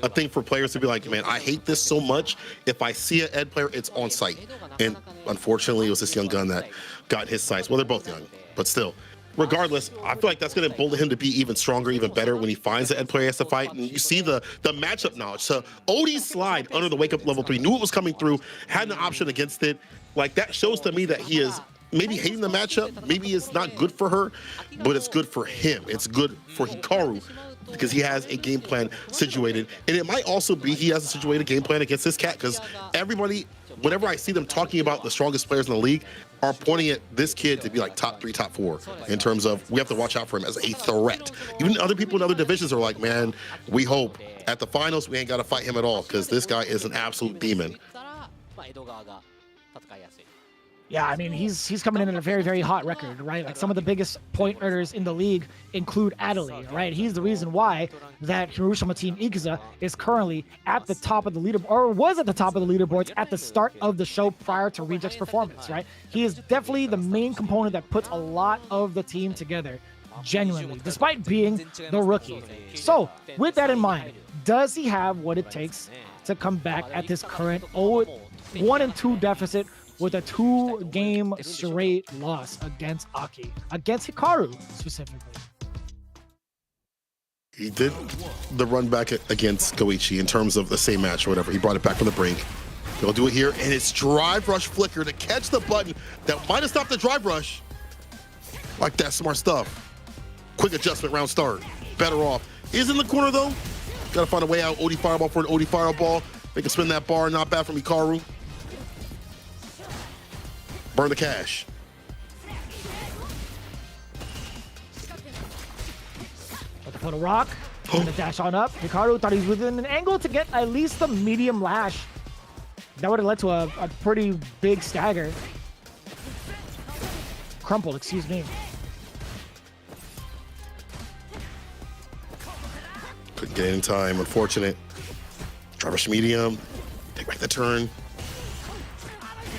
a thing for players to be like, man, I hate this so much. If I see an Ed player, it's on site. And unfortunately, it was this young gun that got his sights. Well, they're both young, but still. Regardless, I feel like that's going to embolden him to be even stronger, even better when he finds the Ed player he has to fight. And you see the matchup knowledge. So OD's slide under the wake-up level 3, knew it was coming through, had an option against it. Like, that shows to me that he is maybe hating the matchup. Maybe it's not good for her, but it's good for him. It's good for Hikaru because he has a game plan situated. And it might also be he has a situated game plan against this cat because everybody, whenever I see them talking about the strongest players in the league, are pointing at this kid to be like top 3, top 4 in terms of we have to watch out for him as a threat. Even other people in other divisions are like, man, we hope at the finals we ain't got to fight him at all because this guy is an absolute demon. Yeah, I mean, he's coming in at a very, very hot record, right? Like some of the biggest point earners in the league include Adley, right? He's the reason why that HIROSHIMA team Ikuza is currently at the top of the leaderboard, or was at the top of the leaderboards at the start of the show prior to Reject's performance, right? He is definitely the main component that puts a lot of the team together, genuinely, despite being the rookie. So, with that in mind, does he have what it takes to come back at this current 1-2 deficit with a 2-game straight loss against Aki, against Hikaru specifically? He did the run back against Goichi in terms of the same match or whatever. He brought it back from the brink. He'll do it here, and it's drive rush flicker to catch the button that might have stopped the drive rush. Like that, smart stuff. Quick adjustment, round start. Better off. Is in the corner though. Gotta find a way out. OD fireball for an OD fireball. They can spin that bar. Not bad from Hikaru. Burn the cash. About to put a rock. Gonna dash on up. Hikaru thought he's within an angle to get at least the medium lash. That would have led to a pretty big stagger. Crumple, excuse me. Couldn't get in time, unfortunate. Drive medium. Take back the turn.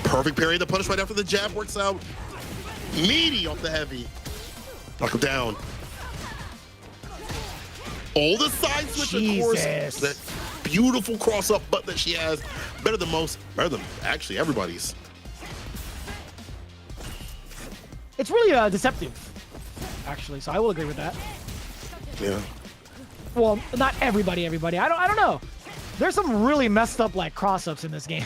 Perfect parry, the punish right after the jab works out. Meaty off the heavy. Knock him down. Oh, the side switch, of course. That beautiful cross-up butt that she has. Better than most, better than actually everybody's. It's really deceptive, actually, so I will agree with that. Yeah. Well, not everybody. I don't know. There's some really messed up like cross-ups in this game.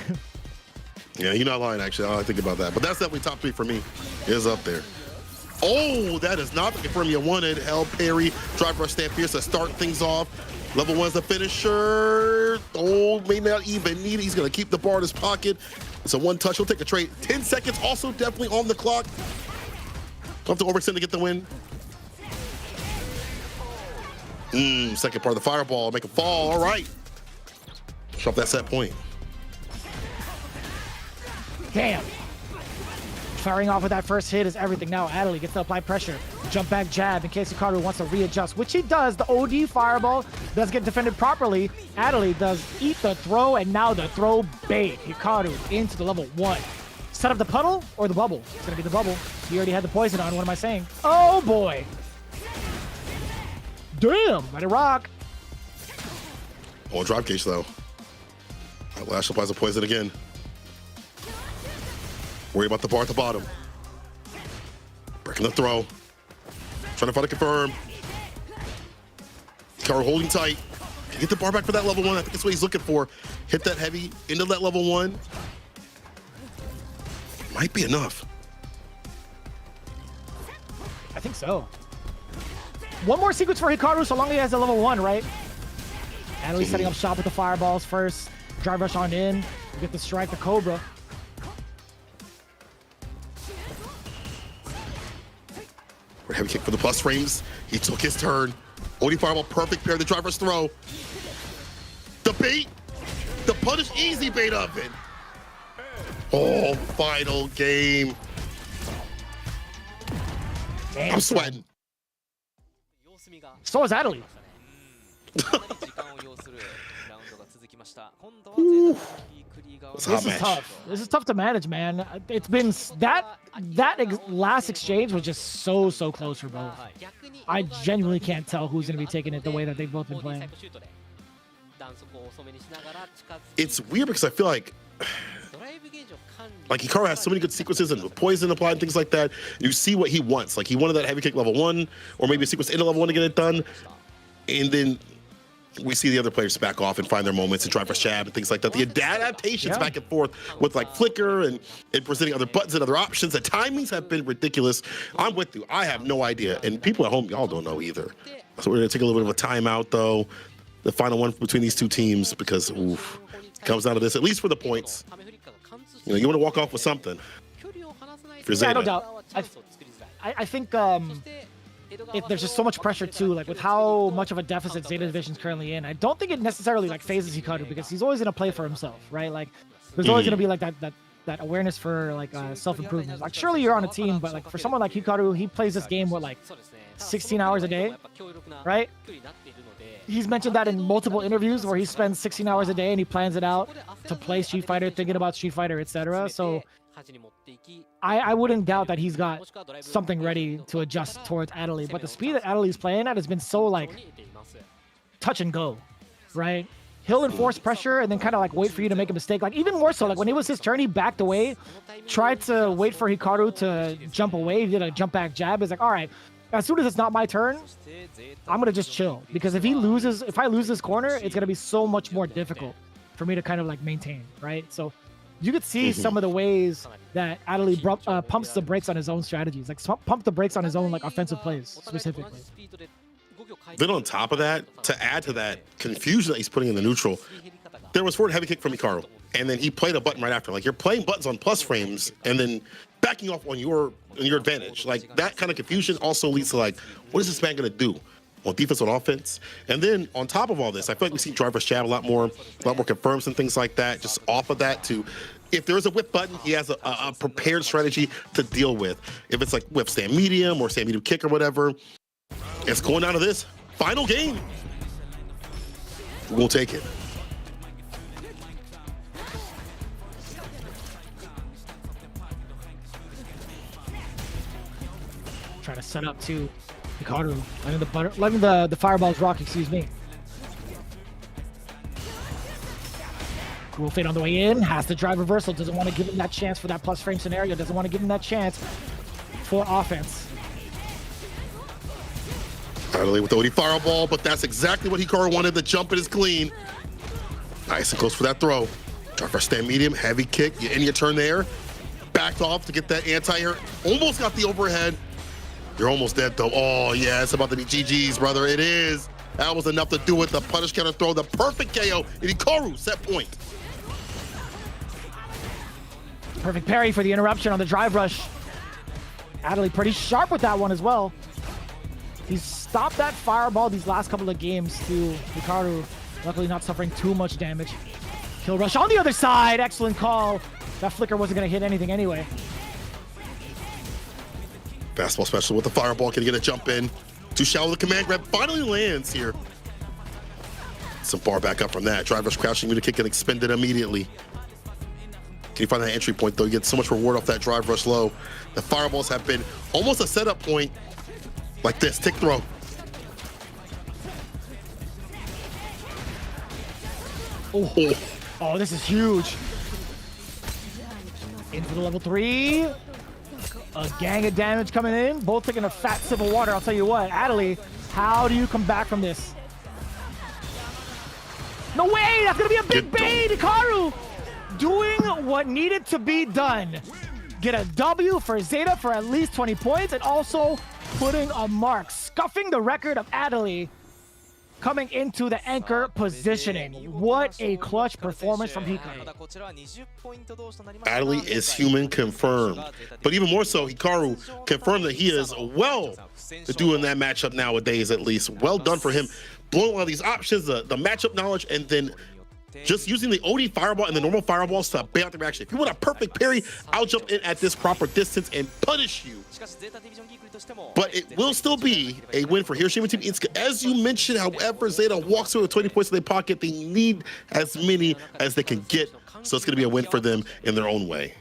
Yeah, you're not lying, actually. I think about that. But that's definitely top 3 for me. Is up there. Oh, that is not the confirm you wanted. Hell parry, drive rush stand fierce to start things off. Level 1's the finisher. Oh, may not even need it. He's going to keep the bar in his pocket. It's a one touch. He'll take a trade. 10 seconds also definitely on the clock. Don't have to overextend to get the win. Second part of the fireball. Make a fall. All right. Show up that set point. Damn. Firing off with that first hit is everything. Now Adley gets to apply pressure. Jump back jab in case Hikaru wants to readjust, which he does. The OD fireball does get defended properly. Adley does eat the throw, and now the throw bait. Hikaru into the level 1. Set up the puddle or the bubble? It's going to be the bubble. He already had the poison on. What am I saying? Oh, boy. Damn. Let it rock. Oh, drop cage, though. Lash applies the poison again. Worry about the bar at the bottom. Breaking the throw. Trying to find a confirm. Hikaru holding tight. Can get the bar back for that level 1. I think that's what he's looking for. Hit that heavy into that level 1. Might be enough. I think so. One more sequence for Hikaru so long as he has a level 1, right? Adley setting up shop with the fireballs first. Drive rush on in. We get the strike, the Cobra. Heavy kick for the plus frames. He took his turn. OD fireball, perfect pair. The drive rush throw. The bait. The punish easy bait of it. Oh, final game. Damn. I'm sweating. So is Adley. It's This a hot is match. tough. This is tough to manage, man. It's been last exchange was just so close for both. I genuinely can't tell who's going to be taking it the way that they've both been playing. It's weird because I feel like Hikaru has so many good sequences and poison applied and things like that. You see what he wants. Like he wanted that heavy kick level 1, or maybe a sequence into level 1 to get it done. And then we see the other players back off and find their moments and drive for jab and things like that. The adaptations back and forth with like flicker and presenting other buttons and other options. The timings have been ridiculous. I'm with you. I have no idea. And people at home, y'all don't know either. So we're going to take a little bit of a timeout, though. The final one between these two teams, because oof, it comes down to this, at least for the points. You know, you want to walk off with something. For ZETA. Yeah, no doubt. I think there's just so much pressure too, like with how much of a deficit ZETA Division's currently in. I don't think it necessarily like phases Hikaru because he's always gonna play for himself, right? Like there's always gonna be like that awareness for like self-improvement. Like surely you're on a team, but like for someone like Hikaru, he plays this game with like 16 hours a day, right? He's mentioned that in multiple interviews where he spends 16 hours a day and he plans it out to play Street Fighter, thinking about Street Fighter, etc. So I wouldn't doubt that he's got something ready to adjust towards Adley, but the speed that Adley's playing at has been so like touch and go, right? He'll enforce pressure and then kind of like wait for you to make a mistake. Like even more so, like when it was his turn, he backed away, tried to wait for Hikaru to jump away. He did a jump back jab. He's like, all right, as soon as it's not my turn, I'm gonna just chill, because if I lose this corner, it's gonna be so much more difficult for me to kind of like maintain, right? So you could see some of the ways that Adley pumps the brakes on his own strategies, like pump the brakes on his own like offensive plays specifically. Then on top of that, to add to that confusion that he's putting in the neutral, there was forward heavy kick from Hikaru, and then he played a button right after. Like you're playing buttons on plus frames and then backing off on your advantage. Like that kind of confusion also leads to like, what is this man gonna do on defense, on offense? And then on top of all this, I feel like we see driver's jab a lot more confirms and things like that. Just off of that, to if there is a whip button, he has a prepared strategy to deal with. If it's like whip stand medium or stand medium kick or whatever, it's going down to this final game. We'll take it. Trying to set up to Hikaru, letting the fireballs rock, excuse me. Cool fade on the way in, has to drive reversal, doesn't want to give him that chance for that plus frame scenario, doesn't want to give him that chance for offense. Adley with the OD fireball, but that's exactly what Hikaru wanted. The jump, it is clean. Nice and close for that throw. Try for a stand medium, heavy kick. You end your turn there. Backed off to get that anti-air. Almost got the overhead. You're almost dead though. Oh yeah, it's about to be GG's, brother. It is. That was enough to do it. The punish counter throw, the perfect KO. And Hikaru, set point. Perfect parry for the interruption on the drive rush. Adley pretty sharp with that one as well. He's stopped that fireball these last couple of games to Hikaru. Luckily not suffering too much damage. Kill rush on the other side. Excellent call. That flicker wasn't going to hit anything anyway. Fastball special with the fireball. Can he get a jump in? Too shallow. The command grab finally lands here. Some bar back up from that. Drive rush crouching. Need to kick and expend it immediately. Can you find that entry point though? You get so much reward off that drive rush low. The fireballs have been almost a setup point. Like this. Tick throw. Oh, this is huge. Into the level 3. A gang of damage coming in. Both taking a fat sip of water. I'll tell you what, Adley, how do you come back from this? No way! That's gonna be a big bait! Hikaru doing what needed to be done. Get a W for ZETA for at least 20 points and also putting a mark. Scuffing the record of Adley coming into the anchor positioning. What a clutch performance from Hikaru. Adley is human confirmed. But even more so, Hikaru confirmed that he is well doing that matchup nowadays, at least. Well done for him. Blowing all these options, the matchup knowledge, and then just using the OD fireball and the normal fireballs to bail out the reaction. If you want a perfect parry, I'll jump in at this proper distance and punish you. But it will still be a win for HIROSHIMA Team Itsuka. As you mentioned, however, ZETA walks through with 20 points in their pocket. They need as many as they can get. So it's going to be a win for them in their own way.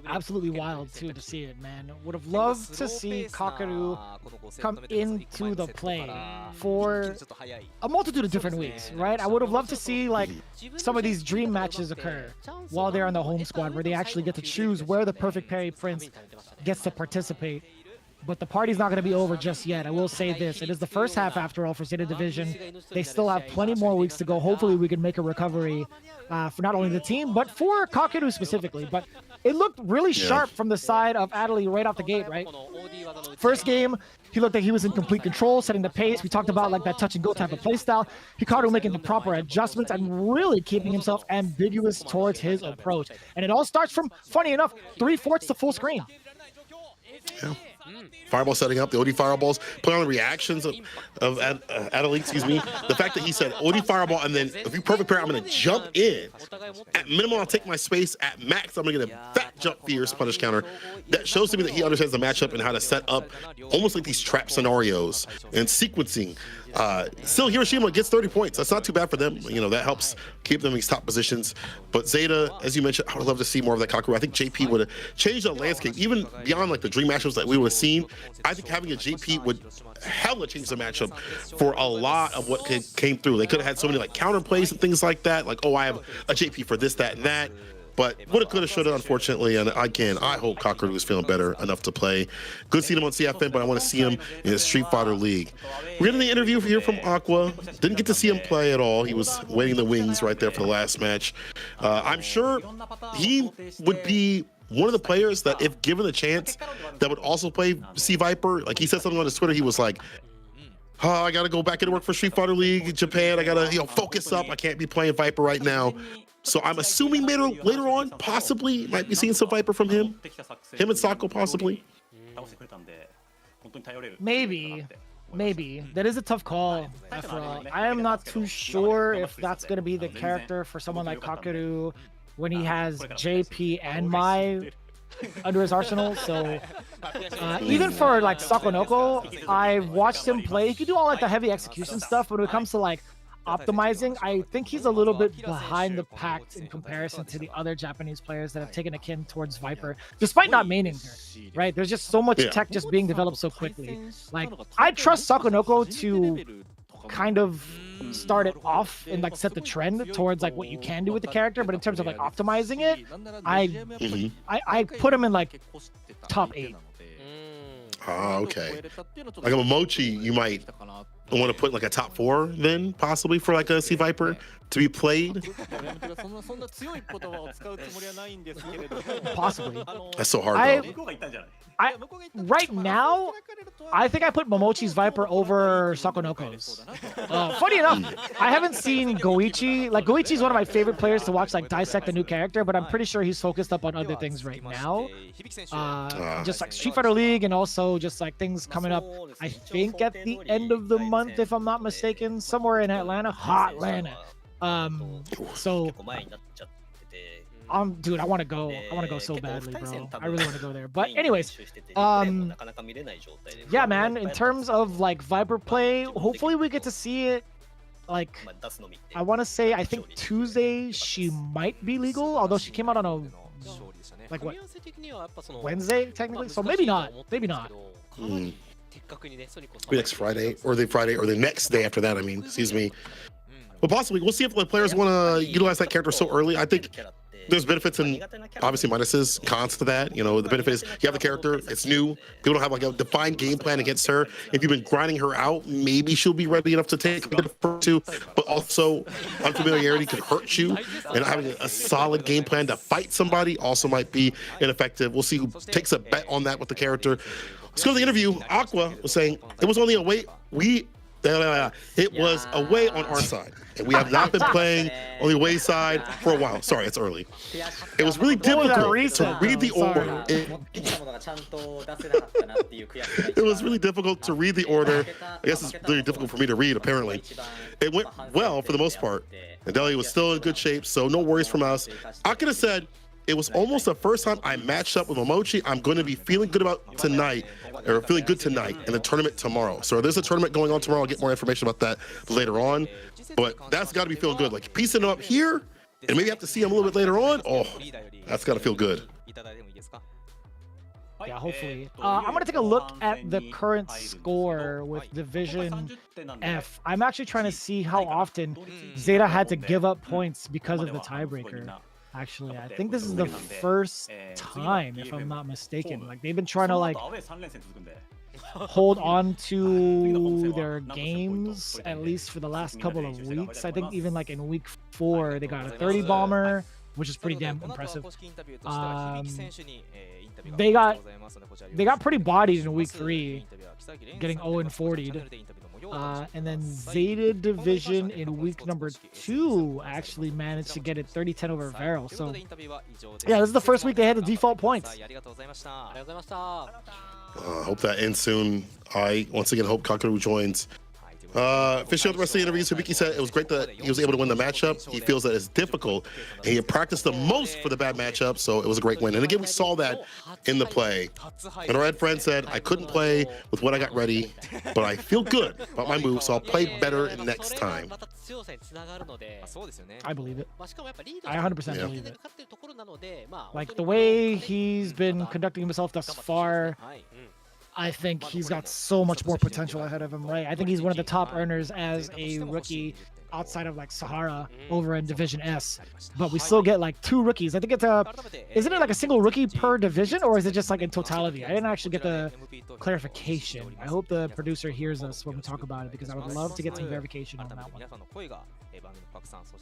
Absolutely wild too to see it, man. Would have loved to see Kakaru come into the play for a multitude of different weeks, right? I would have loved to see like some of these dream matches occur while they're on the home squad, where they actually get to choose where the perfect parry prince gets to participate. But the party's not going to be over just yet. I will say this. It is the first half, after all, for ZETA Division. They still have plenty more weeks to go. Hopefully, we can make a recovery for not only the team, but for Kakaru specifically. But it looked really sharp from the side of Adley right off the gate, right? First game, he looked like he was in complete control, setting the pace. We talked about like that touch-and-go type of playstyle. Hikaru making the proper adjustments and really keeping himself ambiguous towards his approach. And it all starts from, funny enough, 3/4 to full screen. Yeah. Fireball setting up, the OD fireballs, play on the reactions of Adley, excuse me. The fact that he said OD fireball and then if you perfect parry, I'm going to jump in. At minimum, I'll take my space. At max, I'm going to get a fat jump fierce punish counter. That shows to me that he understands the matchup and how to set up almost like these trap scenarios and sequencing. Still, HIROSHIMA gets 30 points. That's not too bad for them. You know, that helps keep them in these top positions. But ZETA, as you mentioned, I would love to see more of that Kakaru. I think JP would have changed the landscape, even beyond like the dream matchups that we would have seen. I think having a JP would hella change the matchup for a lot of what came through. They could have had so many like counter plays and things like that. Like, oh, I have a JP for this, that, and that. But woulda, coulda, shoulda, unfortunately, and I hope Kakaru is feeling better enough to play. Good seeing him on CFN, but I want to see him in the Street Fighter League. We're getting the interview here from Aqua. Didn't get to see him play at all. He was waiting in the wings right there for the last match. I'm sure he would be one of the players that, if given the chance, that would also play C Viper. Like he said something on his Twitter, he was like, oh, I gotta go back into work for Street Fighter League Japan. I gotta, focus up. I can't be playing Viper right now. So I'm assuming later on, possibly, might be seeing some Viper from him. Him and Sako, possibly. Maybe. That is a tough call, after all. I am not too sure if that's going to be the character for someone like Kakaru when he has JP and Mai under his arsenal. So even for like Sakonoko, I've watched him play. He can do all like the heavy execution stuff, but when it comes to like optimizing, I think he's a little bit behind the pack in comparison to the other Japanese players that have taken a kin towards Viper, despite not maining her, right? There's just so much tech just being developed so quickly. Like, I trust Sakonoko to kind of start it off and like set the trend towards like what you can do with the character, but in terms of like optimizing it, I put him in like top 8. Ah, okay. Like a Mochi, you might I want to put like a top 4 then possibly for like a C Viper to be played. Possibly. That's so hard though. Right now, I think I put Momochi's Viper over Sakonoko's. Funny enough, I haven't seen Goichi. Like, Goichi's one of my favorite players to watch, like, dissect a new character, but I'm pretty sure he's focused up on other things right now. Just like Street Fighter League and also just like things coming up, I think at the end of the month, if I'm not mistaken, somewhere in Atlanta. Hot Atlanta. So dude, I want to go. I want to go so badly, bro. I really want to go there. But anyways, yeah, man. In terms of like Viper play, hopefully we get to see it. Like, I want to say, I think Tuesday she might be legal, although she came out on a like what Wednesday technically. So maybe not. Maybe not. Maybe next Friday or the next day after that. I mean, excuse me. But possibly, we'll see if the players want to utilize that character so early. I think there's benefits and obviously minuses, cons to that. You know, the benefit is you have the character, it's new. People don't have like a defined game plan against her. If you've been grinding her out, maybe she'll be ready enough to take a bit of first two, but also unfamiliarity could hurt you. And having a solid game plan to fight somebody also might be ineffective. We'll see who takes a bet on that with the character. Let's go to the interview. Aqua was saying it was only a wait. It was away on our side, and we have not been playing on the away side for a while. Sorry, it's early. It was really difficult to read the order. It was really difficult to read the order. I guess it's really difficult for me to read, apparently. It went well for the most part. And Delia was still in good shape, so no worries from us. I could have said, it was almost the first time I matched up with Momochi. I'm going to be feeling good about tonight, or feeling good tonight in the tournament tomorrow. So there's a tournament going on tomorrow. I'll get more information about that later on. But that's got to be feeling good. Like piecing him up here, and maybe have to see him a little bit later on. Oh, that's got to feel good. Yeah, hopefully. I'm going to take a look at the current score with Division F. I'm actually trying to see how often ZETA had to give up points because of the tiebreaker. Actually, I think this is the first time, if I'm not mistaken. Like, they've been trying to, like, hold on to their games, at least for the last couple of weeks. I think even, like, in week 4, they got a 30 bomber, which is pretty damn impressive. They got pretty bodied in week 3, getting 0-40'd. And then ZETA Division in week number 2 actually managed to get it 30-10 over VARREL. So yeah, this is the first week they had the default points. Hope that ends soon. I once again hope Kakaru joins. Finishing up the rest of the interviews, Hibiki said it was great that he was able to win the matchup. He feels that it's difficult, and he had practiced the most for the bad matchup, so it was a great win. And again, we saw that in the play. And our red friend said, I couldn't play with what I got ready, but I feel good about my move, so I'll play better next time. I believe it. I 100% believe it. Like, the way he's been conducting himself thus far, I think he's got so much more potential ahead of him, right? I think he's one of the top earners as a rookie outside of like Sahara over in Division S, but we still get like 2 rookies. I think it's isn't it like a single rookie per division, or is it just like in totality? I didn't actually get the clarification. I hope the producer hears us when we talk about it, because I would love to get some verification on that one.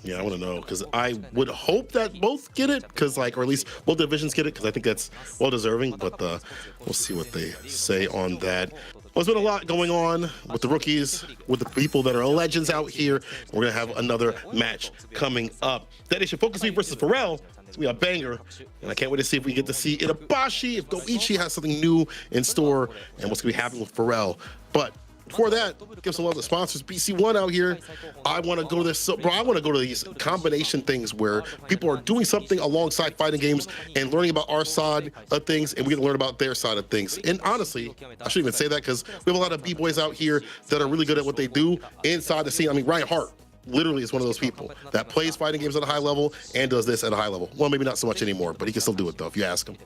Yeah, I want to know, because I would hope that both get it, because like, or at least both divisions get it, because I think that's well deserving. But we'll see what they say on that. Well, there's been a lot going on with the rookies, with the people that are legends out here. We're gonna have another match coming up. DetonatioN FocusMe versus VARREL. It's gonna be a banger, and I can't wait to see if we get to see Itabashi, if Goichi has something new in store, and what's gonna be happening with VARREL. But before that, give some love to the sponsors. BC1 out here. I want to go to this, bro. I want to go to these combination things where people are doing something alongside fighting games and learning about our side of things, and we can learn about their side of things. And honestly, I shouldn't even say that, because we have a lot of b-boys out here that are really good at what they do inside the scene. I mean, Ryan Hart literally is one of those people that plays fighting games at a high level and does this at a high level. Well, maybe not so much anymore, but he can still do it though if you ask him.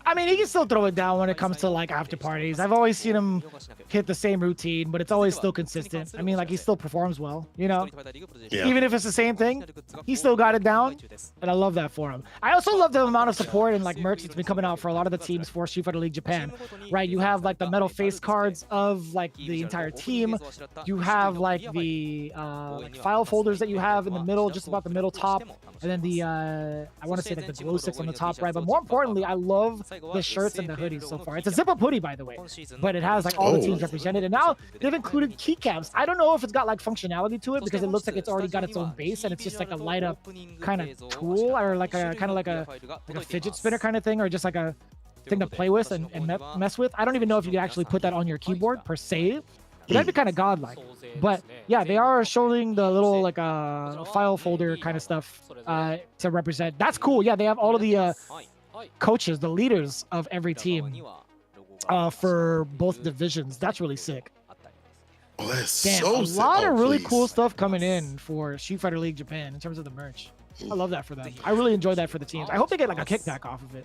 I mean, he can still throw it down when it comes to like after parties. I've always seen him hit the same routine, but it's always still consistent. I mean, like he still performs well, you know? Yeah. Even if it's the same thing, he still got it down, and I love that for him. I also love the amount of support and like merch that's been coming out for a lot of the teams for Street Fighter League Japan, right? You have like the metal face cards of like the entire team. You have like the like file folders that you have in the middle, just about the middle top, and then the I want to say like the glow sticks on the top right. But more importantly, I love the shirts and the hoodies so far. It's a zip-up hoodie, by the way, but it has like all the teams represented, and now they've included keycaps. I don't know if it's got like functionality to it because it looks like it's already got its own base and it's just like a light up kind of tool, or like a kind of like a fidget spinner kind of thing, or just like a thing to play with and mess with. I don't even know if you can actually put that on your keyboard per se. That'd be kind of godlike. But yeah, they are showing the little like file folder kind of stuff to represent. That's cool. Yeah, they have all of the coaches, the leaders of every team for both divisions. That's really sick. Oh, that's Damn, a sick. lot of really Please. cool stuff coming in for Street Fighter League Japan in terms of the merch. I love that for them. I really enjoy that for the teams. I hope they get like a kickback off of it.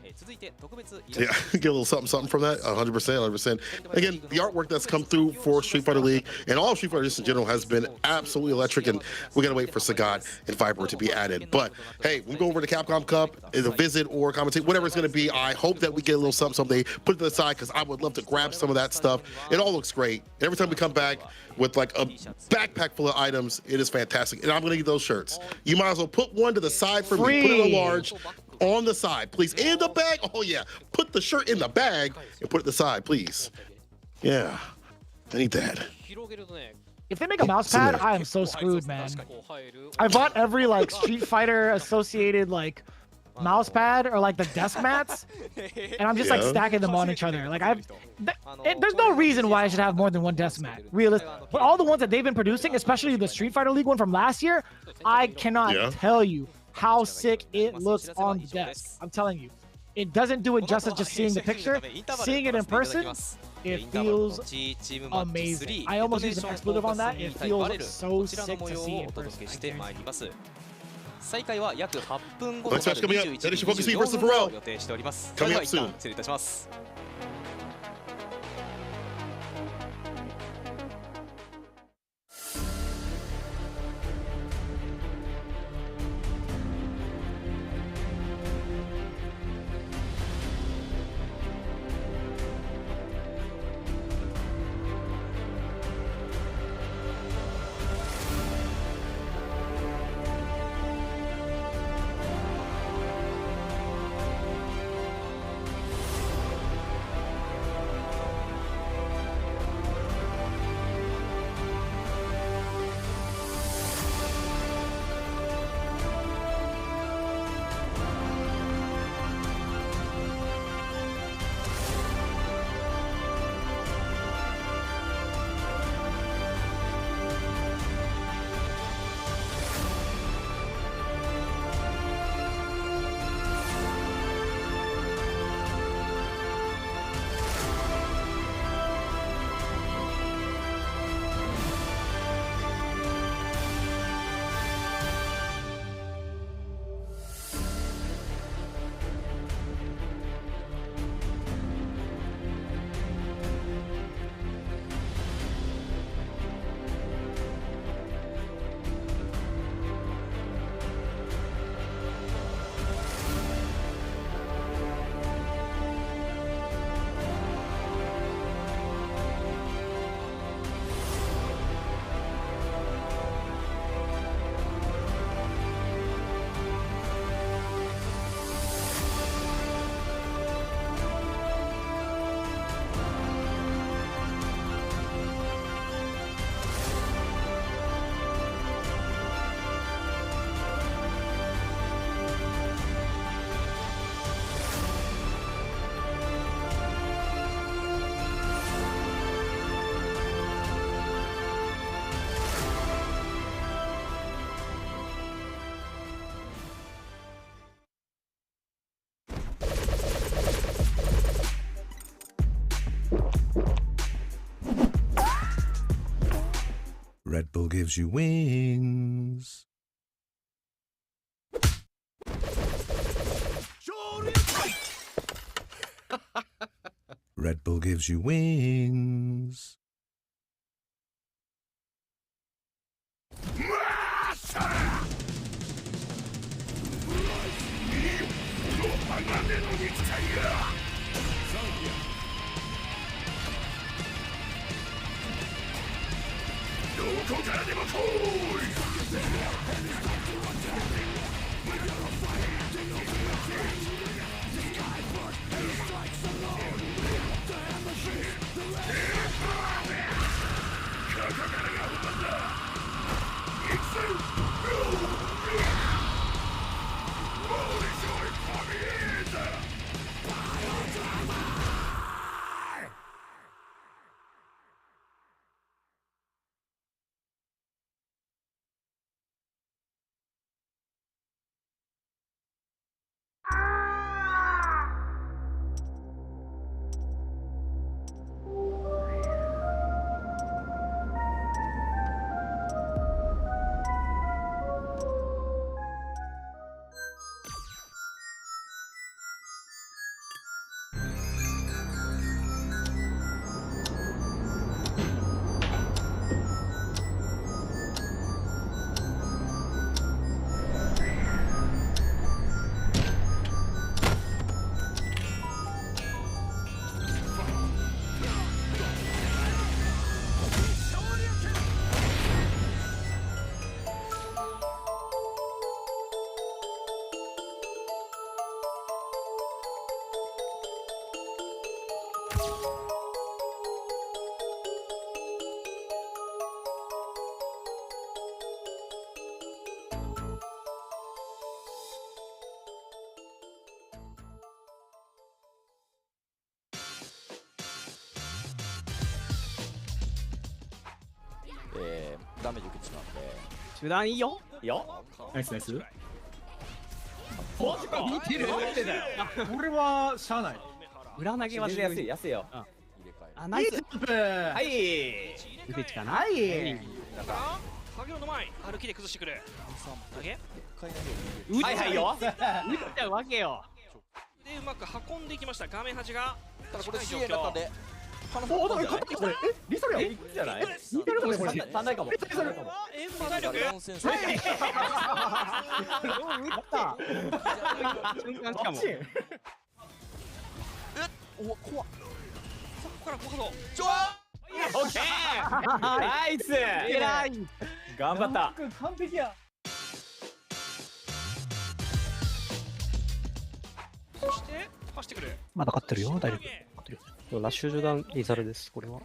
Yeah, get a little something from that. 100%, 100%. Again, the artwork that's come through for Street Fighter League and all Street Fighters in general has been absolutely electric, and we gotta wait for Sagat and Viper to be added. But hey, we go over to Capcom Cup, is a visit or commentate, whatever it's gonna be. I hope that we get a little something someday. Put it to the side because I would love to grab some of that stuff. It all looks great. Every time we come back with like a backpack full of items, it is fantastic. And I'm gonna get those shirts. You might as well put one to the side for me. Put it in a large on the side, please. In the bag. Oh yeah, put the shirt in the bag and put it to the side, please. Yeah, I need that. If they make a mouse pad, I am so screwed, man. I bought every like Street Fighter associated like mouse pad or like the desk mats, and I'm just like stacking them on each other. Like there's no reason why I should have more than one desk mat, realistic. But all the ones that they've been producing, especially the Street Fighter League one from last year, I cannot tell you how sick it looks on the desk. I'm telling you, it doesn't do it justice just seeing the picture. Seeing it in person, it feels amazing. I almost used an expletive on that. It feels so sick to see in person. Next match coming up, DetonatioN FocusMe versus VARREL. Coming up soon. Red Bull gives you wings. Shoryuken! Red Bull gives you wings.ダメージ受けてしまうんで。中段いいよ。いいよ。ナイスナイス。見てる。これはしゃあない。裏投げは安い安いよ。あ、ナイス。はい。腕ちかな。はい。影の前歩きで崩してくる。投げ。はいはいよ。打っちゃうわけよ。でうまく運んでいきました。画面端が。ただこれ CA だったんで。おお、だから勝ったこれ。リサルや。いいじゃない。似てるかもこれ。足んないかも。円盤体力。打った。瞬間しかも。お怖っ。そこからコード。オッケー。ナイス。偉い。頑張った。完璧や。そして走ってくる。まだ勝ってるよ、大丈夫。勝ってるよ。ラッシュ中段リザルです、これは。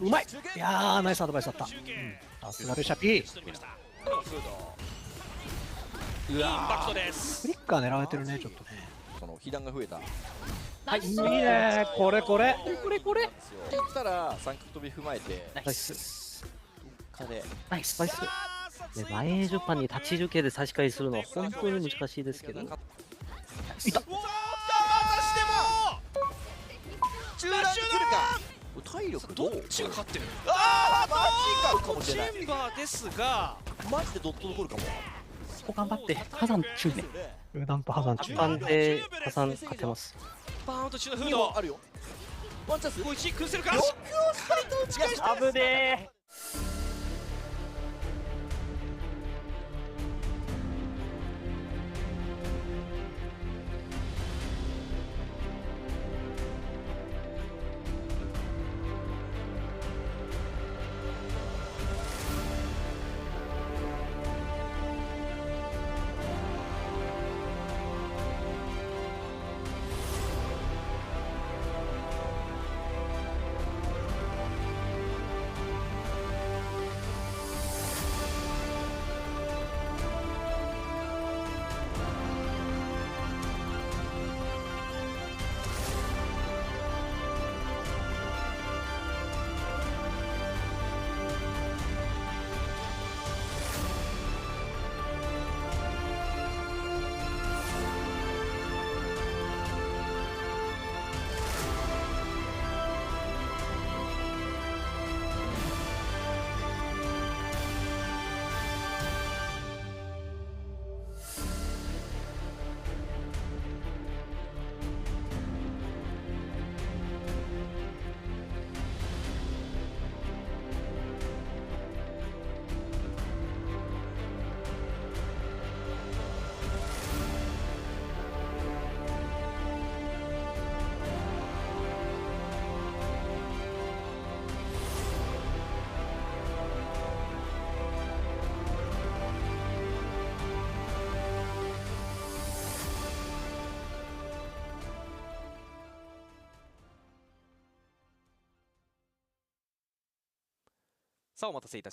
うまい。いやー、ナイスアドバイスだった。さすがルシャピー。インパクトです。フリッカー狙われてるね、ちょっとね。その被弾が増えた。はい、いいね。これ。って言ったら三角跳び踏まえて。ナイス。ナイス。で、前エージョパンに立ち受けで差し替えするのは本当に難しいですけど。いた。中段来るか。体力どっちが勝ってる？ああ、マジかもしれない。チェンバーですが、マジでドット残るかも。そこ頑張って。破産中ね。ダンプ破産中。安定破産勝てます。バーンと中のフードあるよ。ワンチャンス。こいつ崩せるか。よくしっかりと打ち返した。危ねえ。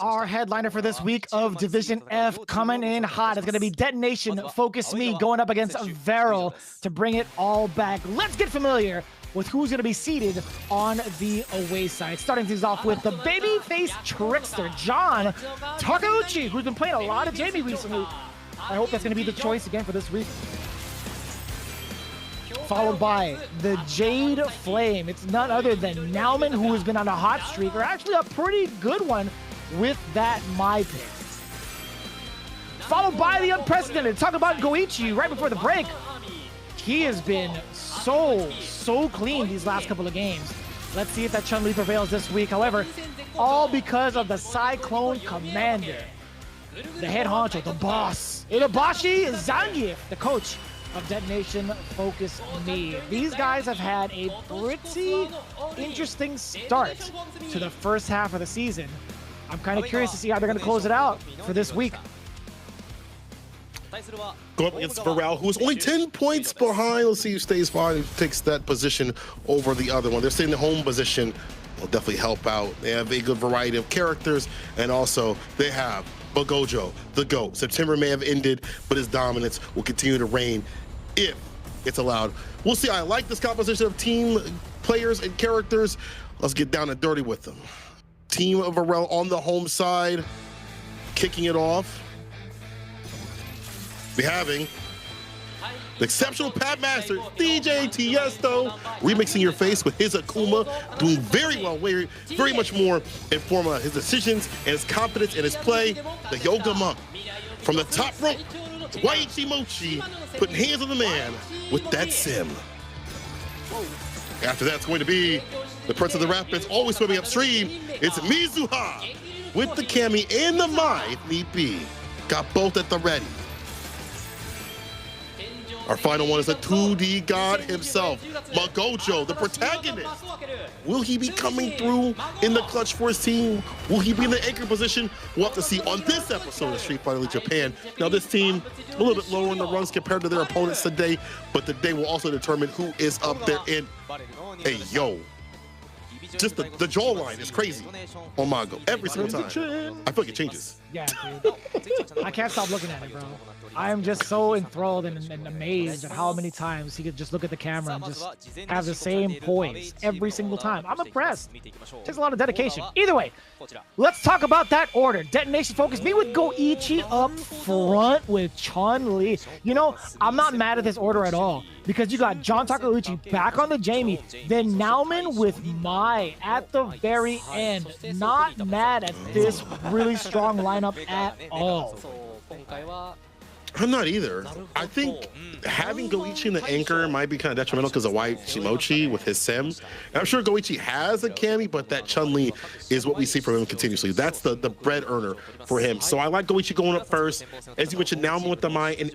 Our headliner for this week of Division F coming in hot is going to be DetonatioN FocusMe going up against VARREL to bring it all back. Let's get familiar with who's going to be seated on the away side. Starting things off with the babyface trickster, John Takeuchi, who's been playing a lot of Jamie recently. I hope that's going to be the choice again for this week. Followed by the Jade Flame. It's none other than Nauman, who has been on a hot streak, or actually a pretty good one with that my pick. Followed by the unprecedented. Talk about Goichi right before the break. He has been so clean these last couple of games. Let's see if that Chun-Li prevails this week. However, all because of the Cyclone Commander, the head honcho, the boss, Itabashi Zangief, the coach of DetonatioN FocusMe. These guys have had a pretty interesting start to the first half of the season. I'm kind of curious to see how they're going to close it out for this week. Going up against VARREL, who is only 10 points behind. Let's see who stays fine, who takes that position over the other one. They're staying in the home position. Will definitely help out. They have a good variety of characters, and also they have Bagojo, the GOAT. September may have ended, but his dominance will continue to reign if it's allowed. We'll see. I like this composition of team players and characters. Let's get down and dirty with them. Team of VARREL on the home side, kicking it off. Be having the exceptional Pat Master, DJ Tiesto, remixing your face with his Akuma, doing very well, very much more informed on his decisions and his confidence in his play. The Yoga Monk from the top rope, Waichi Mochi, putting hands on the man with that sim. After that's going to be the Prince of the Rapids, always swimming upstream. It's Mizuha with the Kami and the Mai, if need be. Got both at the ready. Our final one is the 2D god himself, Bagojo, the protagonist. Will he be coming through in the clutch for his team? Will he be in the anchor position? We'll have to see on this episode of Street Fighter League Japan. Now this team, a little bit lower in the runs compared to their opponents today, but today will also determine who is up there in, hey, yo. Just the jawline is crazy on Mago every single time. I feel like it changes. Yeah, dude. I can't stop looking at it, bro. I am just so enthralled and amazed at how many times he could just look at the camera and just have the same poise every single time. I'm impressed. Takes a lot of dedication. Either way, let's talk about that order. DetonatioN FocusMe with Goichi up front with Chun-Li. You know, I'm not mad at this order at all because you got John Takeuchi back on the Jamie, then Nauman with Mai at the very end. Not mad at this really strong lineup at all. I'm not either. I think having Goichi in the anchor might be kind of detrimental because of Waichi Mochi with his sim. And I'm sure Goichi has a Kami, but that Chun-Li is what we see from him continuously. That's the bread earner for him. So I like Goichi going up first. As you mentioned, Nauman with the Mai and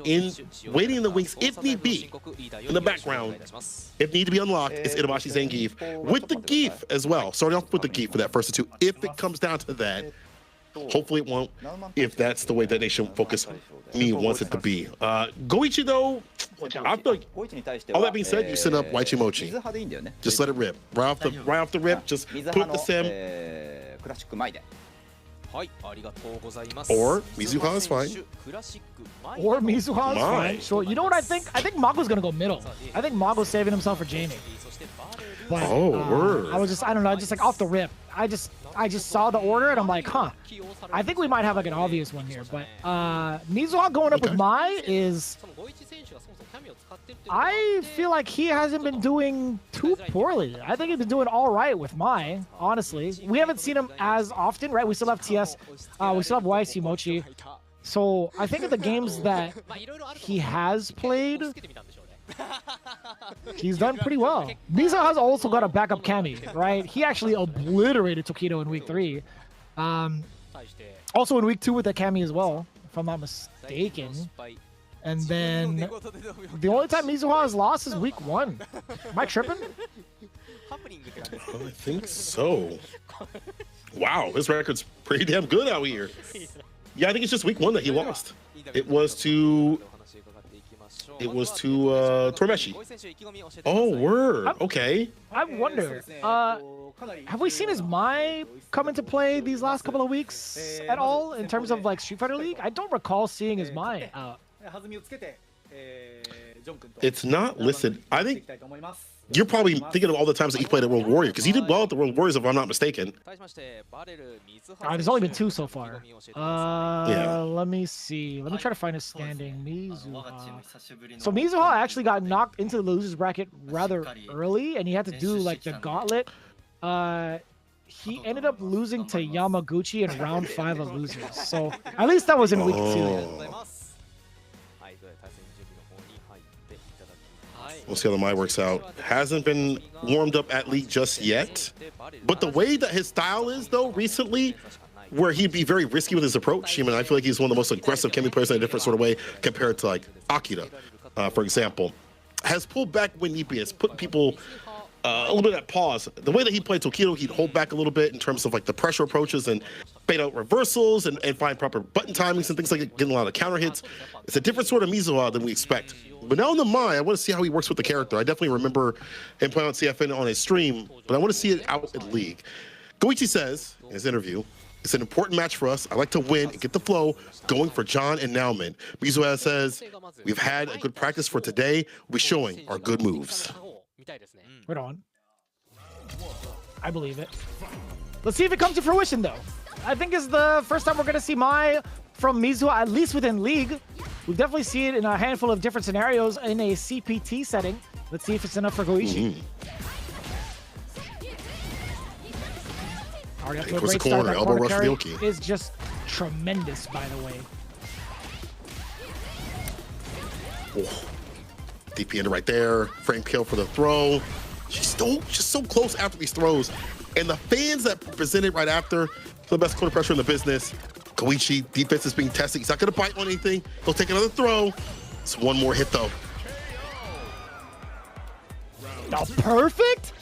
waiting in the wings if need be. In the background, if need to be unlocked, it's Itabashi Zangief with the Geef as well. Starting off with the Geef for that first two. If it comes down to that, hopefully it won't, if that's the way that DetonatioN FocusMe wants it to be. Goichi, though, I feel like, all that being said, you set up Waichi Mochi. Just let it rip. Right off the rip, just put the sim. Or Mizuha is fine. Or Mizuha is fine. Sure. You know what I think? I think Mago's going to go middle. I think Mago's saving himself for Jamie. But, word. I don't know, just like off the rip. I just saw the order and I'm like, huh. I think we might have like an obvious one here, but Mizuha going up with Mai is, I feel like he hasn't been doing too poorly. I think he's been doing all right with Mai, honestly. We haven't seen him as often, right? We still have TS, we still have Waichi Mochi. So I think of the games that he has played, he's done pretty well. Mizuha has also got a backup Kami, right? He actually obliterated Tokido in week 3. Also in week 2 with that Kami as well, if I'm not mistaken. And then the only time Mizuha has lost is week 1. Am I tripping? I think so. Wow, his record's pretty damn good out here. Yeah, I think it's just week 1 that he lost. It was to it was to Tormeshi. Oh, word. Okay. I wonder, have we seen his Mai come into play these last couple of weeks at all in terms of like Street Fighter League? I don't recall seeing his Mai out. It's not listed. I think you're probably thinking of all the times that he played at World Warrior, because he did well at the World Warriors, if I'm not mistaken. There's only been 2 so far. Let me see. Let me try to find his standing. Mizuha. So Mizuha actually got knocked into the losers bracket rather early, and he had to do like the gauntlet. He ended up losing to Yamaguchi in round 5 of losers. So at least that was in week 2. We'll see how the Mai works out. Hasn't been warmed up at League just yet. But the way that his style is, though, recently, where he'd be very risky with his approach. I mean, I feel like he's one of the most aggressive Kemi players in a different sort of way compared to, like, Akira, for example. Has pulled back when need be. Has put people a little bit at pause. The way that he played Tokido, he'd hold back a little bit in terms of, like, the pressure approaches and fade out reversals and find proper button timings and things like that, getting a lot of counter hits. It's a different sort of Mizuha than we expect. But now in the Mai, I want to see how he works with the character. I definitely remember him playing on CFN on his stream, but I want to see it out in League. Goichi says in his interview, it's an important match for us. I like to win and get the flow going for John and Nauman. Mizuha says, we've had a good practice for today. We'll be showing our good moves. Right on. I believe it. Let's see if it comes to fruition, though. I think it's the first time we're going to see Mai from Mizuha, at least within League. We've definitely seen it in a handful of different scenarios in a CPT setting. Let's see if it's enough for Goichi. Already up to a great start. That elbow rush carry Ryoki is just tremendous, by the way. Oh. DP into right there. Frame kill for the throw. She's just so close after these throws. And the fans that presented right after, the best corner pressure in the business. Goichi, defense is being tested. He's not going to bite on anything. He'll take another throw. It's one more hit, though. Oh, perfect!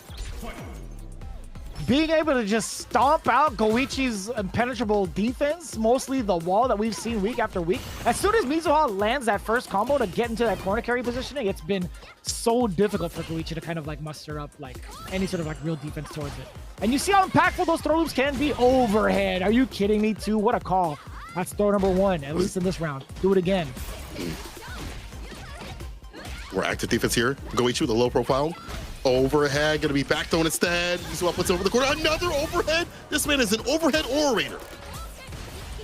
Being able to just stomp out Goichi's impenetrable defense, mostly the wall that we've seen week after week. As soon as Mizuha lands that first combo to get into that corner carry positioning, it's been so difficult for Goichi to kind of like muster up like any sort of like real defense towards it. And you see how impactful those throw loops can be? Overhead. Are you kidding me, too? What a call. That's throw number 1, at least in this round. Do it again. More active defense here. Goichi with a low profile. Overhead, gonna be back thrown instead. Mizuha puts it over the corner. Another overhead. This man is an overhead orator.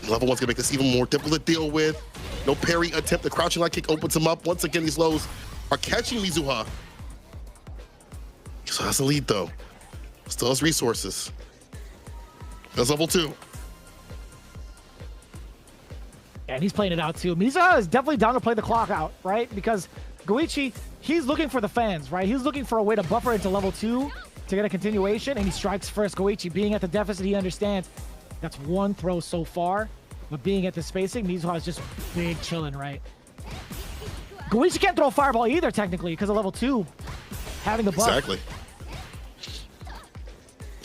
Level 1's gonna make this even more difficult to deal with. No parry attempt. The crouching light kick opens him up. Once again, these lows are catching Mizuha. So that's the lead, though. Still has resources. That's level 2. And he's playing it out, too. Mizuha is definitely down to play the clock out, right? Because Goichi, he's looking for the fans, right? He's looking for a way to buffer into level 2 to get a continuation, and he strikes first. Goichi, being at the deficit, he understands that's 1 throw so far, but being at the spacing, Mizuha is just big chilling, right? Goichi can't throw a fireball either, technically, because of level 2 having the buff. Exactly.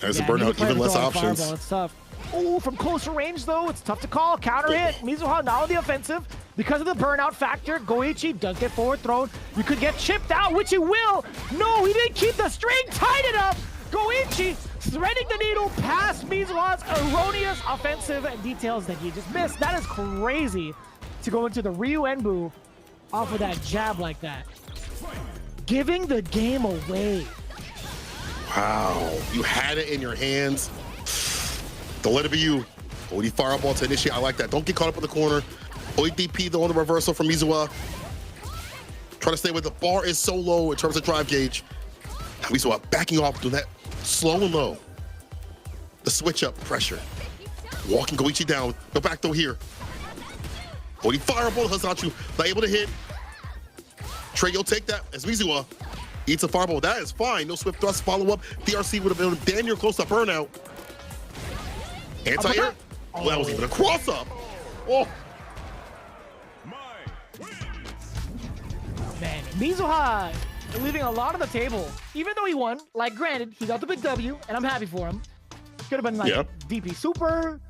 There's a burnout, even less options. Fireball, it's tough. Oh, from closer range, though, it's tough to call. Counter hit. Mizuha now on the offensive. Because of the burnout factor, Goichi does get forward thrown. You could get chipped out, which he will. No, he didn't keep the string tight enough. Goichi threading the needle past Mizuha's erroneous offensive details that he just missed. That is crazy to go into the Ryu Enbu off of that jab like that. Giving the game away. Wow, you had it in your hands. Don't let it be you. OD fireball to initiate, I like that. Don't get caught up in the corner. ODP though on the reversal from Mizuha. Try to stay with the bar is so low in terms of drive gauge. Mizuha backing off, doing that slow and low. The switch up pressure. Walking Goichi down, go back though here. OD fireball, Hazachu, not able to hit. Trey, you'll take that as Mizuha eats a fireball. That is fine. No swift thrust follow up. DRC would have been damn near close to burnout. Anti-air? Oh, that was even a cross up. Oh. Man, Mizuha leaving a lot on the table. Even though he won, like granted, he got the big W, and I'm happy for him. Could have been like DP Super.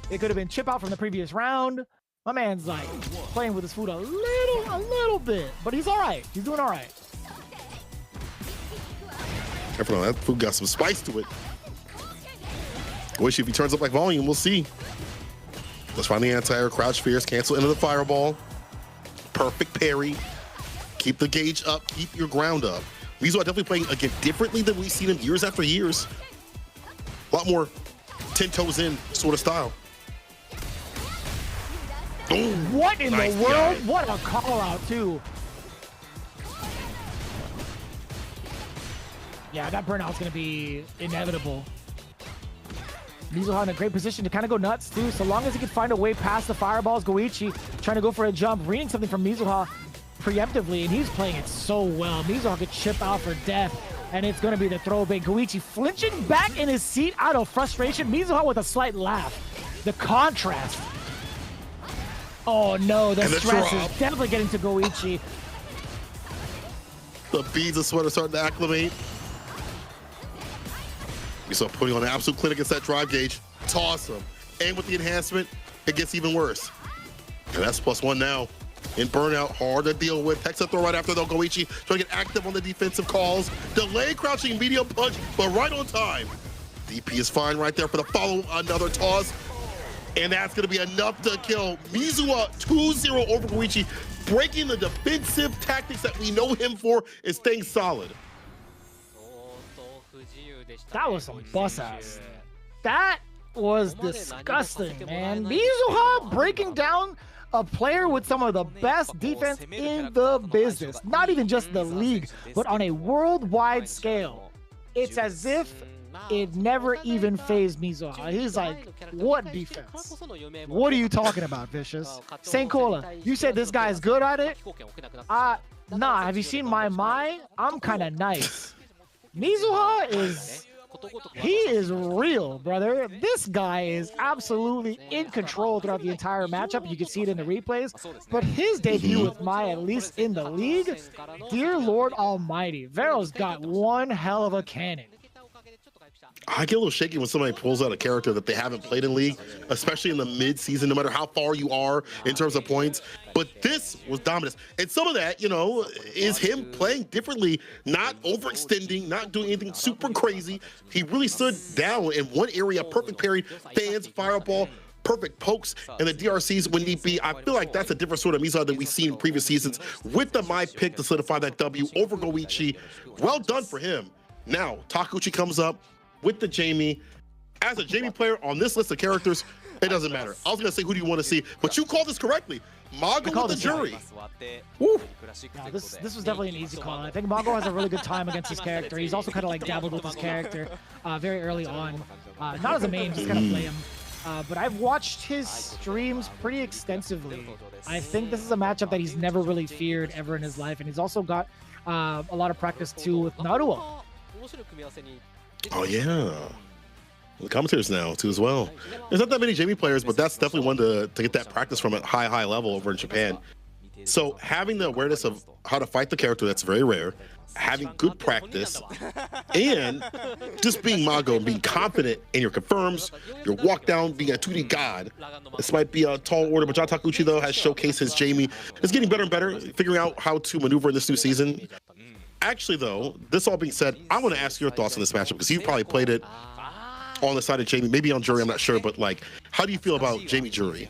It could have been chip out from the previous round. My man's like playing with his food a little bit, but he's all right. He's doing all right. Careful, that food got some spice to it. Wish if he turns up like volume, we'll see. Let's find the anti-air, crouch fierce, cancel into the fireball. Perfect parry. Keep the gauge up, keep your ground up. Mizuha definitely playing again differently than we've seen him years after years. A lot more 10 toes in sort of style. Boom. What in Nice the world? guy. What a call out too. Yeah, that burnout's gonna be inevitable. Mizuha in a great position to kind of go nuts too, so long as he can find a way past the fireballs. Goichi trying to go for a jump, reading something from Mizuha preemptively, and he's playing it so well. Mizuha could chip out for death, and it's going to be the throw bait. Goichi flinching back in his seat out of frustration. Mizuha with a slight laugh. The contrast. Oh no, the stress is definitely getting to Goichi. The beads of sweat are starting to acclimate. We saw putting on an absolute clinic against that drive gauge. Toss him. And with the enhancement, it gets even worse. And that's +1 now. In burnout, hard to deal with. Hexa throw right after though. Goichi trying to get active on the defensive calls. Delay crouching medium punch, but right on time. DP is fine right there for the follow. Another toss. And that's going to be enough to kill. Mizuha 2-0 over Goichi, breaking the defensive tactics that we know him for and staying solid. That was some bus ass. That was disgusting, man. Mizuha breaking down a player with some of the best defense in the business. Not even just the league, but on a worldwide scale. It's as if it never even phased Mizuha. He's like, what defense? What are you talking about, Vicious? Saint Cola, you said this guy is good at it? Nah, have you seen my Mai? I'm kind of nice. Mizuha he is real, brother. This guy is absolutely in control throughout the entire matchup. You can see it in the replays. But his debut with Mai, at least in the league, dear Lord Almighty, VARREL's got one hell of a cannon. I get a little shaky when somebody pulls out a character that they haven't played in League, especially in the mid-season, no matter how far you are in terms of points. But this was dominance. And some of that, you know, is him playing differently, not overextending, not doing anything super crazy. He really stood down in one area, perfect parry, fans, fireball, perfect pokes, and the DRCs when need be. I feel like that's a different sort of Mizuha than we've seen in previous seasons with the Mai pick to solidify that W over Goichi. Well done for him. Now, Takuchi comes up with the Jamie. As a Jamie player on this list of characters, it doesn't matter. I was gonna say, who do you want to see? But you called this correctly. Mago with the jury. Woo. Yeah, this was definitely an easy call. I think Mago has a really good time against his character. He's also kind of like dabbled with his character very early on. Not as a main, just kind of play him. But I've watched his streams pretty extensively. I think this is a matchup that he's never really feared ever in his life. And he's also got a lot of practice too with Naruto. Oh yeah, the commentators now too as well. There's not that many Jamie players, but that's definitely one to get that practice from at high level over in Japan. So having the awareness of how to fight the character, that's very rare. Having good practice, and just being Mago, being confident in your confirms, your walk down, being a 2D god. This might be a tall order, but John Takuchi though has showcased his Jamie. It's getting better and better, figuring out how to maneuver in this new season. Actually, though, this all being said, I want to ask your thoughts on this matchup because you probably played it on the side of Jamie, maybe on Jury, I'm not sure, but like, how do you feel about Jamie Jury?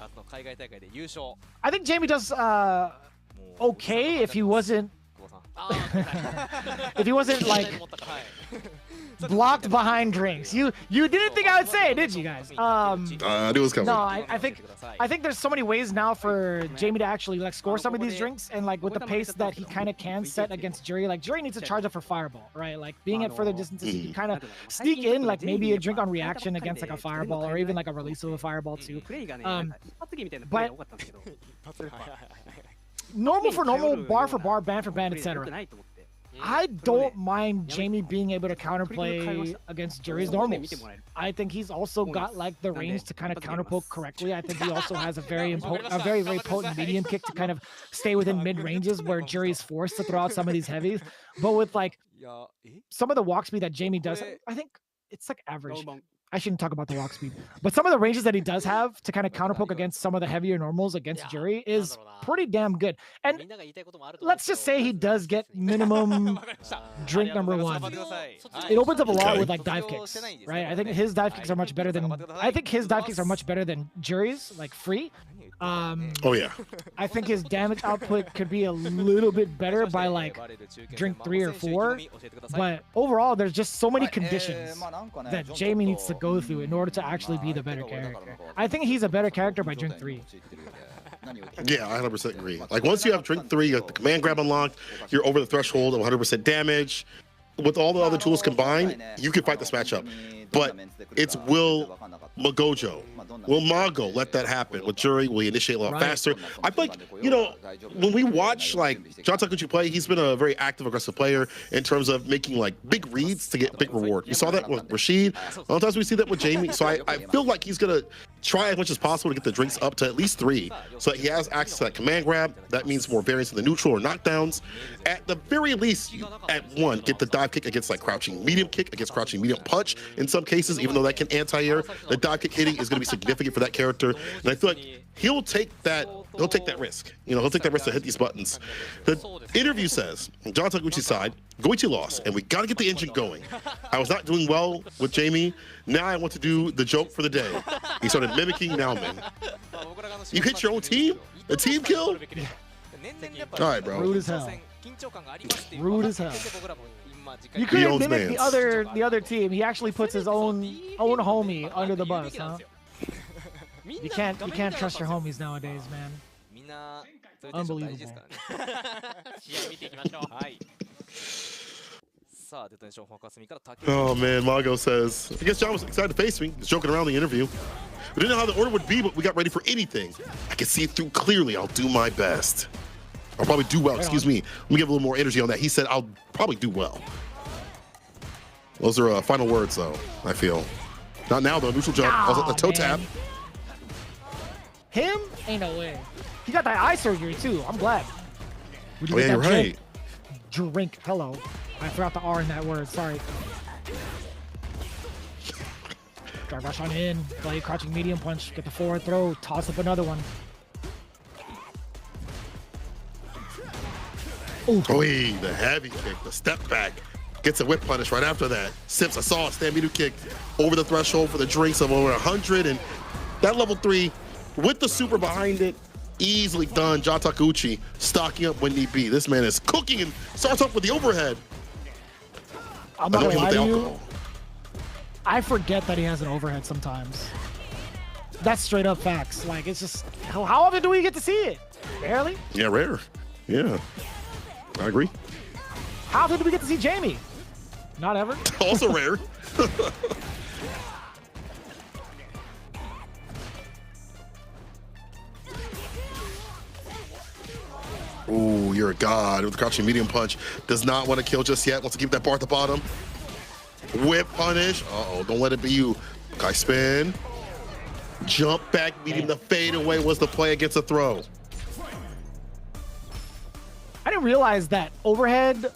I think Jamie does okay if he wasn't like blocked behind drinks. You didn't think I would say it, did you guys? I knew it was coming. No, I think there's so many ways now for Jamie to actually like score some of these drinks, and like with the pace that he kind of can set against Jury, like Jury needs to charge up for fireball, right? Like being at further distances, he can kind of sneak in like maybe a drink on reaction against like a fireball, or even like a release of a fireball too. But normal for normal, bar for bar, band for band, etc. I don't mind Jamie being able to counterplay against Jury's normals. I think he's also got like the range to kind of counterpoke correctly. I think he also has a very potent medium kick to kind of stay within mid ranges where Jury's forced to throw out some of these heavies. But with like some of the walk speed that Jamie does, I think it's like average. I shouldn't talk about the walk speed, but some of the ranges that he does have to kind of counterpoke against some of the heavier normals against Jury is pretty damn good. And let's just say he does get minimum drink number 1. It opens up a lot with like dive kicks, right? I think his dive kicks are much better than Jury's, like free. Oh yeah. I think his damage output could be a little bit better by like drink 3 or 4, but overall there's just so many conditions that Jamie needs to go through in order to actually be the better character. I think he's a better character by drink 3. Yeah, I 100% agree. Like once you have drink 3, you have the command grab unlocked, you're over the threshold of 100% damage. With all the other tools combined, you can fight this matchup. But it's will Mago let that happen? With Jury, will he initiate a lot faster? I feel like, you know, when we watch like John Takuchi play, he's been a very active, aggressive player in terms of making like big reads to get big reward. We saw that with Rashid. Sometimes we see that with Jamie. So I feel like he's gonna try as much as possible to get the drinks up to at least 3, so that he has access to that command grab. That means more variance in the neutral or knockdowns. At the very least, at 1, get the dive kick against like crouching medium kick against crouching medium punch. In some cases, even though that can anti-air, the dive kick hitting is going to be significant for that character. And I feel like he'll take that risk. You know, he'll take that risk to hit these buttons. The interview says, on John Takuchi's side, Goichi lost, and we got to get the engine going. I was not doing well with Jamie. Now I want to do the joke for the day. He started mimicking Nauman. You hit your own team? A team kill? All right, bro. Rude as hell. Rude as hell. You couldn't mimic the other team. He actually puts his own homie under the bus, huh? You can't trust your homies nowadays, man. Unbelievable. Oh man, Mago says, I guess John was excited to face me. He's joking around the interview. We didn't know how the order would be, but we got ready for anything. I can see it through clearly. I'll do my best. I'll probably do well. Excuse me. Let me give a little more energy on that. He said, I'll probably do well. Those are final words, though, I feel. Not now, though. Neutral jump. A toe tap. Him? Ain't no way. He got that eye surgery, too. I'm glad. Oh, yeah, you're right. Drink. Hello. I forgot the R in that word. Sorry. Drive rush on in. Play crouching medium punch. Get the forward throw. Toss up another one. Oh, the heavy kick. The step back. Gets a whip punish right after that. Sips a saw, Stampede kick over the threshold for the drinks of over 100. And that level 3 with the super behind it, easily done. John Takuchi stocking up when need be. This man is cooking and starts off with the overhead. I'm not gonna lie to you. I forget that he has an overhead sometimes. That's straight up facts. Like, it's just, how often do we get to see it? Barely? Yeah, rare. Yeah, I agree. How often do we get to see Jamie? Not ever. Also rare. Ooh, you're a god with the crouching medium punch. Does not want to kill just yet. Wants to keep that bar at the bottom. Whip punish. Uh-oh, don't let it be you. Kai spin. Jump back, medium. The fade away was the play against a throw. I didn't realize that overhead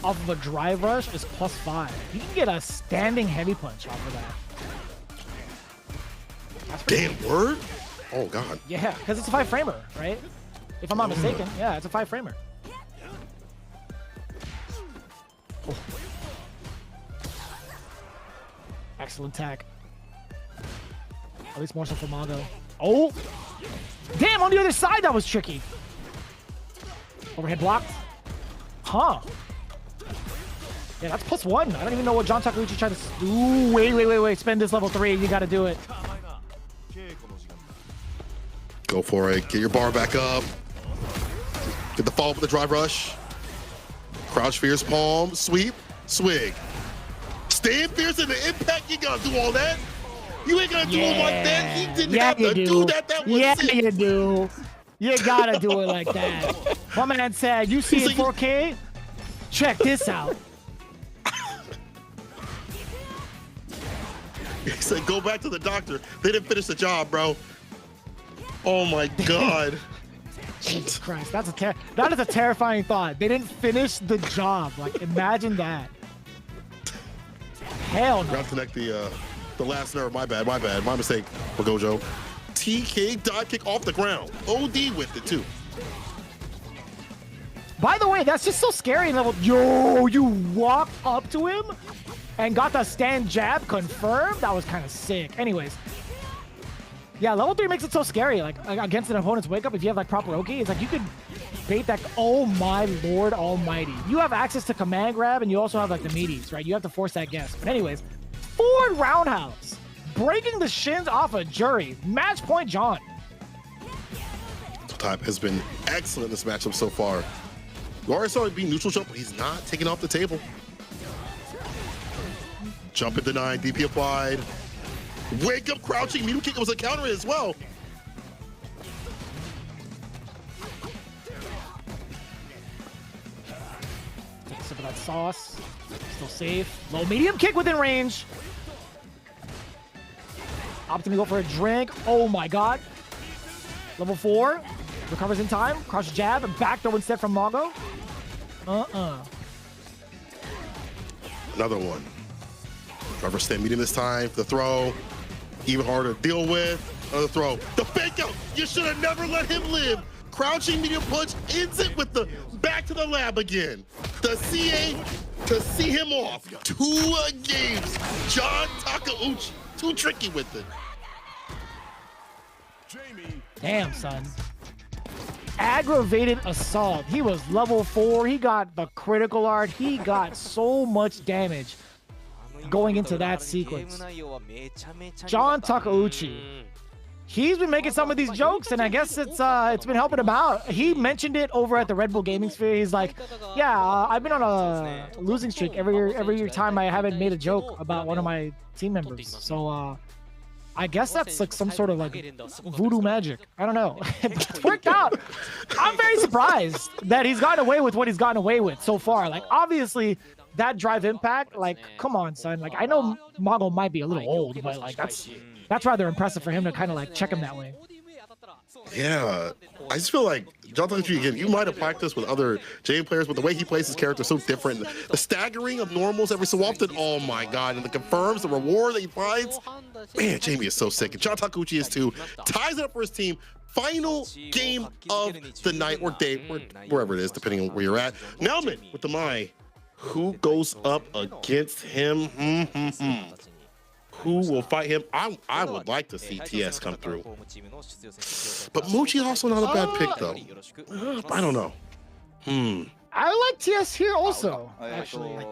off of a drive rush is +5. You can get a standing heavy punch off of that. Damn, word? Oh, God. Yeah, because it's a 5-framer, right? If I'm not mistaken. Yeah, it's a 5-framer. Oh. Excellent tag. At least more so for Mago. Oh! Damn, on the other side, that was tricky. Overhead blocked. Huh. Yeah, that's +1. I don't even know what John Takuchi tried to do. Wait. Spend this level 3. You got to do it. Go for it. Get your bar back up. Get the follow-up with the drive rush. Crouch fierce palm. Sweep. Swig. Stand fierce in the impact. You got to do all that. You ain't going to do it like that. He didn't have to do that. That was it. You do. You got to do it like that. My man said, you see it 4K? Check this out. He said, go back to the doctor. They didn't finish the job, bro. Oh my God. Jesus Christ, that is a terrifying thought. They didn't finish the job. Like, imagine that. Hell no. Ground connect the the last nerve. My bad. My mistake for Gojo. TK dive kick off the ground. OD with it too. By the way, that's just so scary in level. Yo, you walked up to him and got the stand jab confirmed. That was kind of sick. Anyways, yeah, level 3 makes it so scary. Like against an opponent's wake up, if you have like proper Oki, it's like you could bait that. Oh my lord almighty. You have access to command grab and you also have like the meaties, right? You have to force that guess. But anyways, forward roundhouse. Breaking the shins off a jury. Match point, John. Type has been excellent in this matchup so far. You already saw it be neutral jump, but he's not taking off the table. Jump in denied, DP applied. Wake up crouching, medium kick was a counter as well. Take a sip of that sauce. Still safe. Low medium kick within range. Opting to go for a drink. Oh my god. Level 4. Recovers in time. Crouch jab and back throw instead from Mago. Another one. Recover stand medium this time. The throw. Even harder to deal with. Another throw. The fake out. You should have never let him live. Crouching medium punch ends it with the back to the lab again. The CA to see him off. 2 games. John Takeuchi. Too tricky with it. Damn, son. Aggravated assault. He was level 4. He got the critical art. He got so much damage going into that sequence. John Takeuchi. He's been making some of these jokes, and I guess it's been helping him out. He mentioned it over at the Red Bull Gaming Sphere. He's like, yeah, I've been on a losing streak every time I haven't made a joke about one of my team members. So I guess that's like some sort of like voodoo magic. I don't know. It's worked out. I'm very surprised that he's gotten away with what he's gotten away with so far. Like, obviously, that drive impact, like, come on, son. Like, I know Mago might be a little old, but like that's rather impressive for him to kind of like check him that way. Yeah, I just feel like John Takeuchi, again, you might have practiced with other JV players, but the way he plays his character is so different. The staggering of normals every so often, oh my god, and the confirms, the reward that he finds. Man, Jamie is so sick. And John Takeuchi is too. Ties it up for his team. Final game of the night or day, wherever it is, depending on where you're at. Nelman with the Mai. Who goes up against him? Who will fight him? I would like to see TS come through. But Mochi's also not a bad pick, though. I don't know. I like TS here also, actually.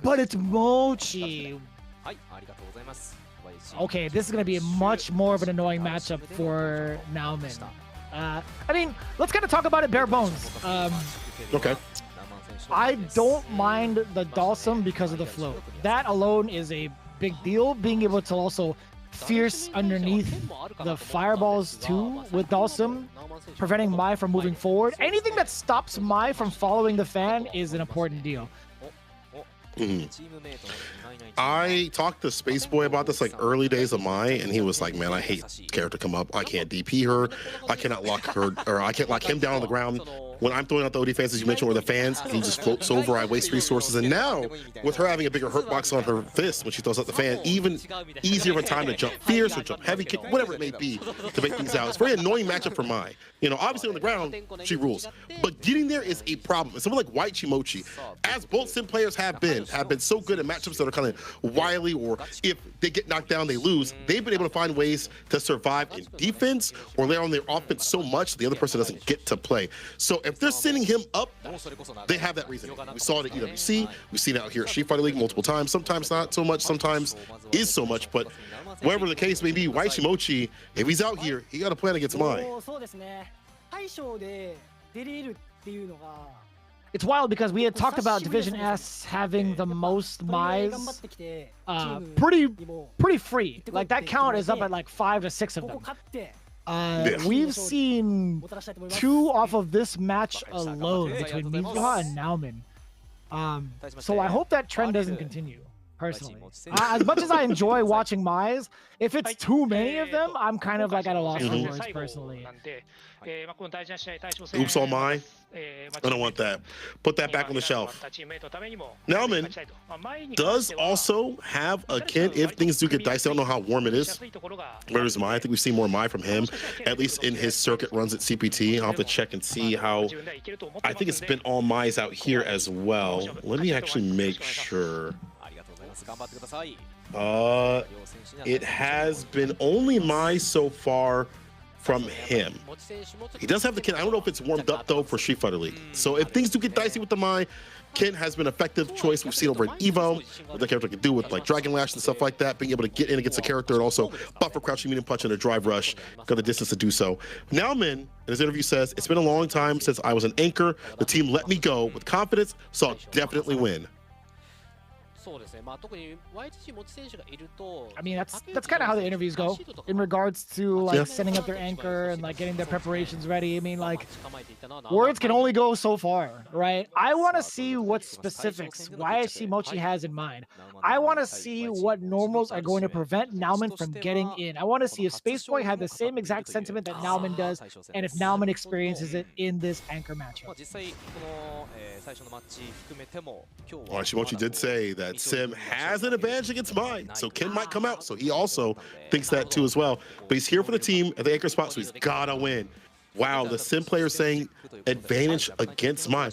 But it's Mochi. Okay, this is going to be much more of an annoying matchup for Nauman. I mean, let's kind of talk about it bare bones. Okay. I don't mind the Dalsum because of the float. That alone is a big deal. Being able to also fierce underneath the fireballs too with Dalsum, preventing Mai from moving forward. Anything that stops Mai from following the fan is an important deal. I talked to Space Boy about this like early days of Mai, and he was like, man, I hate character come up. I can't DP her. I cannot lock her, or I can't lock him down on the ground. When I'm throwing out the OD fans, as you mentioned, or the fans, he just floats over. I waste resources. And now, with her having a bigger hurt box on her fist when she throws out the fan, even easier of a time to jump fierce or jump heavy kick, whatever it may be, to make things out. It's a very annoying matchup for Mai. You know, obviously on the ground, she rules. But getting there is a problem. And someone like White Chimochi, as both sim players have been so good at matchups that are kind of wily, or if they get knocked down, they lose. They've been able to find ways to survive in defense or lay on their offense so much the other person doesn't get to play. So if they're sending him up, they have that reason. We saw it at EWC. We've seen it out here at Street Fighter League multiple times. Sometimes not so much, sometimes is so much. But whatever the case may be, White Chimochi, if he's out here, he got a plan against Mai. It's wild because we had talked about Division S having the most Mai's pretty free. Like that count is up at like 5 to 6 of them. We've seen 2 off of this match alone between Mizuha and Nauman. So I hope that trend doesn't continue. personally. As much as I enjoy watching Mize, if it's too many of them, I'm kind of like at a loss for words personally. Oops on mine. I don't want that. Put that back on the shelf. Nauman does also have a Ken if things do get dicey. I don't know how warm it is. Where's Mai? I think we've seen more Mai from him, at least in his circuit runs at CPT. I'll have to check and see how. I think it's been all Mai's out here as well. Let me actually make sure. It has been only Mai so far from him. He does have the Ken. I don't know if it's warmed up though for Street Fighter League. So if things do get dicey with the Mai, Ken has been an effective choice we've seen over in Evo. What the character can do with like Dragon Lash and stuff like that, being able to get in against a character and also buffer crouching medium punch and a drive rush, got the distance to do so. Nauman, in his interview, says, "It's been a long time since I was an anchor. The team let me go with confidence, so I'll definitely win." I mean, that's kind of how the interviews go in regards to like setting up their anchor and like getting their preparations ready. I mean, like words can only go so far, right? I want to see what specifics YHC Mochi has in mind. I want to see what normals are going to prevent Nauman from getting in. I want to see if Space Boy had the same exact sentiment that Nauman does, and if Nauman experiences it in this anchor matchup. Shimochi did say that Sim has an advantage against mine, so Ken might come out. So he also thinks that too as well. But he's here for the team at the anchor spot, so he's gotta win. Wow, the Sim player saying advantage against mine.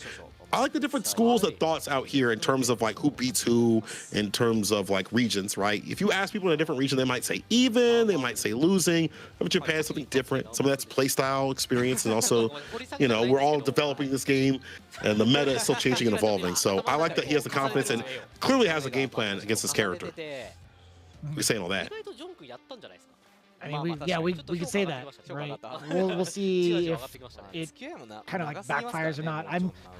I like the different schools of thoughts out here in terms of like who beats who, in terms of like regions, right? If you ask people in a different region, they might say even, they might say losing. But Japan is something different. Some of that's play style experience, and also, you know, we're all developing this game, and the meta is still changing and evolving. So I like that he has the confidence and clearly has a game plan against his character. We're saying all that. I mean, we could say that, right? We'll see if it kind of like backfires or not.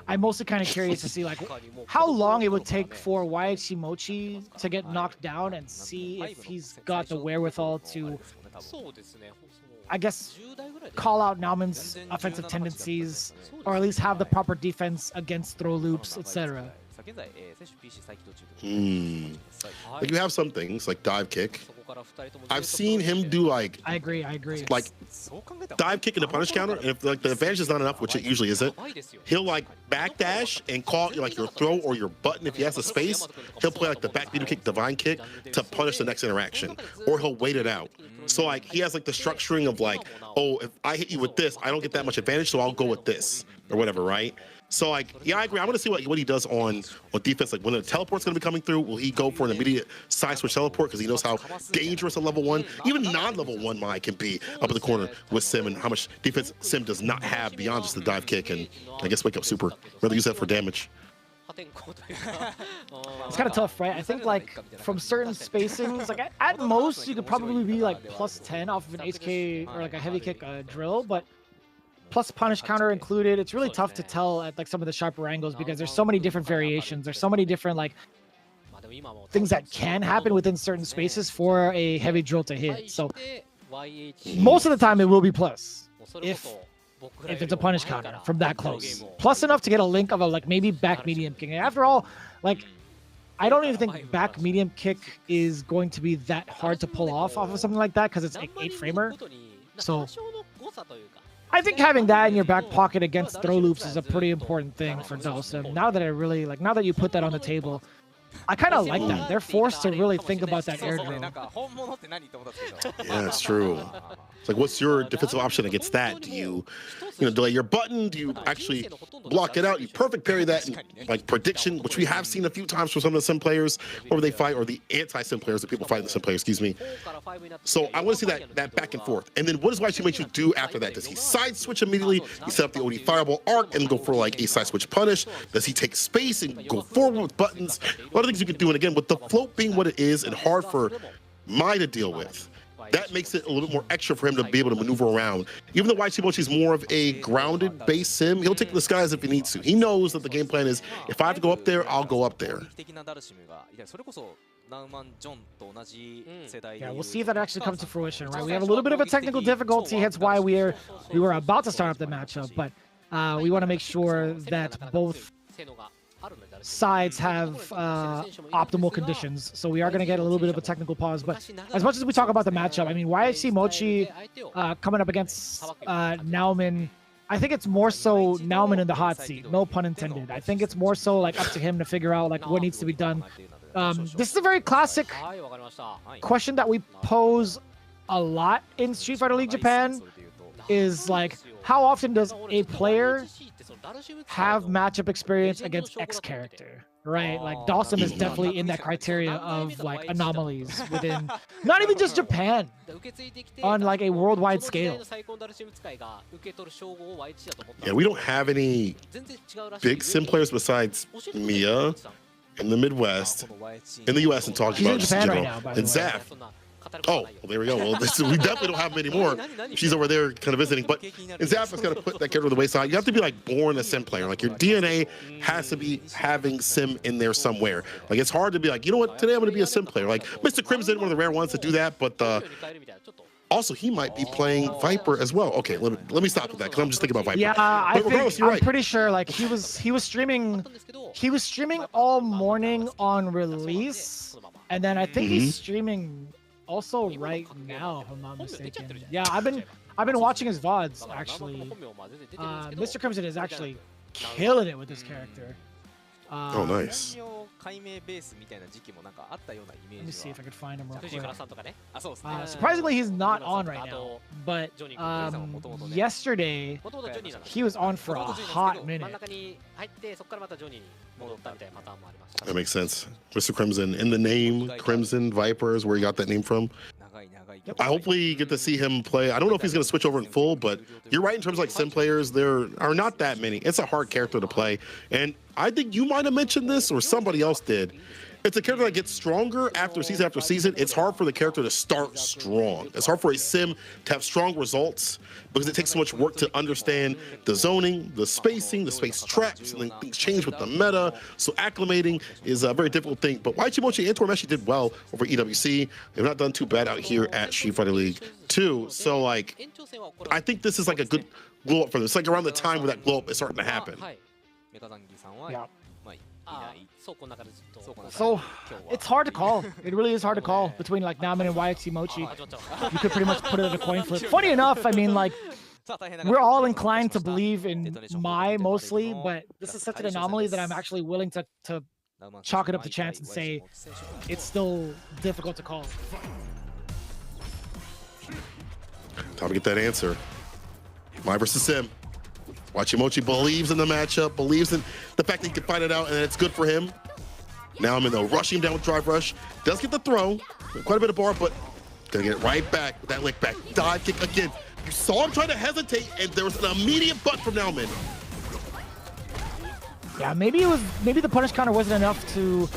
I'm mostly kind of curious to see like how long it would take for YHC Mochi to get knocked down and see if he's got the wherewithal to, I guess, call out Nauman's offensive tendencies, or at least have the proper defense against throw loops, etc. Like you have some things like dive kick. I've seen him do like I agree. Like dive kick and a punish counter, and if like the advantage is not enough, which it usually isn't, he'll like backdash and call like your throw or your button if he has the space. He'll play like the back medium kick, divine kick to punish the next interaction, or he'll wait it out. So like he has like the structuring of like, oh, if I hit you with this, I don't get that much advantage, so I'll go with this or whatever, right? So like, yeah, I agree. I want to see what he does on defense. Like when the teleport's going to be coming through, will he go for an immediate side switch teleport because he knows how dangerous a level 1, even non-level 1 Mai can be up in the corner with Sim, and how much defense Sim does not have beyond just the dive kick and I guess wake up super. Rather use that for damage. It's kind of tough, right? I think like from certain spacings, like at most you could probably be like +10 off of an HK or like a heavy kick drill, but plus punish counter included, it's really tough to tell at like some of the sharper angles because there's so many different variations. There's so many different like things that can happen within certain spaces for a heavy drill to hit. So most of the time it will be plus if it's a punish counter from that close. Plus enough to get a link of a like maybe back medium kick. After all, like I don't even think back medium kick is going to be that hard to pull off of something like that because it's like 8-framer. So I think having that in your back pocket against throw loops is a pretty important thing for Dawson. Now that now that you put that on the table, I kind of like that. They're forced to really think about that air drill. Yeah, it's true. It's like, what's your defensive option against that? Do you delay your button? Do you actually block it out? You perfect parry that in, like prediction, which we have seen a few times from some of the sim players, whenever they fight, or the anti-sim players, the people fighting the sim players, excuse me. So I want to see that back and forth. And then what does YHC make you do after that? Does he side switch immediately? He set up the OD fireball arc and go for like a side switch punish? Does he take space and go forward with buttons? A lot of things you can do. And again, with the float being what it is and hard for Mai to deal with, that makes it a little bit more extra for him to be able to maneuver around. Even though YHC Mochi is more of a grounded base sim, he'll take the skies if he needs to. He knows that the game plan is, if I have to go up there, I'll go up there. Yeah, we'll see if that actually comes to fruition, right? We have a little bit of a technical difficulty, hence why we were about to start up the matchup, but we want to make sure that both sides have optimal conditions, so we are going to get a little bit of a technical pause. But as much as we talk about the matchup, I mean, YHC Mochi coming up against Nauman, I think it's more so Nauman in the hot seat, no pun intended. I think it's more so like up to him to figure out like what needs to be done. This is a very classic question that we pose a lot in Street Fighter League Japan, is like, how often does a player have matchup experience against X character, right? Like Dawson is definitely in that criteria of like anomalies within not even just Japan, on like a worldwide scale. Yeah, we don't have any big sim players besides Mia in the Midwest, in the US, and talking about just in general, and Zaf. Oh, well, there we go. Well, we definitely don't have them anymore. She's over there kind of visiting. But Zappa's got to put that character to the wayside. You have to be like born a sim player. Like your DNA has to be having sim in there somewhere. Like it's hard to be like, you know what, today I'm going to be a sim player. Like Mr. Crimson, one of the rare ones to do that. But also he might be playing Viper as well. Okay, let me stop with that because I'm just thinking about Viper. Yeah, I'm pretty sure like he was streaming all morning on release, and then I think he's streaming also right now, if I'm not mistaken. Yeah, I've been watching his VODs actually. Mr. Crimson is actually killing it with this character. Oh, nice. Let me see if I could find him real quick. Surprisingly, he's not on right now, but yesterday he was on for a hot minute. That makes sense. Mr. Crimson, in the name, Crimson Viper is where he got that name from. I hopefully get to see him play. I don't know if he's going to switch over in full, but you're right in terms of like sim players, there are not that many. It's a hard character to play. And I think you might have mentioned this, or somebody else did. It's a character that gets stronger after season. It's hard for the character to start strong. It's hard for a sim to have strong results because it takes so much work to understand the zoning, the spacing, the space traps, and then things change with the meta. So acclimating is a very difficult thing. But YHC Mochi and Tormeshi did well over EWC. They've not done too bad out here at Street Fighter League 2. So like, I think this is like a good glow up for them. It's like around the time where that glow up is starting to happen. Yeah. So it's hard to call. It really is hard to call between like Nauman and YHC Mochi. You could pretty much put it in a coin flip. Funny enough, I mean, like, we're all inclined to believe in Mai mostly, but this is such an anomaly that I'm actually willing to chalk it up to chance and say it's still difficult to call. Time to get that answer. Mai versus Sim. YHC Mochi believes in the matchup, believes in the fact that he can fight it out, and it's good for him. Now I'm in though, rushing him down with drive rush. Does get the throw, quite a bit of bar, but gonna get it right back with that lick back. Dive kick again. You saw him try to hesitate, and there was an immediate butt from Nauman. Yeah, maybe the punish counter wasn't enough to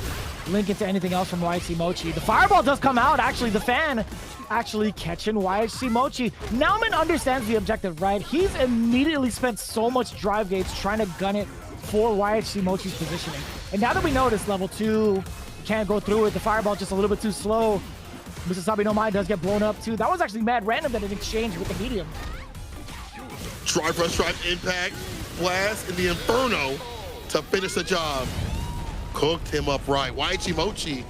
link into anything else from YHC Mochi. The fireball does come out, actually. The fan actually catching YHC Mochi. Nauman understands the objective, right? He's immediately spent so much drive gates trying to gun it for YHC Mochi's positioning. And now that we know this level 2 can't go through it, the fireball just a little bit too slow. Mr. Sabi no Mai does get blown up too. That was actually mad random that it exchanged with the medium. Drive rush, drive impact, blast in the Inferno to finish the job. Cooked him up right. YHC Mochi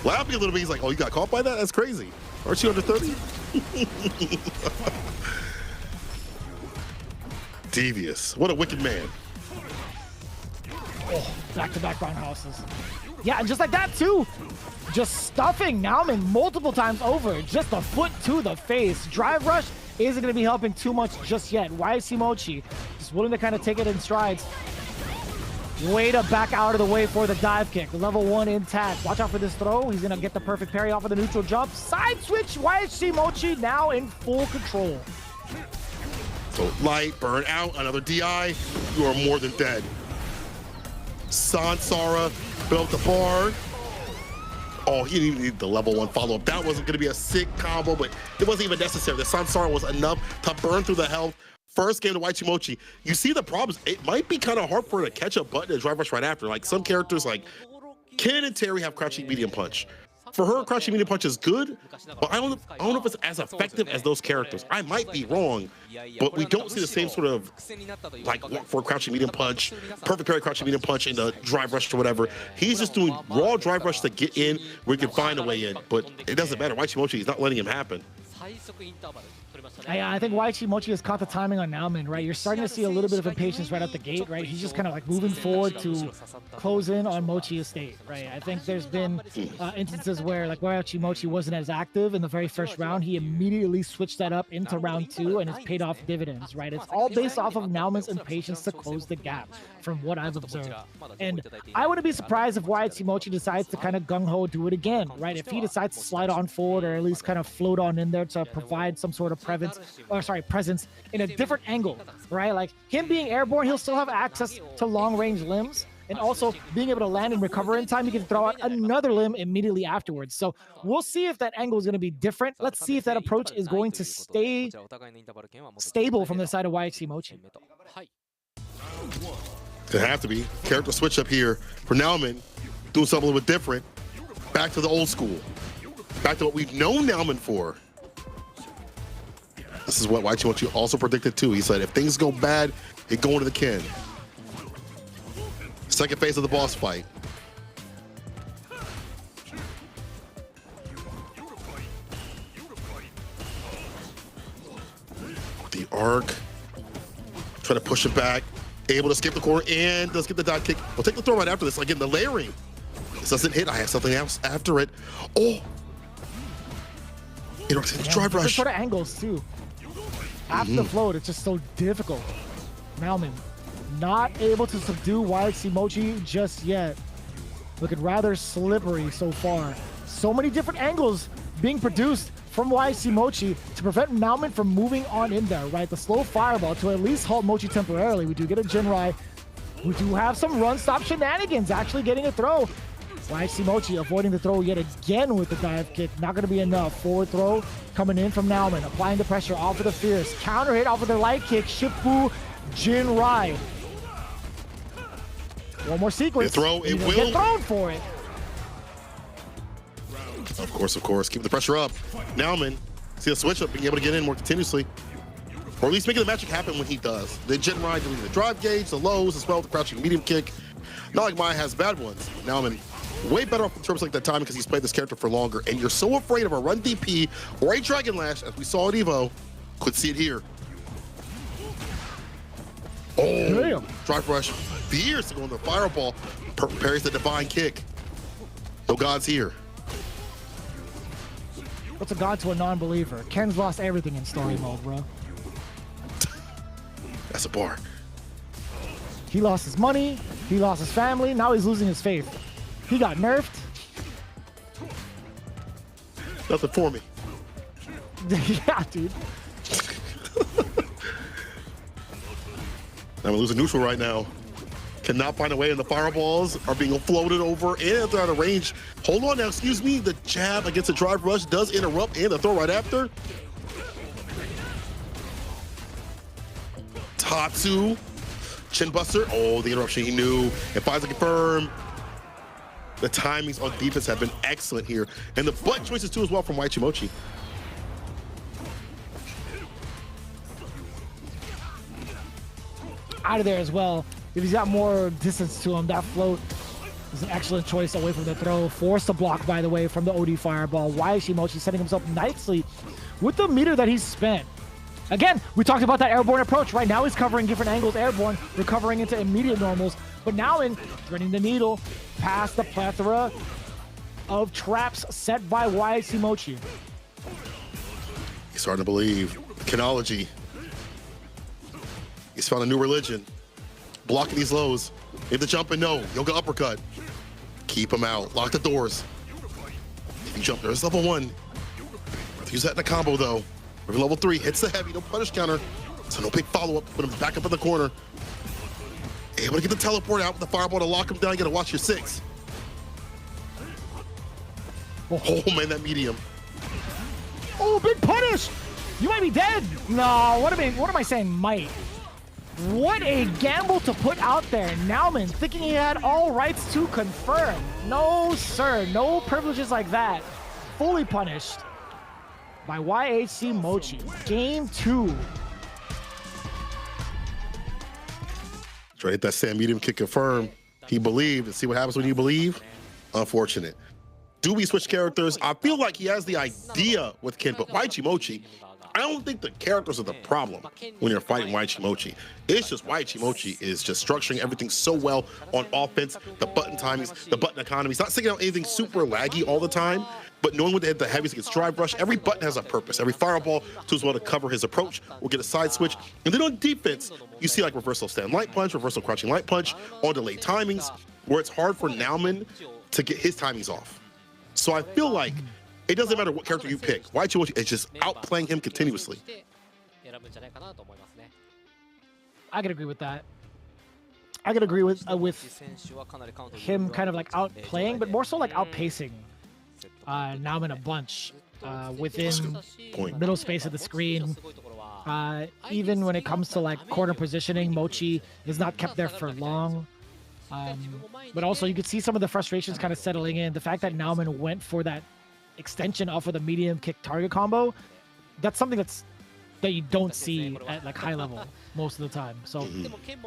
laughing a little bit. He's like, oh, you got caught by that? That's crazy. Aren't you under 30? Devious. What a wicked man. Oh, back-to-back roundhouses. Yeah, and just like that too. Just stuffing Nauman multiple times over. Just a foot to the face. Drive rush isn't going to be helping too much just yet. YHC Mochi just willing to kind of take it in strides. Way to back out of the way for the dive kick. Level 1 intact. Watch out for this throw. He's going to get the perfect parry off of the neutral jump. Side switch. YHC Mochi now in full control. So light, burn out, another DI. You are more than dead. Sansara built the bar. Oh, he didn't even need the level 1 follow-up. That wasn't going to be a sick combo, but it wasn't even necessary. The Sansara was enough to burn through the health. First game to YHC Mochi. You see the problems. It might be kind of hard for her to catch a button and drive rush right after. Like some characters like Ken and Terry have crouching medium punch. For her, crouching medium punch is good, but I don't know if it's as effective as those characters. I might be wrong, but we don't see the same sort of, like, for crouching medium punch, perfect parry crouching medium punch in the drive rush or whatever. He's just doing raw drive rush to get in where he can find a way in, but it doesn't matter. Waichimochi is not letting him happen. Yeah, I think Waichimochi has caught the timing on Nauman, right? You're starting to see a little bit of impatience right out the gate, right? He's just kind of like moving forward to close in on Mochi Estate, right? I think there's been instances where like Waichimochi wasn't as active in the very first round. He immediately switched that up into round 2 and it's paid off dividends, right? It's all based off of Nauman's impatience to close the gap from what I've observed. And I wouldn't be surprised if Waichimochi decides to kind of gung-ho do it again, right? If he decides to slide on forward or at least kind of float on in there to provide some sort of presence in a different angle, right? Like him being airborne, he'll still have access to long-range limbs, and also being able to land and recover in time, he can throw out another limb immediately afterwards. So we'll see if that angle is going to be different. Let's see if that approach is going to stay stable from the side of Waichimochi. It have to be. Character switch up here for Nauman, doing something a little bit different. Back to the old school. Back to what we've known Nauman for. This is what Waichimochi also predicted too. He said if things go bad, it go into the kin. Second phase of the boss fight. The arc. Try to push it back. Able to skip the corner and does get the dive kick. We'll take the throw right after this. Again, the layering. This doesn't hit. I have something else after it. Oh! Drive rush. Sort of angles too. After the float, it's just so difficult. Nauman not able to subdue Waichimochi just yet. Looking rather slippery so far. So many different angles being produced from Waichimochi to prevent Nauman from moving on in there, right? The slow fireball to at least halt Mochi temporarily. We do get a Jinrai. We do have some run-stop shenanigans actually getting a throw. Waichimochi avoiding the throw yet again with the dive kick. Not going to be enough. Forward throw coming in from Nauman. Applying the pressure off of the fierce. Counter hit off of the light kick. Shippu Jinrai. One more sequence. The throw, it will get thrown for it. Of course. Keep the pressure up. Nauman, see the switch up, being able to get in more continuously. Or at least making the magic happen when he does. The Jinrai doing the drive gauge, the lows, as well as the crouching medium kick. Not like Maya has bad ones. Nauman, way better off in terms of like that timing because he's played this character for longer. And you're so afraid of a run DP or a Dragon Lash, as we saw at Evo. Could see it here. Oh, damn. Drive rush. Fierce to go into the fireball. Parries the divine kick. No gods here. What's a god to a non-believer? Ken's lost everything in story mode, bro. That's a bar. He lost his money. He lost his family. Now he's losing his faith. He got nerfed. Nothing for me. Yeah, dude. I'm losing neutral right now. Cannot find a way, and the fireballs are being floated over and they're out of range. Hold on now, excuse me. The jab against the drive rush does interrupt, and the throw right after. Tatsu, chin buster. Oh, the interruption he knew. And finds a confirm. The timings on defense have been excellent here. And the butt choices too as well from Waichimochi. Out of there as well. If he's got more distance to him, that float is an excellent choice away from the throw. Forced to block, by the way, from the OD fireball. Waichimochi setting himself nicely with the meter that he's spent. Again, we talked about that airborne approach. Right now he's covering different angles airborne, recovering into immediate normals. But now in threading the needle past the plethora of traps set by Waichimochi. He's starting to believe. Kinology. He's found a new religion. Blocking these lows. Hit the jump and no. Yoga uppercut. Keep him out. Lock the doors. If you jump, there's level 1. Use that in a combo though. Level 3 hits the heavy, no punish counter. So no big follow-up. Put him back up in the corner. Able to get the teleport out with the fireball to lock him down. You gotta watch your 6. Oh man, that medium. Oh, big punish! You might be dead. No, what am I saying? Might. What a gamble to put out there. Nauman thinking he had all rights to confirm. No, sir. No privileges like that. Fully punished by YHC Mochi. Game 2. Try to hit that stand medium kick confirm. He believed. And see what happens when you believe? Unfortunate. Do we switch characters? I feel like he has the idea with Ken, but YHC Mochi, I don't think the characters are the problem when you're fighting YHC Mochi. It's just YHC Mochi is just structuring everything so well on offense, the button timings, the button economy. He's not sticking out anything super laggy all the time, but knowing when to hit the heavies against drive rush, every button has a purpose. Every fireball too as well to cover his approach or get a side switch. And then on defense, you see like reversal stand light punch, reversal crouching light punch, on delayed timings, where it's hard for Nauman to get his timings off. So I feel like it doesn't matter what character you pick. YHC Mochi is just outplaying him continuously. I could agree with that. I could agree with him kind of like outplaying, but more so like outpacing Nauman a bunch within middle space of the screen. Even when it comes to like corner positioning, Mochi is not kept there for long. But also you could see some of the frustrations kind of settling in. The fact that Nauman went for that extension off of the medium kick target combo, that's something that you don't see at like high level most of the time. So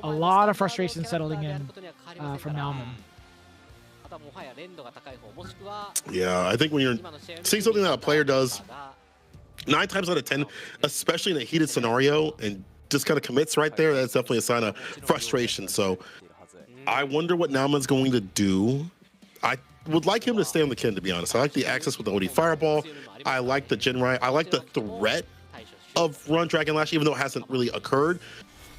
a lot of frustration settling in from Nauman. Yeah, I think when you're seeing something that a player does 9 times out of 10, especially in a heated scenario, and just kind of commits right there, that's definitely a sign of frustration. So I wonder what Nauman's going to do. I would like him to stay on the Ken, to be honest. I like the access with the OD Fireball. I like the Genrai. I like the threat of Run Dragon Lash, even though it hasn't really occurred.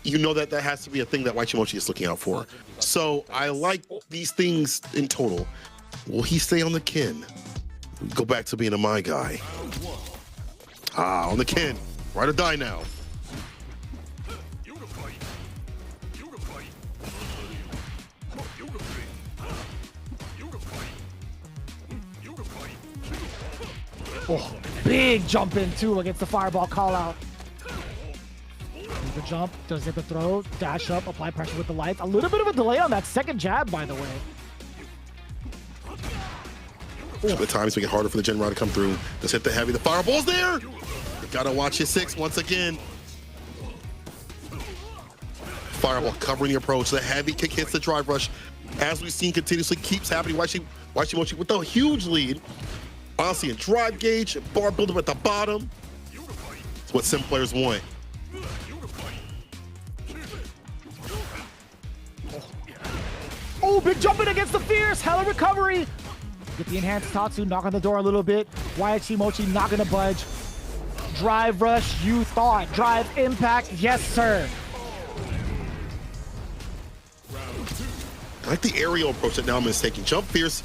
You know that that has to be a thing that YHC Mochi is looking out for. So I like these things in total. Will he stay on the Ken? Go back to being a my guy. On the Ken. Ride or die now. Oh, big jump in too against the fireball call out. The jump, does hit the throw, dash up, apply pressure with the lights. A little bit of a delay on that second jab, by the way. The time is making it harder for the Genrai to come through. Just hit the heavy. The fireball's there. You gotta watch his 6 once again. Fireball covering the approach. The heavy kick hits the drive rush. As we've seen continuously keeps happening. YHC Mochi with a huge lead. Honestly, in drive gauge, bar buildup at the bottom. It's what sim players want. Oh, big jump in against the Fierce. Hella recovery. Get the enhanced Tatsu, knock on the door a little bit. YHC Mochi not gonna budge. Drive rush, you thought. Drive impact, yes, sir. I like the aerial approach that Nauman is taking. Jump Fierce,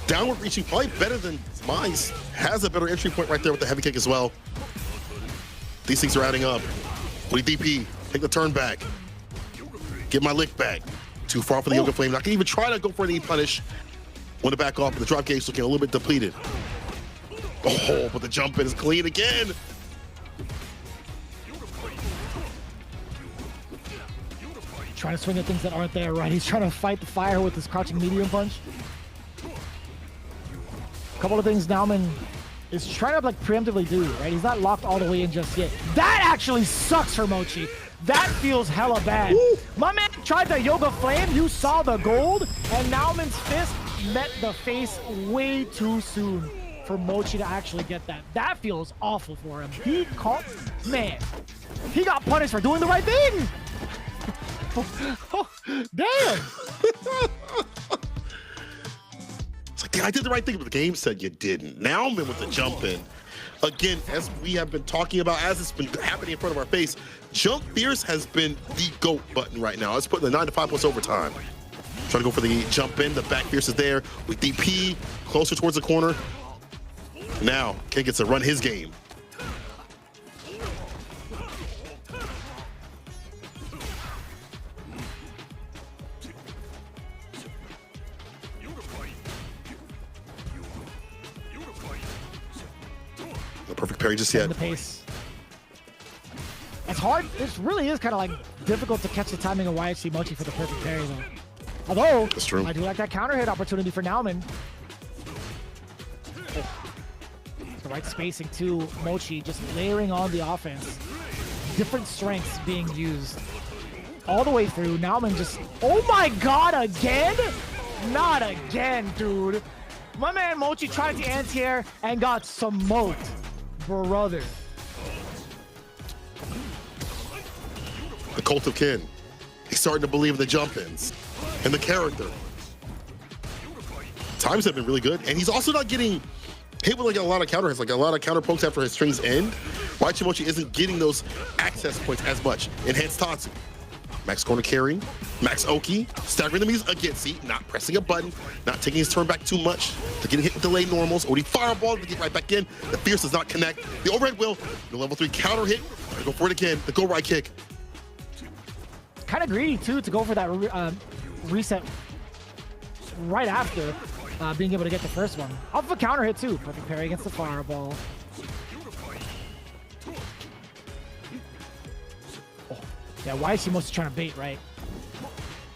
downward reaching, probably better than Mines. Has a better entry point right there with the heavy kick as well. These things are adding up. What do you DP? Take the turn back. Get my lick back. Too far for the Yoga Flame. Not gonna even try to go for an E-punish. Want to back off, but the drop gauge looking a little bit depleted. Oh, but the jump in is clean again. Trying to swing at things that aren't there, right? He's trying to fight the fire with his crouching medium punch. A couple of things Nauman is trying to like preemptively do, right? He's not locked all the way in just yet. That actually sucks for Mochi. That feels hella bad. Woo! My man tried the Yoga Flame. You saw the gold, and Nauman's fist met the face way too soon for Mochi to actually get that. That feels awful for him. He caught, man, he got punished for doing the right thing. Oh, damn. It's like, I did the right thing, but the game said you didn't. Nauman with the jump in. Again, as we have been talking about, as it's been happening in front of our face, Jump Fierce has been the GOAT button right now. Let's put the 9 to 5 plus overtime. Trying to go for the jump in. The back Fierce is there with DP closer towards the corner. Now, Ken gets to run his game. No perfect parry just yet. The pace. That's hard. This really is kind of like difficult to catch the timing of YHC Mochi for the perfect parry though. Although, that's true. I do like that counter hit opportunity for Nauman. The right spacing too. Mochi just layering on the offense. Different strengths being used all the way through. Nauman just, oh my god, again? Not again, dude. My man Mochi tried the anti-air and got smoked, brother. The cult of Ken. He's starting to believe in the jump-ins and the character. Times have been really good, and he's also not getting hit with like a lot of counter hits, like a lot of counter pokes after his strings end. YHC Mochi isn't getting those access points as much. Enhanced Tatsu. Max corner carrying. Max Oki staggering the knees again. See, not pressing a button, not taking his turn back too much to get hit with delayed normals. Odi fireball to get right back in. The Fierce does not connect. The overhead will. The level 3 counter hit. Go for it again. The go right kick. Kind of greedy too to go for that reset right after being able to get the first one. Off of a counter hit too. Perfect parry against the fireball. Oh, yeah, YHC Mochi trying to bait, right?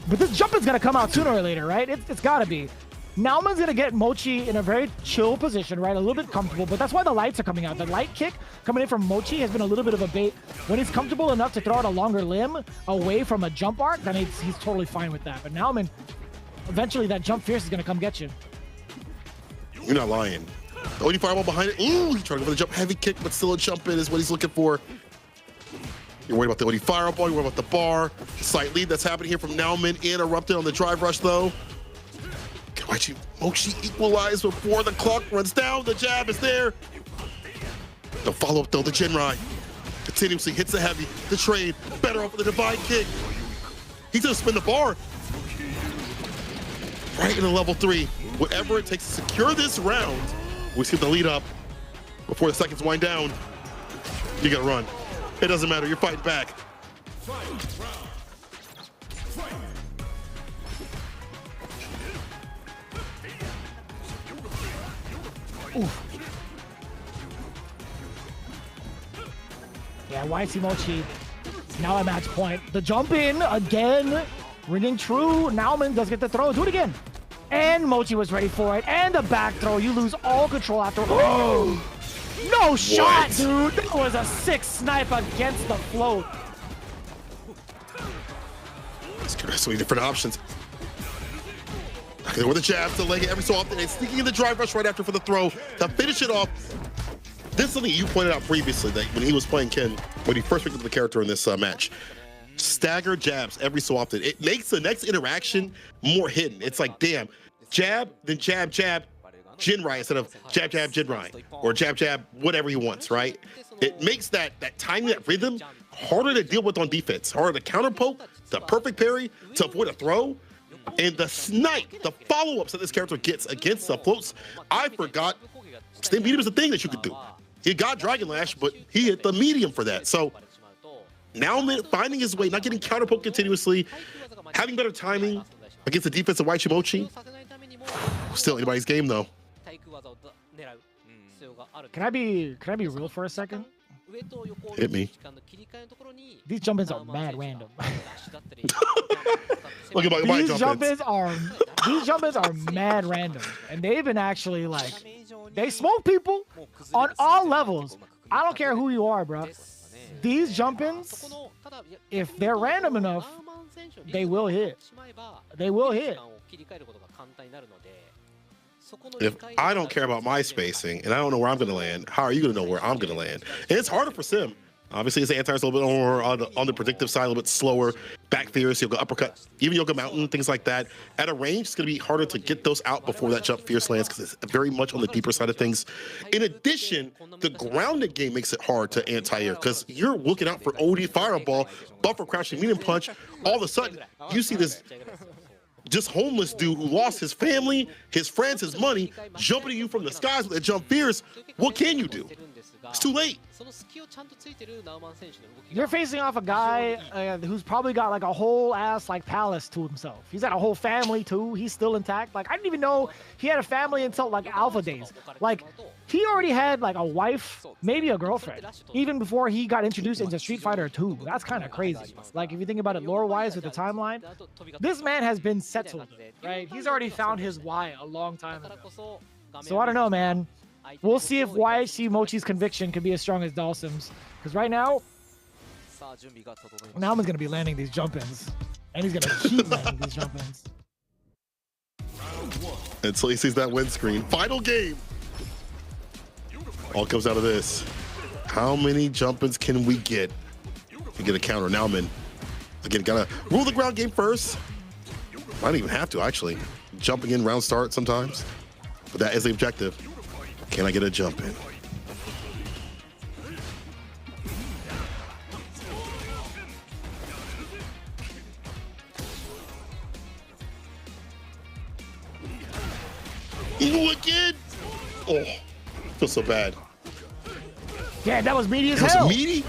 But this jump is gonna come out sooner or later, right? It's gotta be. Nauman's gonna get Mochi in a very chill position, right? A little bit comfortable, but that's why the lights are coming out. The light kick coming in from Mochi has been a little bit of a bait. When he's comfortable enough to throw out a longer limb away from a jump arc, then he's totally fine with that. But Nauman, eventually that jump fierce is gonna come get you. You're not lying. The Odi fireball behind it. Ooh, he's trying to go for the jump heavy kick, but still a jump in is what he's looking for. You're worried about the Odi fireball, you're worried about the bar. Slight lead that's happening here from Nauman. Interrupted on the drive rush though. YHC Mochi equalize before the clock runs down. The jab is there. The follow-up though, the Jinrai continuously hits the heavy. The trade, better off with the divine kick. He's gonna spin the bar. Right in the level 3. Whatever it takes to secure this round. We skip the lead up before the seconds wind down. You gotta run. It doesn't matter, you're fighting back. Oof. Yeah, YHC Mochi now at match point. The jump in again, ringing true. Nauman does get the throw. Do it again. And Mochi was ready for it. And the back throw. You lose all control after. Oh! No shot, dude. That was a sick snipe against the float. So many different options. With the jabs, the leg every so often, and sneaking in the drive rush right after for the throw to finish it off. This is something you pointed out previously that when he was playing Ken, when he first picked up the character in this match. Stagger jabs every so often. It makes the next interaction more hidden. It's like, damn, jab, then jab, jab, Jinrai instead of jab, jab, Jinrai, or jab, jab, whatever he wants, right? It makes that timing, that rhythm harder to deal with on defense, harder to counter poke, the perfect parry, to avoid a throw. And the snipe, the follow-ups that this character gets against the floats, I forgot. Stay medium is a thing that you could do. He got Dragon Lash, but he hit the medium for that. So now finding his way, not getting counter poke continuously, having better timing against the defense of YHC Mochi. Still anybody's game though. Can I be real for a second? Hit me. These jump-ins are mad random. Look at my these jump-ins are mad random, and they've been actually like they smoke people on all levels. I don't care who you are, bro. These jump-ins, if they're random enough, they will hit. They will hit. If I don't care about my spacing and I don't know where I'm going to land, how are you going to know where I'm going to land? And it's harder for Sim. Obviously, his anti-air is a little bit more on the predictive side, a little bit slower. Back fierce, Yoga uppercut, even Yoga mountain, things like that. At a range, it's going to be harder to get those out before that jump fierce lands because it's very much on the deeper side of things. In addition, the grounded game makes it hard to anti-air because you're looking out for OD fireball, buffer crouching medium punch. All of a sudden, you see this just homeless dude who lost his family, his friends, his money, jumping at you from the skies with a jump fierce. What can you do? It's too late. You're facing off a guy who's probably got like a whole ass like palace to himself. He's got a whole family too. He's still intact. Like I didn't even know he had a family until like alpha days. Like he already had like a wife, maybe a girlfriend, even before he got introduced into Street Fighter 2. That's kind of crazy. Like, if you think about it lore-wise with the timeline, this man has been settled, right? He's already found his why a long time ago. So I don't know, man. We'll see if YHC Mochi's conviction can be as strong as Dalsim's. Because right now, Nauman's going to be landing these jump-ins. And he's going to keep landing these jump-ins. Until he sees that windscreen. Final game. All comes out of this. How many jump-ins can we get? We get a counter. Nauman. Again, gotta rule the ground game first. I don't even have to, actually. Jumping in round start sometimes. But that is the objective. Can I get a jump in? You again? Oh, feels so bad. Yeah, that was meaty as hell. That was meaty?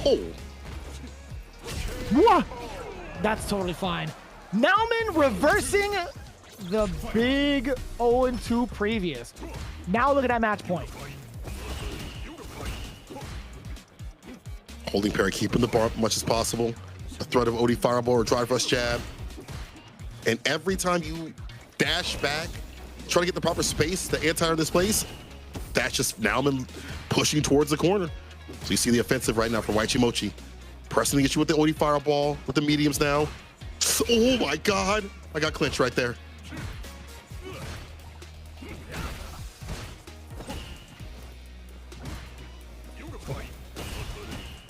Oh. What? That's totally fine. Nauman reversing the big 0-2 previous. Now look at that match point. Holding parry, keeping the bar up as much as possible. A threat of OD fireball or drive rush jab. And every time you dash back, try to get the proper space to anti this place, that's just Nauman pushing towards the corner. So you see the offensive right now from YHC Mochi. Pressing to get you with the OD fireball, with the mediums now. Oh my God, I got clinched right there.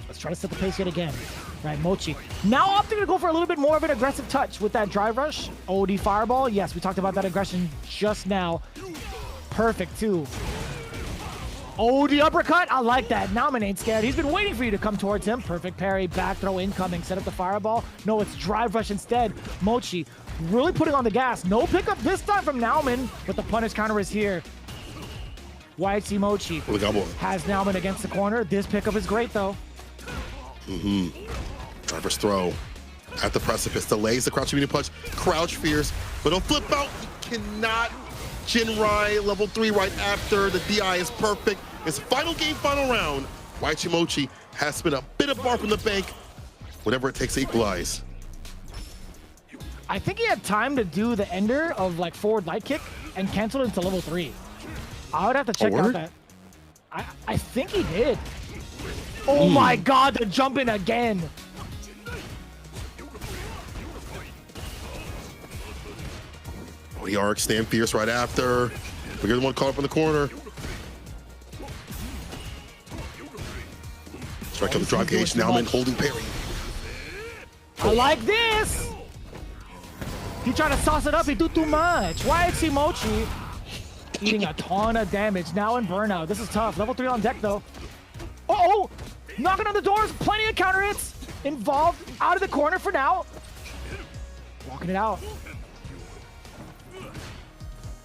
Let's try to set the pace yet again. Right, Mochi. Now opting to go for a little bit more of an aggressive touch with that drive rush. OD fireball. Yes, we talked about that aggression just now. Perfect, too. OD uppercut. I like that. Nauman ain't scared. He's been waiting for you to come towards him. Perfect parry. Back throw incoming. Set up the fireball. No, it's drive rush instead. Mochi really putting on the gas. No pickup this time from Nauman, but the punish counter is here. YHC Mochi has Nauman against the corner. This pickup is great, though. Driver's throw at the precipice, delays the crouch immediate punch, crouch fierce, but on flip out, he cannot. Jinrai level 3 right after, the DI is perfect. It's final game, final round. YHC Mochi has spent a bit of bar from the bank, whatever it takes to equalize. I think he had time to do the ender of like forward light kick and cancel it into level 3. I would have to check out that. I think he did. Oh my God, the jump in again. The arc, stand fierce right after. We're the one caught up in the corner. Strike up the drop gauge. Nauman holding parry. I like this. He trying to sauce it up. He do too much. YHC Mochi eating a ton of damage now in burnout. This is tough. Level 3 on deck though. Oh, knocking on the doors. Plenty of counter hits involved. Out of the corner for now. Walking it out.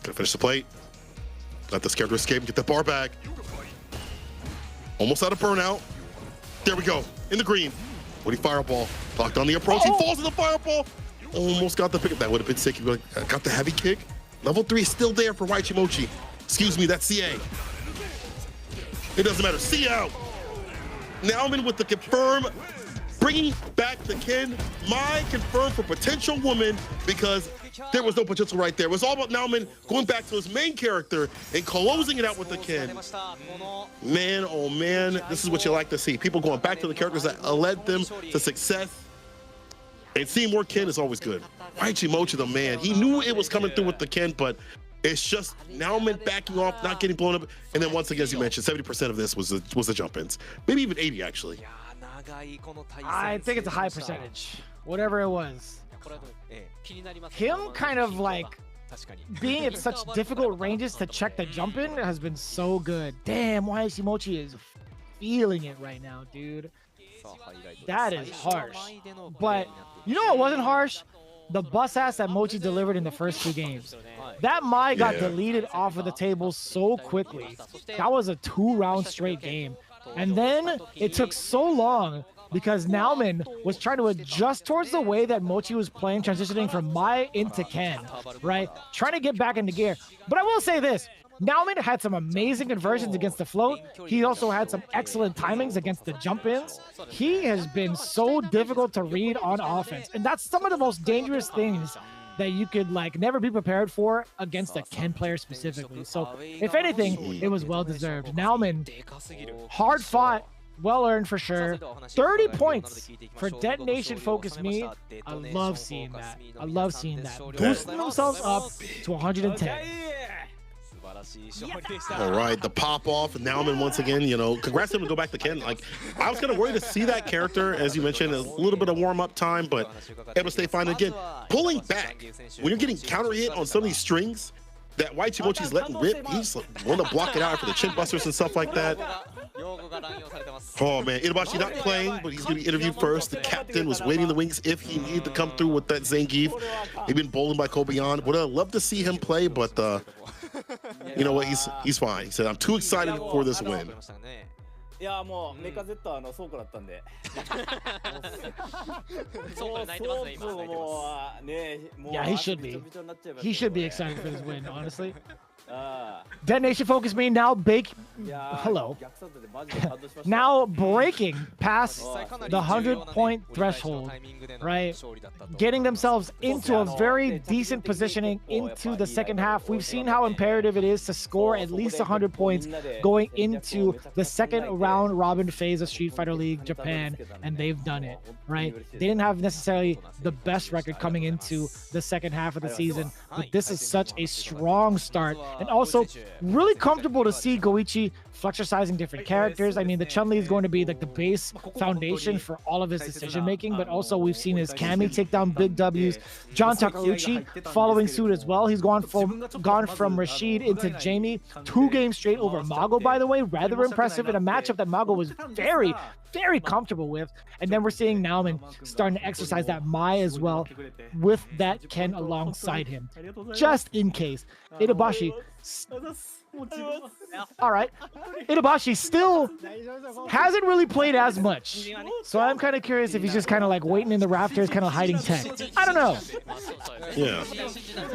Gonna finish the plate. Let this character escape and get the bar back. Almost out of burnout. There we go. In the green. Woody fireball. Locked on the approach. He falls in the fireball. Almost got the pick. That would have been sick. He got the heavy kick. Level 3 is still there for YHC Mochi. Excuse me, that's CA. It doesn't matter. C out. Nauman with the confirm. Bringing back the Ken. My confirm for potential woman because there was no potential right there. It was all about Nauman going back to his main character and closing it out with the Ken. Man, oh man, this is what you like to see. People going back to the characters that led them to success. And seeing more Ken is always good. YHC Mochi, the man, he knew it was coming through with the Ken, but it's just Nauman backing off, not getting blown up. And then once again, as you mentioned, 70% of this was the jump-ins. Maybe even 80, actually. I think it's a high percentage. Whatever it was. Him kind of like being at such difficult ranges to check the jump in has been so good. Damn, YHC Mochi is feeling it right now, dude. That is harsh. But you know what wasn't harsh? The bus ass that Mochi delivered in the first 2 games. That Mai got deleted off of the table so quickly. That was a 2-round straight game. And then it took so long because Nauman was trying to adjust towards the way that Mochi was playing, transitioning from Mai into Ken, right? Trying to get back into gear. But I will say this, Naomin had some amazing conversions against the float. He also had some excellent timings against the jump-ins. He has been so difficult to read on offense, and that's some of the most dangerous things that you could like never be prepared for against a Ken player specifically. So if anything, it was well deserved. Naomin, hard fought, well earned for sure. 30 points for DetonatioN FocusMe. I love seeing that. I love seeing that. Boosting themselves up to 110. All right, the pop off, Naomin once again, you know, congrats to him to go back to Ken. Like, I was kind of worried to see that character, as you mentioned, a little bit of warm-up time, but able to stay fine. Again, pulling back, when you're getting counter hit on some of these strings, that White Chimochi's letting rip, he's willing to block it out for the chin busters and stuff like that. Oh man, Ibushi not playing, but he's gonna be interviewed first. The captain was waiting in the wings if he needed to come through with that Zangief. He'd been bowling by Kobayan. Would have loved to see him play, but you know what? He's fine. He said, "I'm too excited for this win." いやもうメカ Z 倉庫だったんでYeah, he should be. He should be excited for this win, honestly. DetonatioN FocusMe now now breaking past the 100-point threshold, right? Getting themselves into a very decent positioning into the second half. We've seen how imperative it is to score at least 100 points going into the second round robin phase of Street Fighter League Japan, and they've done it, right? They didn't have necessarily the best record coming into the second half of the season, but this is such a strong start. And also really comfortable to see Goichi flexurizing different characters. I mean, the Chun-Li is going to be like the base foundation for all of his decision making, but also we've seen his Cammy take down big W's. John Takeuchi following suit as well. He's gone from Rashid into Jamie, 2 games straight over Mago, by the way. Rather impressive in a matchup that Mago was very, very comfortable with. And then we're seeing Naomin starting to exercise that Mai as well with that Ken alongside him, just in case. Ibushi, all right, Ibushi still hasn't really played as much, so I'm kind of curious if he's just kind of like waiting in the rafters, kind of hiding tech. I don't know. Yeah,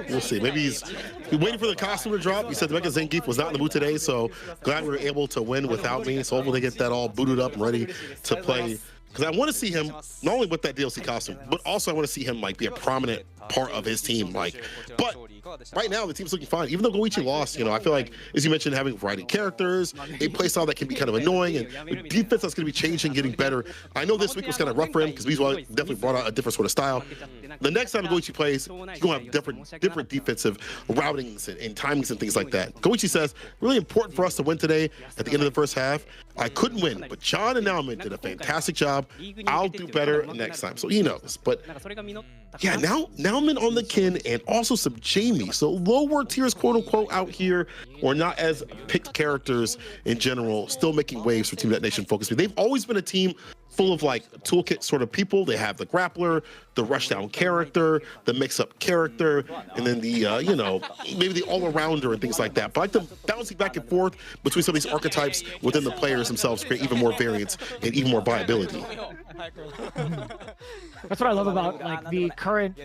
we'll see. Maybe he's waiting for the costume to drop. He said the Mecha Zangief was not in the mood today, so glad we were able to win without me. So hopefully they get that all booted up and ready to play. Because I want to see him not only with that DLC costume, but also I want to see him like be a prominent part of his team. Like, but right now the team's looking fine. Even though Goichi lost, you know, I feel like, as you mentioned, having a variety of characters, a playstyle that can be kind of annoying, and defense that's going to be changing, getting better. I know this week was kind of rough for him because we definitely brought out a different sort of style. The next time Goichi plays, he's going to have different defensive routings and timings and things like that. Goichi says, really important for us to win today at the end of the first half. I couldn't win, but John and Naomin did a fantastic job. I'll do better next time. So he knows. But yeah, now Naomin on the Kin and also some Jamie. So lower tiers, quote unquote, out here, or not as picked characters in general, still making waves for Team DetonatioN FocusMe. They've always been a team full of like toolkit sort of people. They have the grappler, the rushdown character, the mix-up character, and then the you know, maybe the all-arounder and things like that. But I like them bouncing back and forth between some of these archetypes within the players themselves to create even more variance and even more viability. That's what I love about like the current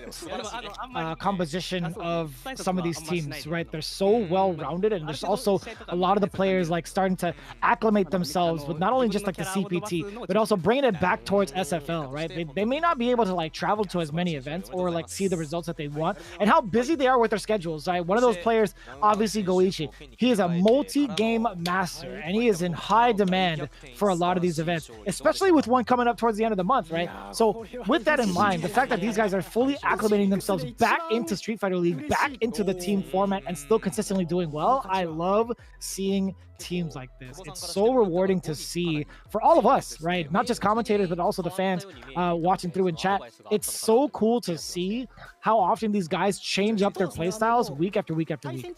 composition of some of these teams, right? They're so well-rounded, and there's also a lot of the players like starting to acclimate themselves with not only just like the CPT, but also bringing it back towards SFL, right? They may not be able to like travel to as many events or like see the results that they want, and how busy they are with their schedules, right? One of those players, obviously Goichi, he is a multi-game master, and he is in high demand for a lot of these events, especially with one coming up towards the end of the month, right? So with that in mind, the fact that these guys are fully acclimating themselves back into Street Fighter League, back into the team format, and still consistently doing well, I love seeing teams like this. It's so rewarding to see for all of us, right? Not just commentators, but also the fans watching through in chat. It's so cool to see how often these guys change up their playstyles week after week after week. And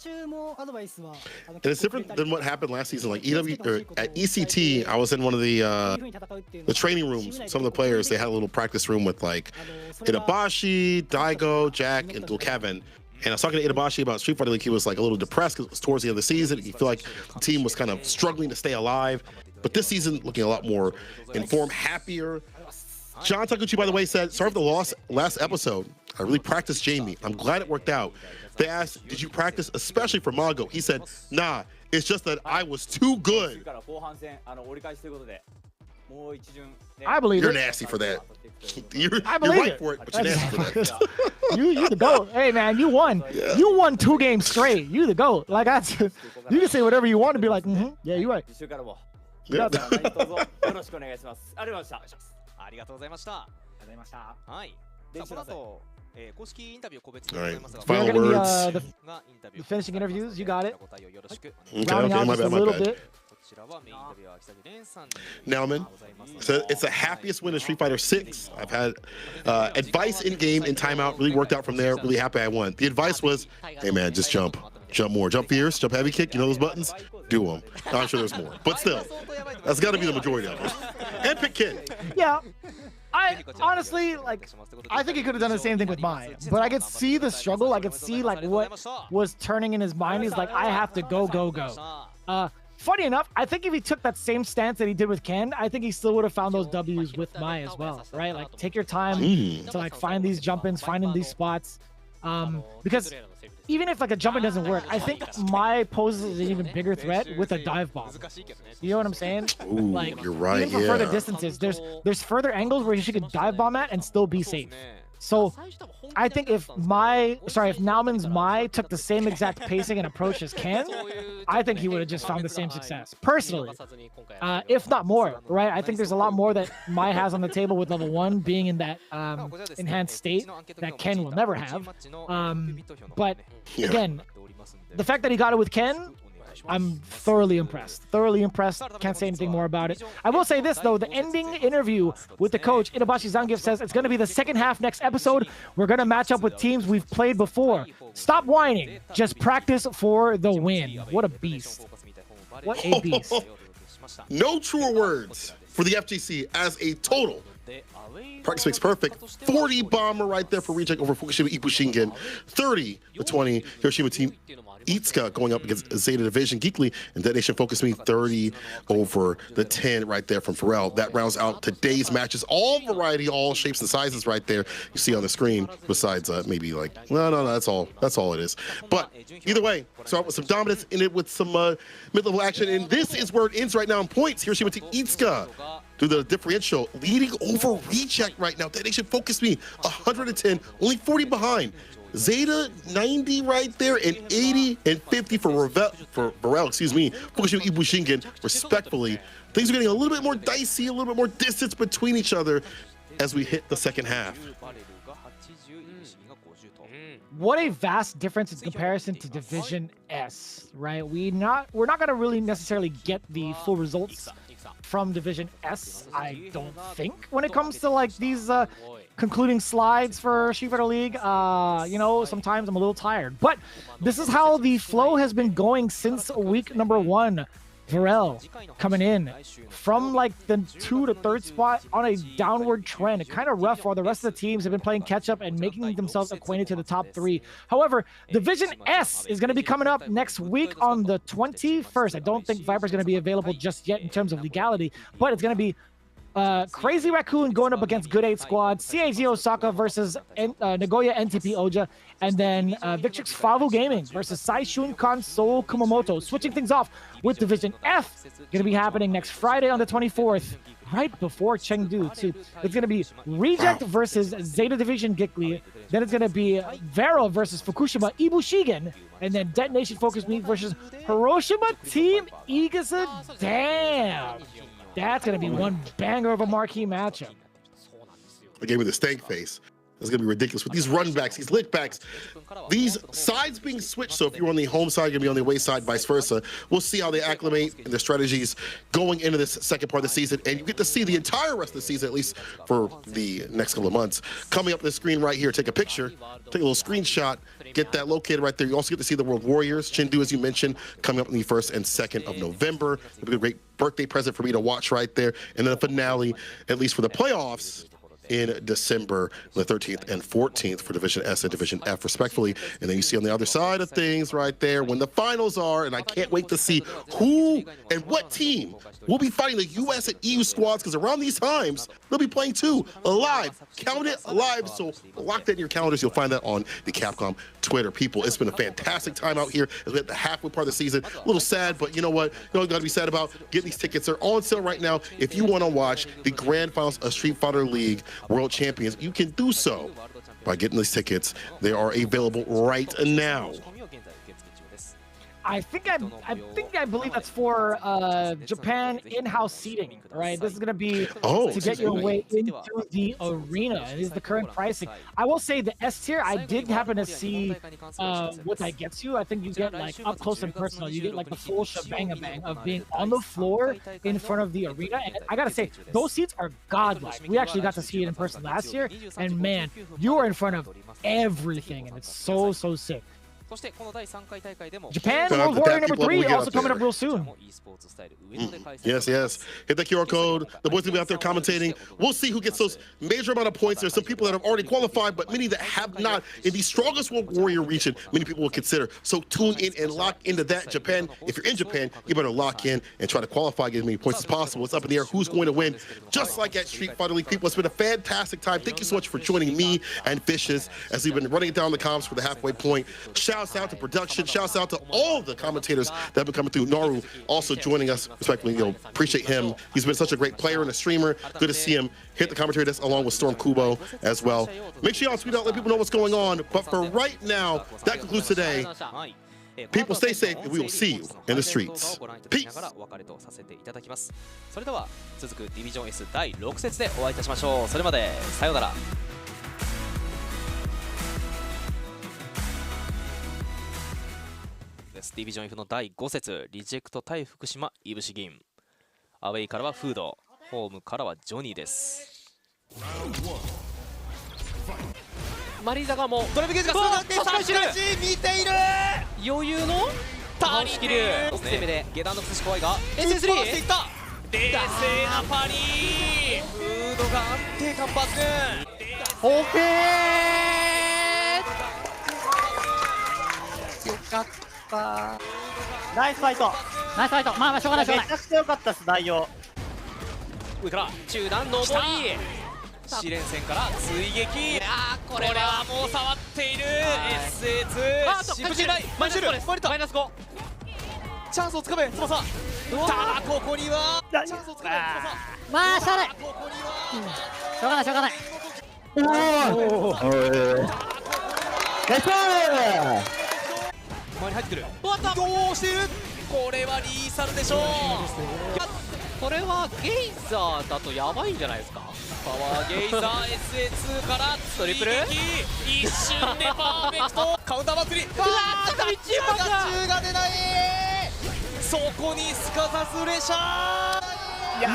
it's different than what happened last season. Like at ECT, I was in one of the training rooms. Some of the players, they had a little practice room with like Itabashi, Daigo, Jack, and Kevin. And I was talking to Ibushi about Street Fighter League. He was like a little depressed because it was towards the end of the season. He felt like the team was kind of struggling to stay alive. But this season, looking a lot more informed, happier. John Takuchi, by the way, said, sorry for the last episode. I really practiced Jamie. I'm glad it worked out. They asked, did you practice especially for Mago? He said, nah, it's just that I was too good. I believe You're it. nasty for that. You're believe right it. for it, but you're nasty for that. You the GOAT. Hey man, you won. Yeah. You won 2 games straight. You the GOAT. Like you can say whatever you want to be like, yeah, you're right. Yeah. ありがとうございました。はい。さあこの後、公式インタビュー個別に All 行い right, ますが、 final We're gonna be, words. the finishing interviews. You got it. ご対応よろしくお願いし Okay, ます。 Rounding okay, out my just a bad, my little bad. bit. こちらはメインインタビューは北木蓮さんに Nauman ございますので said it's the happiest win in Street Fighter 6. I've had advice in game and timeout. Really worked out from there. Really happy I won. The advice was, hey man, just jump. Jump more. Jump fierce. Jump heavy kick. You know those buttons? Do them. I'm sure there's more. But still, that's got to be the majority of them. And pick kid. Yeah. I honestly, like, I think he could have done the same thing with mine, but I could see the struggle. I could see like what was turning in his mind. He's like, I have to go, go, go. Funny enough, I think if he took that same stance that he did with Ken, I think he still would have found those W's with Mai as well, right? Like, take your time to like find these jump-ins, finding these spots, because even if like a jump-in doesn't work, I think Mai poses an even bigger threat with a dive bomb. You know what I'm saying? Ooh, like, you're right. even for further distances, there's further angles where she could dive bomb at and still be safe. So I think if Nauman's Mai took the same exact pacing and approach as Ken, I think he would have just found the same success. Personally, if not more, right? I think there's a lot more that Mai has on the table with level 1 being in that enhanced state that Ken will never have. But again, the fact that he got it with Ken, I'm thoroughly impressed. Thoroughly impressed. Can't say anything more about it. I will say this, though. The ending interview with the coach, Inabashi Zangief, says it's going to be the second half next episode. We're going to match up with teams we've played before. Stop whining. Just practice for the win. What a beast. What a beast. No truer words for the FGC as a total. Practice makes perfect. 40 bomber right there for reject over Fukushima IBUSHIGIN. 30-20 Hiroshima team Itsuka going up against Zeta Division. Geekly and DetonatioN FocusMe 30-10 right there from VARREL. That rounds out today's matches. All variety, all shapes and sizes right there. You see on the screen. Besides maybe like no, that's all it is. But either way, start with some dominance in it with some mid-level action, and this is where it ends right now in points. Hiroshima team Itsuka through the differential, leading over reject right now. DetonatioN FocusMe 110, only 40 behind. Zeta 90 right there, and 80 and 50 for VARREL, Fukushima IBUSHIGIN, respectfully. Things are getting a little bit more dicey, a little bit more distance between each other as we hit the second half. What a vast difference in comparison to Division S, right? We're not going to really necessarily get the full results from Division S, I don't think, when it comes to like these concluding slides for Street Fighter League. You know, sometimes I'm a little tired, but this is how the flow has been going since week number 1. VARREL coming in from like the 2 to 3rd spot on a downward trend. Kind of rough while the rest of the teams have been playing catch up and making themselves acquainted to the top 3. However, Division S is going to be coming up next week on the 21st. I don't think Viper's going to be available just yet in terms of legality, but it's going to be Crazy Raccoon going up against Good 8 Squad, CAZ Osaka versus Nagoya NTP Oja, and then Victrix Favu Gaming versus Saishun Seoul Kumamoto. Switching things off with Division F, going to be happening next Friday on the 24th, right before Chengdu too. It's going to be Reject versus Zeta Division Geekly. Then it's going to be VARREL versus Fukushima IBUSHIGIN, and then DetonatioN FocusMe versus HIROSHIMA Team Igasa. Damn! That's going to be one banger of a marquee matchup. They gave me the stank face. It's going to be ridiculous with these run backs, these lick backs, these sides being switched. So if you're on the home side, you're going to be on the away side, vice versa. We'll see how they acclimate and their strategies going into this second part of the season. And you get to see the entire rest of the season, at least for the next couple of months. Coming up on the screen right here, take a picture, take a little screenshot, get that located right there. You also get to see the World Warriors, Chengdu, as you mentioned, coming up on the 1st and 2nd of November. It'll be a great birthday present for me to watch right there. And then the finale, at least for the playoffs, in December, the 13th and 14th for Division S and Division F, respectively. And then you see on the other side of things right there when the finals are, and I can't wait to see who and what team will be fighting the US and EU squads, because around these times, they'll be playing too, live. Count it live, so lock that in your calendars. You'll find that on the Capcom Twitter. People, it's been a fantastic time out here as we hit the halfway part of the season. A little sad, but you know what? You know what you gotta be sad about? Get these tickets. They're on sale right now. If you want to watch the grand finals of Street Fighter League World Champions, you can do so by getting these tickets. They are available right now. I believe that's for Japan in-house seating, right? This is going to be to get your way into the arena. It is the current pricing. I will say the S tier, I did happen to see what that gets you. I think you get like up close and personal. You get like the full shebang-a-bang of being on the floor in front of the arena. And I got to say, those seats are godlike. We actually got to see it in person last year. And man, you are in front of everything. And it's so, so sick. Japan World Warrior number 3 also coming up real soon. Yes, yes. Hit that QR code. The boys will be out there commentating. We'll see who gets those major amount of points. There's some people that have already qualified, but many that have not. In the strongest World Warrior region, many people will consider. So tune in and lock into that. Japan, if you're in Japan, you better lock in and try to qualify, get as many points as possible. It's up in the air who's going to win. Just like at Street Fighter League, people, it's been a fantastic time. Thank you so much for joining me and Fishes as we've been running it down the comms for the halfway point. Shouts out to production. Shouts out to all the commentators that have been coming through. Naru also joining us, respectfully. You know, appreciate him. He's been such a great player and a streamer. Good to see him hit the commentary desk along with Storm Kubo as well. Make sure y'all tweet out, let people know what's going on. But for right now, that concludes today. People, stay safe, and we will see you in the streets. Peace. それでは続くディビジョン S 第6節でお会いいたしましょう。それまでさようなら。ディビジョン F の第5節、リジェクト対福島いぶし銀。アウェイからはフード、ホームからはジョニーです。マリーザがもうドライブゲージがそうなって3見ている。余裕のターニーキル攻めで下段の崩し怖いが SS3 冷静なパリー。フードが安定感抜群。オーケー。よかった。ナイスファイト。ナイスファイト。まあしょうがないしょうがない。めちゃくちゃ良かったです内容。上から中段上り。試練戦から追撃。これはもう触っている SS シブジライマイナス5チャンスをつかめ翼。ただここにはチャンスをつかめ翼。まあしょうがない。しょうがないしょうがない。おお。ナイス。前に入ってくる。どうしている。これはリーサルでしょう。これはゲイザーだとやばいんじゃないですか。パワーゲイザー SA2 からトリプル一瞬でパーフェクトカウンター祭り。うわー中が出ない。そこにすかさずレシャー。や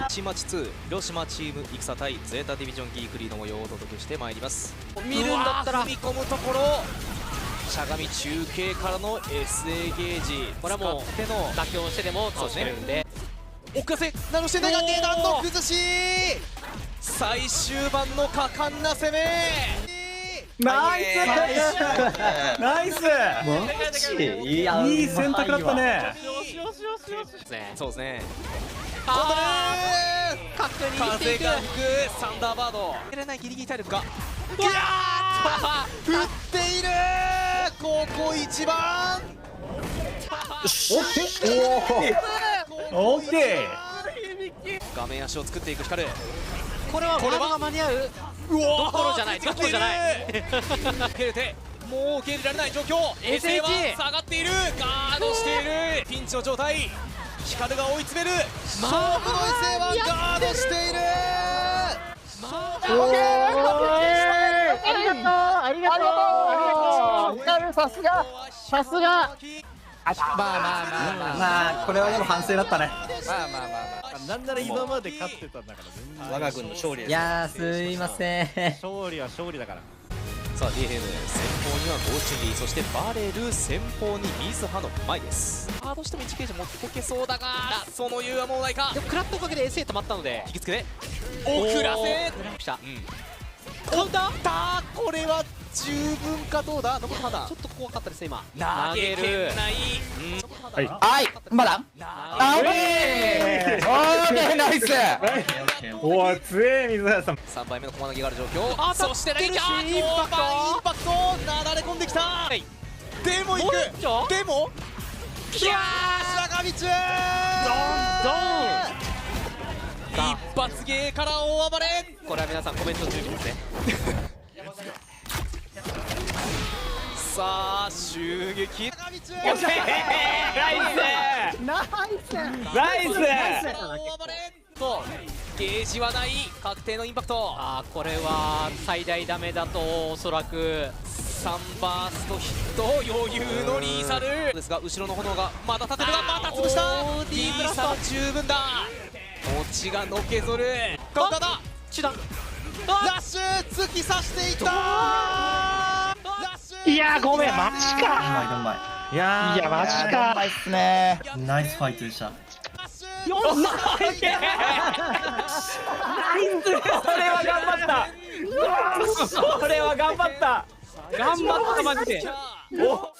新町2広島チーム戦対ゼータディビジョンギークリーの模様をお届けしてまいります。見るんだったら踏み込むところしゃがみ中継からの SA ゲージ。これはもう手の妥協してでも通してるんで奥寄せ何をしてんだが下段の崩し。最終盤の果敢な攻め。ナイスナイスマジいい選択だったね。そうですね。風が吹くサンダーバード。入れないギリギリ体力か。いやー振っている。ここ一番。オッケー。画面足を作っていく光る。これはワードが間に合う。どころじゃないどころじゃない。蹴れてもう受け入れられない状況。衛星は下がっている。ガードしている。ピンチの状態。光が追い詰める。勝負の衛星はガードしている。ありがとうありがとうありがとう。さすがさすが。まあこれはでも反省だったね。なんなら今まで勝ってたんだから。我が軍の勝利です。いやーすいません。勝利は勝利だから。さあ DN 先方にはゴーチュリー、そしてバレル先方にミズハの前です。どうしても1ゲージ持ってけそうだがその余裕はもうないか。でも食らったおかげで SA 止まったので引きつけて遅らせした、カウンターこれは十分かどうだ。残りまだちょっと怖かったですね今。投げるはいまだオーケーナイス。おお強え水原さん。3倍目の駒投げがある状況。そして投げたインパクトなだれ込んできた。でもいくでもキャー坂道一発芸から大暴れ。これは皆さんコメント準備ですねさあ襲撃ナイスナイスとゲージはない確定のインパクト。これは最大ダメだとおそらく3バーストヒット余裕のリーサルですが、後ろの炎がまだ立てるがまた潰した。リーサル十分だ。落ちがのけぞるカウンターだ。手段ラッシュ突き刺していったいやごめんマジか。いやマジか。ナイスね。ナイスファイトでした。よっナイスそれは頑張ったそれは頑張ったマジで。お